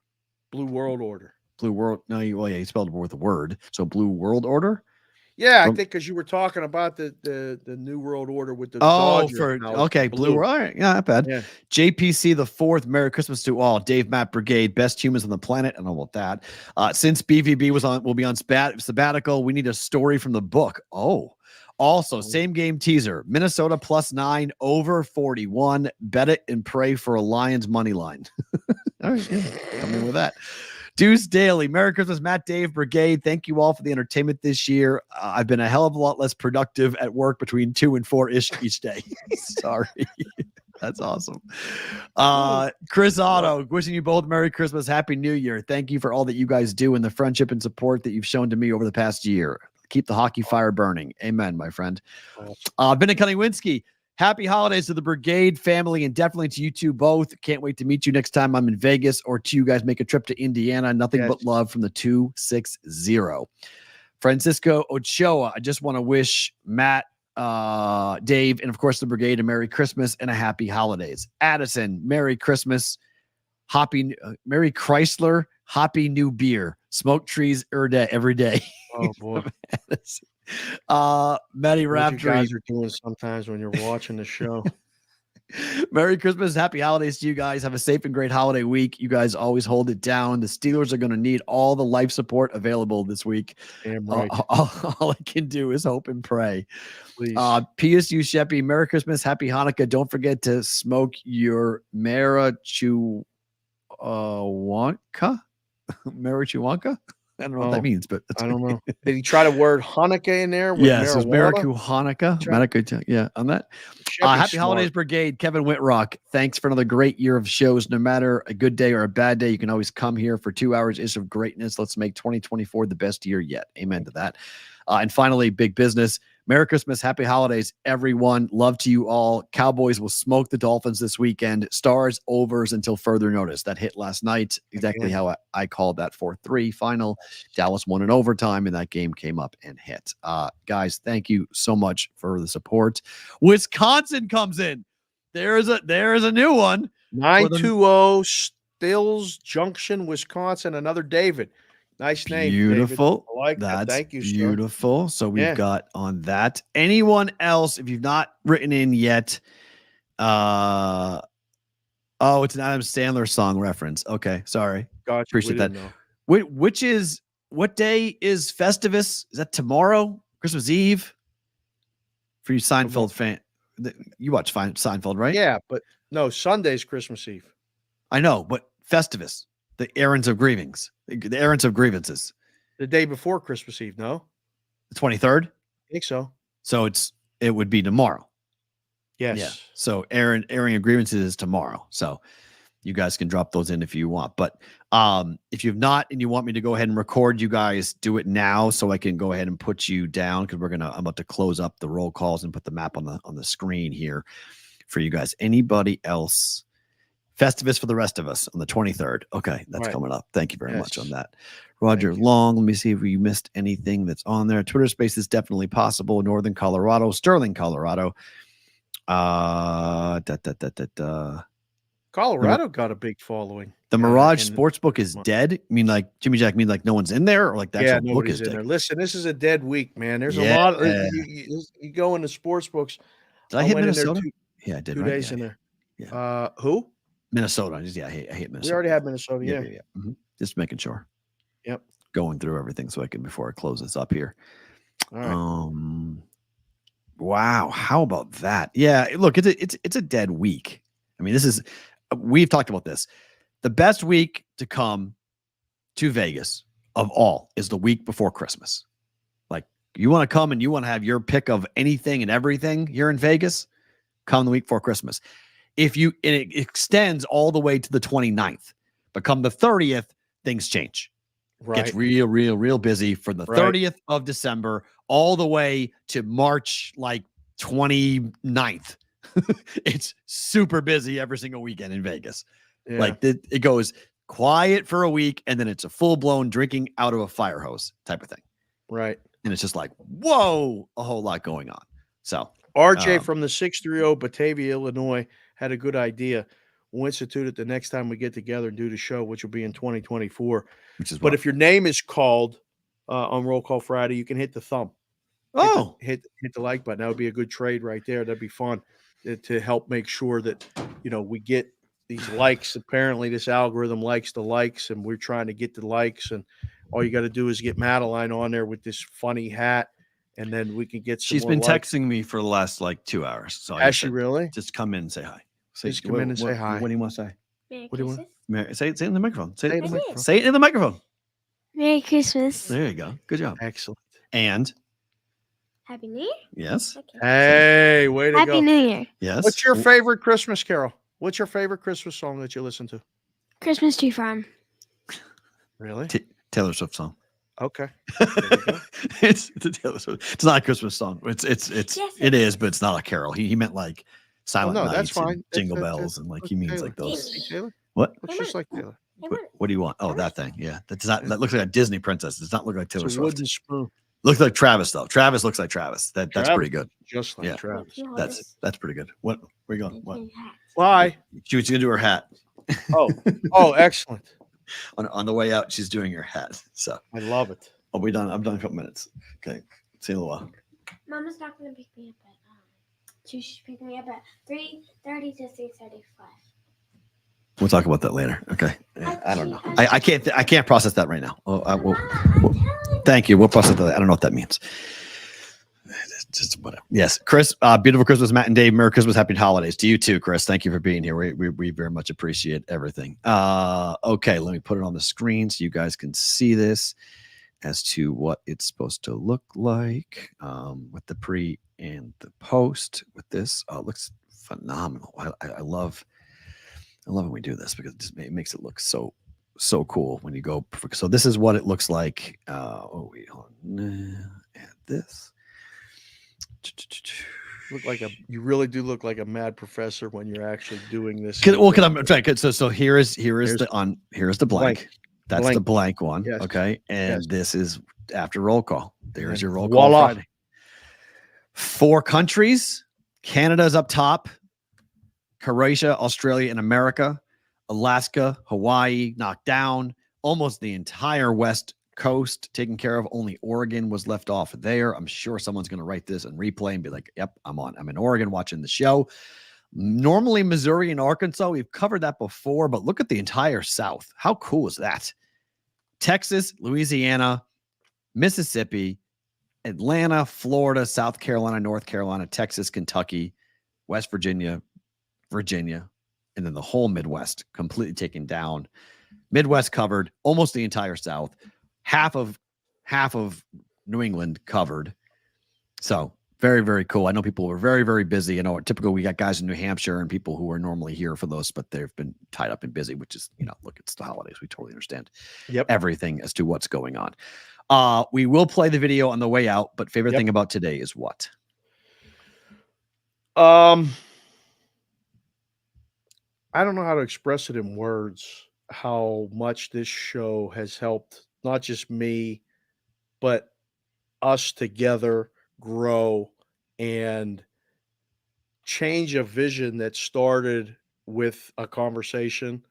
Blue World Order. Blue World. No, he spelled it with a word. So Blue World Order. Yeah, I From- think because you were talking about the New World Order with the Oh, Dodgers. Now it's okay, Blue World. All right, yeah, not bad. Yeah. JPC the fourth. Merry Christmas to all. Dave, Matt, Brigade, best humans on the planet. I don't know about that. Since BvB will be on sabbatical, we need a story from the book. Oh. Also, same game teaser. Minnesota +9 over 41. Bet it and pray for a Lions money line. All right, yeah, come in with that. Deuce Daily. Merry Christmas, Matt, Dave, Brigade. Thank you all for the entertainment this year. I've been a hell of a lot less productive at work between 2 and 4-ish each day. Sorry. That's awesome. Chris Otto, wishing you both Merry Christmas, Happy New Year. Thank you for all that you guys do and the friendship and support that you've shown to me over the past year. Keep the hockey fire burning. Amen, my friend. Benny Cunninwinsky, happy holidays to the Brigade family and definitely to you two both. Can't wait to meet you next time I'm in Vegas or to you guys make a trip to Indiana. Nothing but love from the 260. Francisco Ochoa, I just want to wish Matt, Dave, and of course the Brigade a Merry Christmas and a Happy Holidays. Addison, Merry Christmas. Merry Chrysler, Happy New Beer. Smoke trees every day. Oh boy. Matty What Raftery. you guys are doing sometimes when you're watching the show. Merry Christmas, Happy Holidays to you guys. Have a safe and great holiday week. You guys always hold it down. The Steelers are going to need all the life support available this week. Damn right. All I can do is hope and pray. Please. PSU Sheppy, Merry Christmas, Happy Hanukkah. Don't forget to smoke your marijuana. Marijuana? I don't know what that means, but I don't know. Did he try to word Hanukkah in there? With yes, it was marijuana? Hanukkah. Yeah, on that. Happy Holidays Brigade, Kevin Whitrock. Thanks for another great year of shows. No matter a good day or a bad day, you can always come here for 2 hours ish of greatness. Let's make 2024 the best year yet. Amen to that. And finally, big business. Merry Christmas, happy holidays, everyone. Love to you all. Cowboys will smoke the Dolphins this weekend. Stars overs until further notice. That hit last night. Exactly how I called that 4-3 final. Dallas won in overtime, and that game came up and hit. Guys, thank you so much for the support. Wisconsin comes in. There is a new one. 920 Stills Junction, Wisconsin. Another David. Nice name. Beautiful. David. I like That's that. Thank you, sir. beautiful. So we've got on that. Anyone else, if you've not written in yet, it's an Adam Sandler song reference. Okay, sorry. Gotcha. Appreciate that. What day is Festivus? Is that tomorrow? Christmas Eve? For you Seinfeld fan. You watch Seinfeld, right? Yeah, but no, Sunday's Christmas Eve. I know, but Festivus. The errands of grievances. The day before Christmas Eve, no? The 23rd? I think so. So it would be tomorrow. Yes. Yeah. So airing of grievances is tomorrow. So you guys can drop those in if you want. But if you've not and you want me to go ahead and record, you guys do it now so I can go ahead and put you down because I'm about to close up the roll calls and put the map on the screen here for you guys. Anybody else? Festivus for the rest of us on the 23rd. Okay, that's coming up. Thank you very much on that. Roger Long, let me see if we missed anything that's on there. Twitter Space is definitely possible. Northern Colorado, Sterling, Colorado. Colorado got a big following. The Mirage Sportsbook is dead. I mean, like Jimmy Jack mean like no one's in there, or like the actual book is in dead. there. Listen, this is a dead week, man. There's a lot of you go into sports books. Did I hit Minnesota? I did. 2 days in there. Yeah. Who? Minnesota. I hate Minnesota. We already have Minnesota. Yeah. Mm-hmm. Just making sure. Yep. Going through everything so I can before I close this up here. All right. Wow. How about that? Yeah. Look, it's a dead week. I mean, we've talked about this. The best week to come to Vegas of all is the week before Christmas. Like you want to come and you want to have your pick of anything and everything here in Vegas, come the week before Christmas. And it extends all the way to the 29th, but come the 30th, things change. Right. Gets real busy from the 30th of December all the way to March, like 29th. It's super busy every single weekend in Vegas. Yeah. Like it goes quiet for a week and then it's a full-blown drinking out of a fire hose type of thing. Right. And it's just like, whoa, a whole lot going on. So RJ from the 630 Batavia, Illinois, had a good idea. We'll institute it the next time we get together and do the show, which will be in 2024. But if your name is called on Roll Call Friday, you can hit the thumb. Hit the like button. That would be a good trade right there. That'd be fun to help make sure that we get these likes. Apparently, this algorithm likes the likes, and we're trying to get the likes. And all you got to do is get Madeline on there with this funny hat. And then we can get some She's been texting me for the last like 2 hours. So has she really? Just come in and say hi. Just come in and say hi. What do you want to say? Merry Christmas. Say it in the microphone. Say it in the microphone. Merry Christmas. There you go. Good job. Excellent. And Happy New Year. Yes. Okay. Hey, way to go. Happy New Year. Yes. What's your favorite Christmas carol? What's your favorite Christmas song that you listen to? Christmas Tree Farm. Really? Taylor Swift song. Okay. It's a Taylor Swift. It's not a Christmas song. It is, but it's not a carol. He meant like Silent Night, that's fine. Jingle Bells, and like he means Taylor. like those. Taylor? What? Looks just like Taylor. What do you want? Oh, that thing. Yeah, that looks like a Disney princess. It does not look like Taylor It's a Swift. wooden spoon. Looks like Travis though. Travis looks like Travis. That's pretty good. Just like Travis. That's pretty good. What? Where you going? What? Why? She's gonna do her hat. Oh, excellent. On the way out, she's doing her hat. So I love it. I'll be done. I'm done in a couple minutes. Okay. See you in a little while. Mama's not going to pick me up at she's picking me up at 3:30 to 3:35. We'll talk about that later. Okay. Yeah, I don't know. I can't process that right now. Thank you. We'll process that. I don't know what that means. Just whatever. Yes, Chris. Beautiful Christmas, Matt and Dave. Merry Christmas, happy holidays to you too, Chris. Thank you for being here. We very much appreciate everything. Okay, let me put it on the screen so you guys can see this. as to what it's supposed to look like with the pre and the post with this. It looks phenomenal. I love when we do this because it makes it look so cool when you go. So this is what it looks like. Hold on. Add this. You really do look like a mad professor when you're actually doing this. So here's the blank. That's Blank. the blank one. Yes. Okay. And Yes. this is after roll call. There's And your roll call voila. Friday. 4 countries. Canada's up top. Croatia, Australia, and America. Alaska, Hawaii knocked down. Almost the entire West Coast taken care of. Only Oregon was left off there. I'm sure someone's going to write this and replay and be like, yep, I'm in Oregon watching the show. Normally Missouri and Arkansas, we've covered that before, but look at the entire South. How cool is that? Texas, Louisiana, Mississippi, Atlanta, Florida, South Carolina, North Carolina, Texas, Kentucky, West Virginia, and then the whole Midwest completely taken down. Midwest covered, almost the entire South. Half of New England covered. So very, very cool. I know people were very, very busy. I know typically we got guys in New Hampshire and people who are normally here for those, but they've been tied up and busy, which is, look, it's the holidays. We totally understand everything as to what's going on. We will play the video on the way out, but favorite thing about today is what? I don't know how to express it in words, how much this show has helped not just me, but us together grow and change a vision that started with a conversation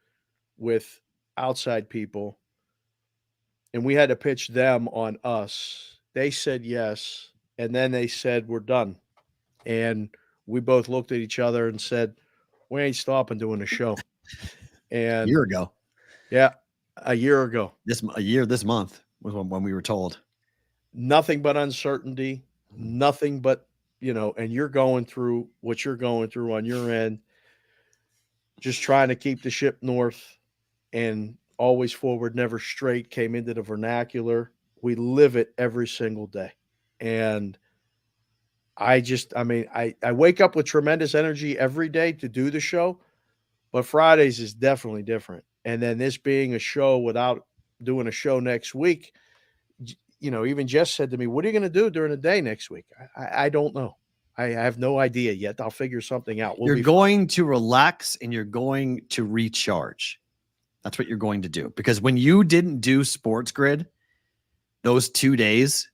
with outside people. And we had to pitch them on us. They said yes. And then they said, we're done. And we both looked at each other and said, we ain't stopping doing the show. And A year ago. Yeah. A year ago. This month was when we were told. Nothing but uncertainty, nothing but, and you're going through what you're going through on your end, just trying to keep the ship north and always forward, never straight came into the vernacular. We live it every single day. And I wake up with tremendous energy every day to do the show, but Fridays is definitely different. And then this being a show without doing a show next week, even Jess said to me, what are you going to do during the day next week? I don't know. I have no idea yet. I'll figure something out. You're going to relax and you're going to recharge. That's what you're going to do. Because when you didn't do Sports Grid those 2 days,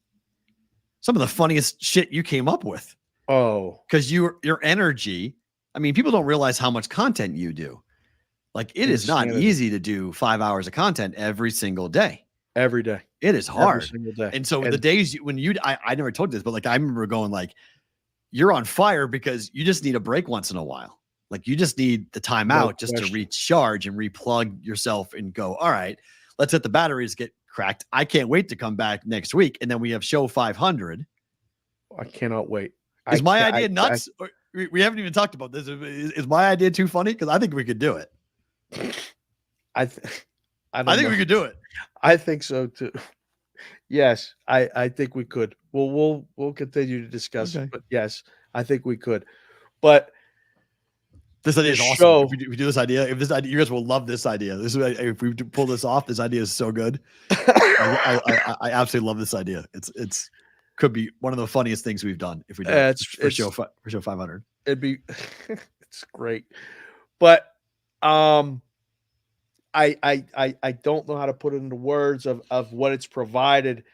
some of the funniest shit you came up with. Oh. Because your energy, people don't realize how much content you do. Like, it is not easy to do 5 hours of content every single day. Every day. It is hard. Every single day. And so the days I never told you this, but I remember going you're on fire because you just need a break once in a while. Like, you just need the time out just to recharge and replug yourself and go, all right, let's let the batteries get cracked. I can't wait to come back next week. And then we have show 500. I cannot wait. Is my idea nuts? We haven't even talked about this. Is my idea too funny? Because I think we could do it. I think we could do it. I think so too. Yes, I think we could. We'll continue to discuss it, but yes, I think we could. But this idea is awesome. If we do this idea, you guys will love this idea. If we pull this off, this idea is so good. I absolutely love this idea. It's could be one of the funniest things we've done if we do it for show 500. It'd be it's great, but I don't know how to put it into words of what it's provided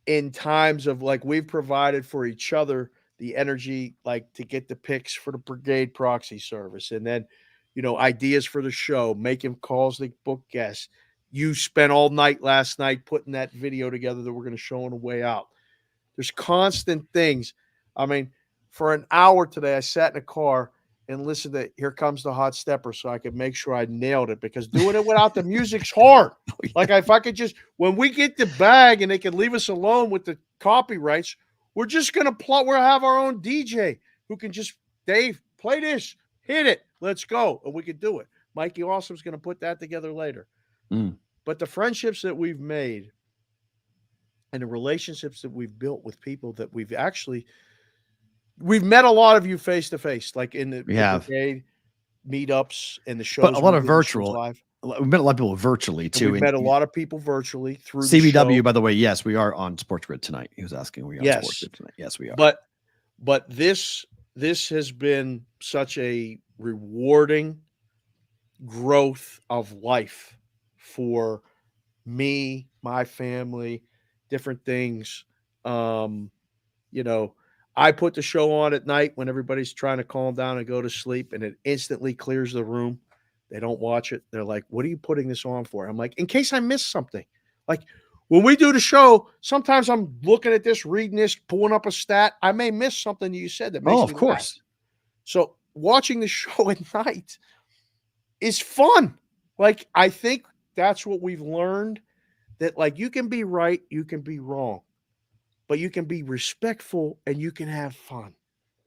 in times of we've provided for each other the energy, to get the picks for the brigade proxy service. And then, ideas for the show, making calls to book guests. You spent all night last night putting that video together that we're going to show on the way out. There's constant things. For an hour today, I sat in a car and listened to Here Comes the Hot Stepper so I could make sure I nailed it, because doing it without the music's hard. If I could just, when we get the bag and they can leave us alone with the copyrights, we're just going to we'll have our own DJ who can just, Dave, play this, hit it, let's go. And we can do it. Mikey Awesome's going to put that together later. But the friendships that we've made and the relationships that we've built with people that we've met a lot of you face to face, like in the brigade meetups and the shows. But a lot of we did the shows virtual. live. We met a lot of people virtually And too. we've met a lot of people virtually through the CBW, show. by the way. Yes, we are on Sports Grid tonight. He was asking, are we on Sports Grid tonight? Yes, we are. But this has been such a rewarding growth of life for me, my family, different things. You know, I put the show on at night when everybody's trying to calm down and go to sleep, and it instantly clears the room. They don't watch it. They're like, what are you putting this on for? I'm like, in case I miss something. Like when we do the show, sometimes I'm looking at this, reading this, pulling up a stat. I may miss something you said that makes me of course. laugh. So watching the show at night is fun. Like, I think that's what we've learned, that like you can be right, you can be wrong, but you can be respectful and you can have fun.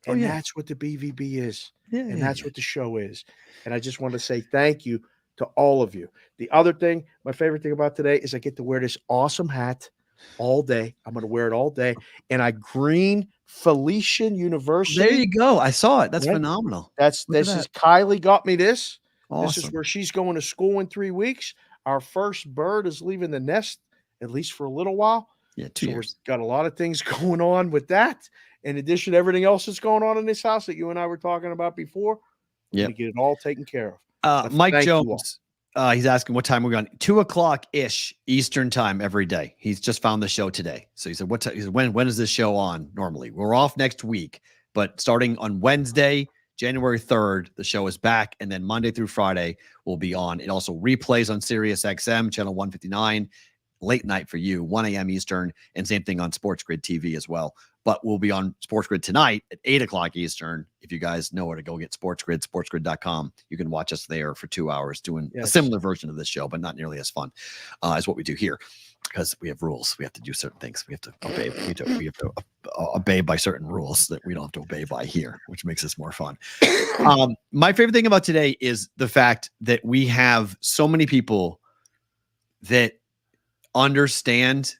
And that's what the BvB is. And that's what the show is. And I just want to say thank you to all of you. The other thing, my favorite thing about today is I get to wear this awesome hat all day. I'm going to wear it all day. And I green Felician University. There you go. I saw it. That's phenomenal. This is Kylie got me this. Awesome. This is where she's going to school in 3 weeks. Our first bird is leaving the nest, at least for a little while. Yeah, 2 years. We've got a lot of things going on with that. In addition to everything else that's going on in this house that you and I were talking about before, we're going to get it all taken care of. Mike Jones, he's asking what time we're on. 2:00-ish Eastern time every day. He's just found the show today. So he said, "What time? He said, when is this show on normally? We're off next week, but starting on Wednesday, January 3rd, the show is back. And then Monday through Friday will be on. It also replays on Sirius XM, channel 159, late night for you, 1 a.m. Eastern, and same thing on Sports Grid TV as well. But we'll be on Sports Grid tonight at 8:00 Eastern. If you guys know where to go get Sports Grid, sportsgrid.com. You can watch us there for 2 hours doing a similar version of this show, but not nearly as fun as what we do here, because we have rules. We have to do certain things. We have to obey. We have to obey by certain rules that we don't have to obey by here, which makes this more fun. My favorite thing about today is the fact that we have so many people that understand.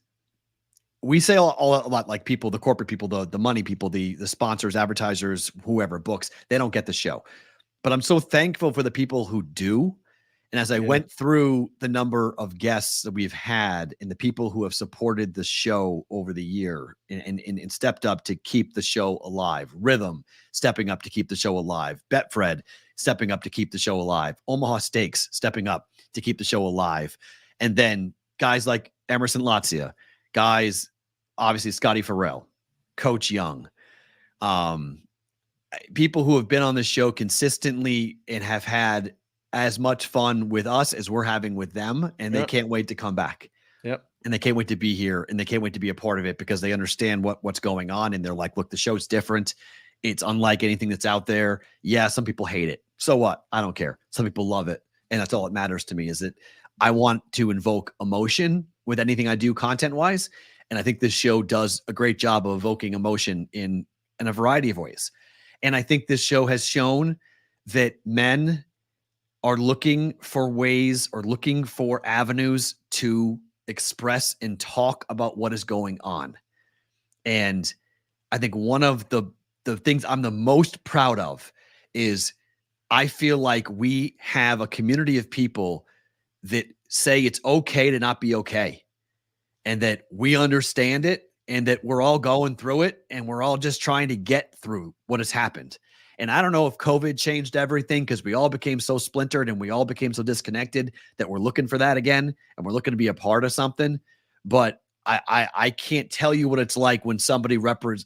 We say a lot like people, the corporate people, the money people, the sponsors, advertisers, whoever, books, they don't get the show. But I'm so thankful for the people who do. And as I went through the number of guests that we've had and the people who have supported the show over the year and stepped up to keep the show alive, Rhythm stepping up to keep the show alive, Betfred stepping up to keep the show alive, Omaha Steaks stepping up to keep the show alive. And then guys like Emerson Latzia, guys, obviously Scotty Perrault, Coach Young, people who have been on the show consistently and have had as much fun with us as we're having with them, and they can't wait to come back. And they can't wait to be here, and they can't wait to be a part of it because they understand what's going on, and they're like, look, the show's different. It's unlike anything that's out there. Yeah, some people hate it. So what? I don't care. Some people love it, and that's all that matters to me, is that I want to invoke emotion with anything I do content-wise. And I think this show does a great job of evoking emotion in a variety of ways. And I think this show has shown that men are looking for ways or looking for avenues to express and talk about what is going on. And I think one of the things I'm the most proud of is I feel like we have a community of people that say it's okay to not be okay. And that we understand it and that we're all going through it and we're all just trying to get through what has happened. And I don't know if COVID changed everything because we all became so splintered and we all became so disconnected that we're looking for that again and we're looking to be a part of something. But I can't tell you what it's like when somebody represents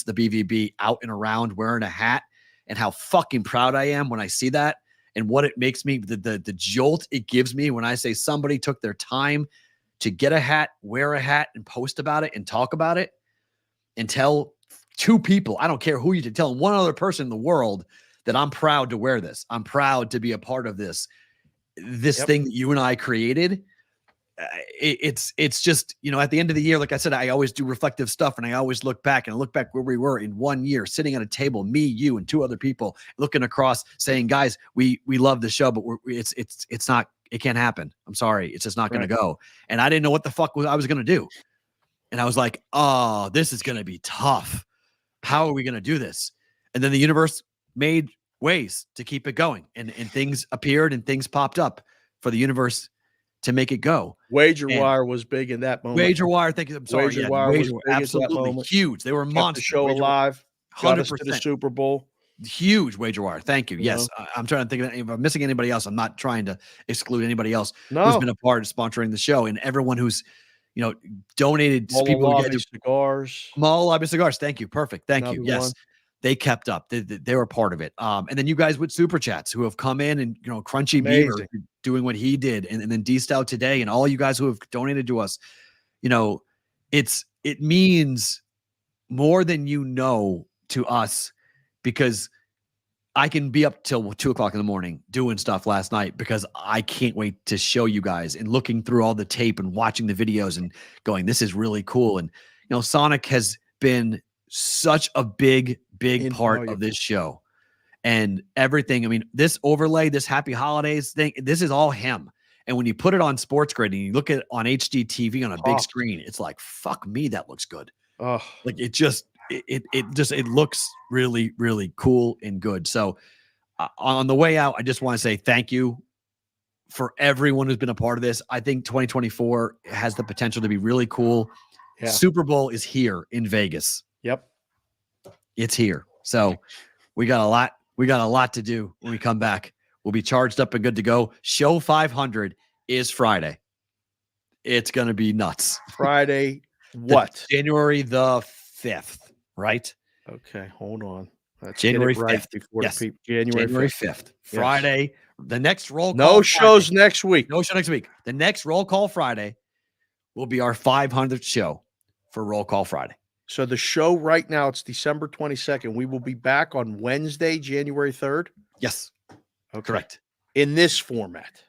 the BvB out and around wearing a hat, and how fucking proud I am when I see that, and what it makes me, the jolt it gives me when I say somebody took their time to get a hat, wear a hat, and post about it and talk about it and tell two people, I don't care who you did, tell one other person in the world that I'm proud to wear this. I'm proud to be a part of this thing that you and I created. It's just, you know, at the end of the year, like I said, I always do reflective stuff, and I always look back where we were in 1 year, sitting at a table, me, you, and two other people looking across saying, guys, we love the show, but it's not, it can't happen. I'm sorry. It's just not going to go. And I didn't know what the fuck I was going to do. And I was like, oh, this is going to be tough. How are we going to do this? And then the universe made ways to keep it going. And things appeared and things popped up for the universe to make it go. Wager Wire was big in that moment. Wager Wire, thank you. I'm sorry. Wager Wire was big at that absolutely moment. huge. They were monsters. The show alive. 100%. Got us to the Super Bowl. Huge Wager Wire. Thank you. Yes. I'm trying to think of if I'm missing anybody else. I'm not trying to exclude anybody else who's been a part of sponsoring the show, and everyone who's, donated people who get cigars. Small Lobby Cigars. Thank you. Perfect. Thank you. Yes. One. They kept up. They were part of it. And then you guys with Super Chats who have come in and, Crunchy Beaver doing what he did. And then D-Stout today and all you guys who have donated to us, it means more than to us, because I can be up till 2:00 in the morning doing stuff last night because I can't wait to show you guys, and looking through all the tape and watching the videos and going, this is really cool. And, Sonic has been such a big part of this show and everything. I mean, this overlay, this Happy Holidays thing, this is all him. And when you put it on Sports Grid and you look at it on HD TV on a big screen, it's like, fuck me, that looks good. Like it just looks really, really cool and good. So on the way out, I just want to say thank you for everyone who's been a part of this. I think 2024 has the potential to be really cool. Yeah. Super Bowl is here in Vegas. Yep. It's here. So we got a lot to do when we come back. We'll be charged up and good to go. Show 500 is Friday. It's going to be nuts. Friday, what? January the 5th, right? Okay, hold on. Let's January get it right 5th. before Yes. the people. January 5th. Friday. The next roll call. No shows next week. No show next week. The next roll call Friday will be our 500th show for Roll Call Friday. So the show right now, it's December 22nd. We will be back on Wednesday, January 3rd. Yes. Okay. Correct. In this format.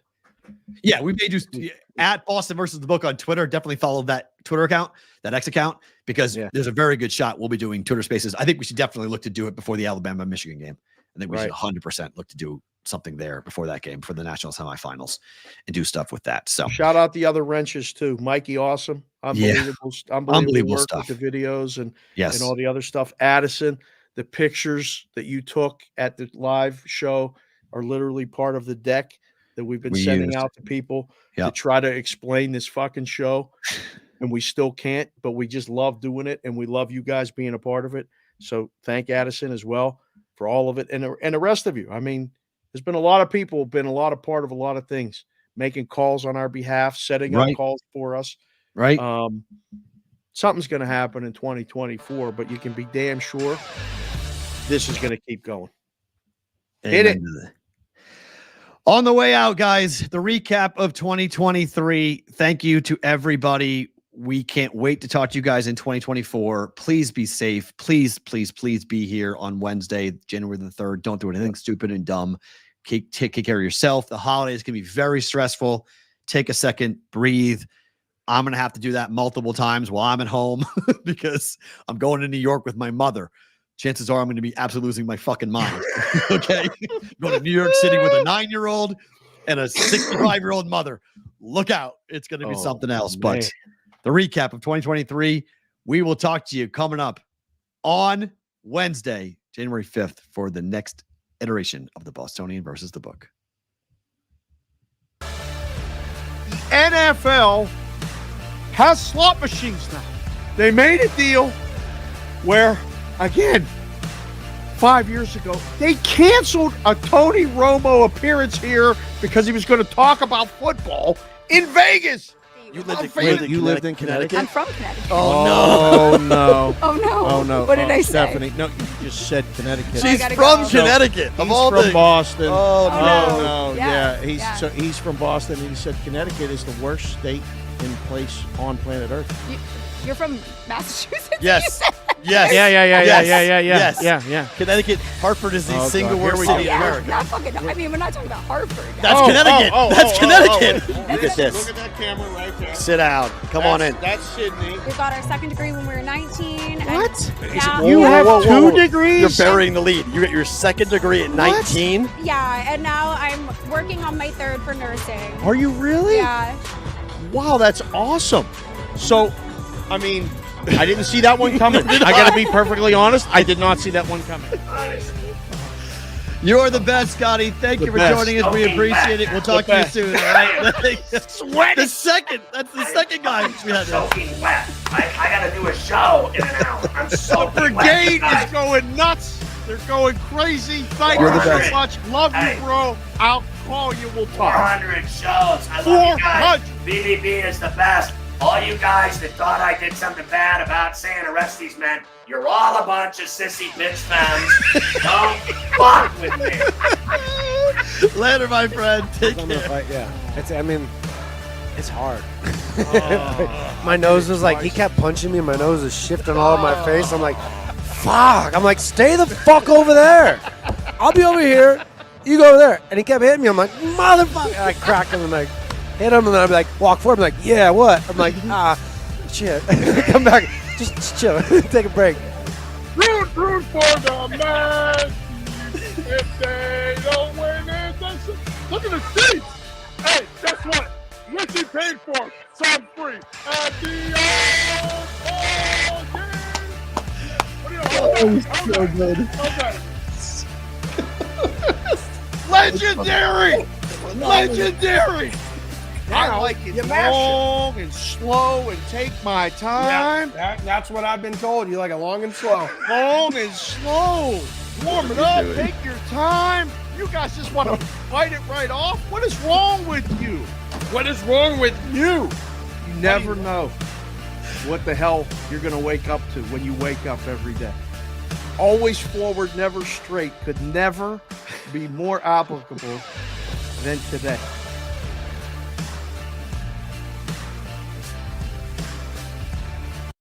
Yeah, we made you at Boston versus the book on Twitter. Definitely follow that Twitter account, that X account, because there's a very good shot we'll be doing Twitter Spaces. I think we should definitely look to do it before the Alabama-Michigan game. I think we should 100% look to do something there before that game for the national semifinals and do stuff with that. So shout out the other wrenches too. Mikey, awesome. Unbelievable work stuff with the videos and yes, and all the other stuff. Addison, the pictures that you took at the live show are literally part of the deck that we've been sending out to people to try to explain this fucking show. And we still can't, but we just love doing it. And we love you guys being a part of it. So thank Addison as well for all of it. And the rest of you. I mean, there's been a lot of people, been a lot of part of a lot of things, making calls on our behalf, setting up calls for us. Right. Something's going to happen in 2024, but you can be damn sure this is going to keep going. Hit it. On the way out, guys, the recap of 2023. Thank you to everybody. We can't wait to talk to you guys in 2024. Please be safe. Please, please, please be here on Wednesday, January the 3rd. Don't do anything stupid and dumb. Take care of yourself. The holidays can be very stressful. Take a second, breathe. I'm going to have to do that multiple times while I'm at home because I'm going to New York with my mother. Chances are I'm going to be absolutely losing my fucking mind. Okay. Going to New York City with a 9-year-old and a 65-year-old mother. Look out. It's going to be something else. Man. But the recap of 2023, we will talk to you coming up on Wednesday, January 5th for the next iteration of the Bostonian versus the book. The NFL has slot machines now. They made a deal where, again, 5 years ago, they canceled a Tony Romo appearance here because he was going to talk about football in Vegas. You lived in Connecticut? I'm from Connecticut. Oh, no. Oh, no. Oh, no. What did I say? Stephanie, no, you just said Connecticut. She's from Connecticut. He's from Boston. Oh, no. Yeah. He's from Boston, and he said Connecticut is the worst state in place on planet Earth. You're from Massachusetts? Yes. Yes. Yeah. Connecticut, Hartford is the single worst city in America. Not fucking, I mean, we're not talking about Hartford. That's Connecticut. That's Connecticut. Look at this. Look at that camera right there. Sit down. Come on in. That's Sydney. We got our second degree when we were 19. What? Yeah. You have 2 degrees? You're burying the lead. You get your second degree at 19? Yeah, and now I'm working on my third for nursing. Are you really? Yeah. Wow, that's awesome. So I mean, I didn't see that one coming. I got to be perfectly honest. I did not see that one coming. You are the best, Scotty. Thank you for joining us. We appreciate it. We'll talk to you soon. All right. The second. That's the second guy we had. Soaking wet. I got to do a show in an hour. I'm soaking The brigade is going nuts. They're going crazy. Thank you so much. Love you, bro. I'll call you. We'll talk. 400 shows. I love you guys. BvB is the best. All you guys that thought I did something bad about saying arrest these men, you're all a bunch of sissy bitch fans. Don't fuck with me. Later, my friend. Take care. Yeah. It's hard. My nose was like, he kept punching me. My nose is shifting all over my face. I'm like, fuck. I'm like, stay the fuck over there. I'll be over here. You go over there. And he kept hitting me. I'm like, motherfucker. And I cracked him and like, hit him. And then I'd be like, walk forward. I'm like, yeah, what? I'm like, shit. Come back. Just chill. Take a break. Root for the man. If they don't win it, look at the seats. Hey, guess what? What you paid for? Some free. At the so good. Okay. Legendary. Legendary. I like it long and slow and take my time. That's what I've been told. You like it long and slow. Long and slow. Warm it up. Take your time. You guys just want to fight it right off? What is wrong with you? What is wrong with you? You never know what the hell you're going to wake up to when you wake up every day. Always forward, never straight could never be more applicable than today.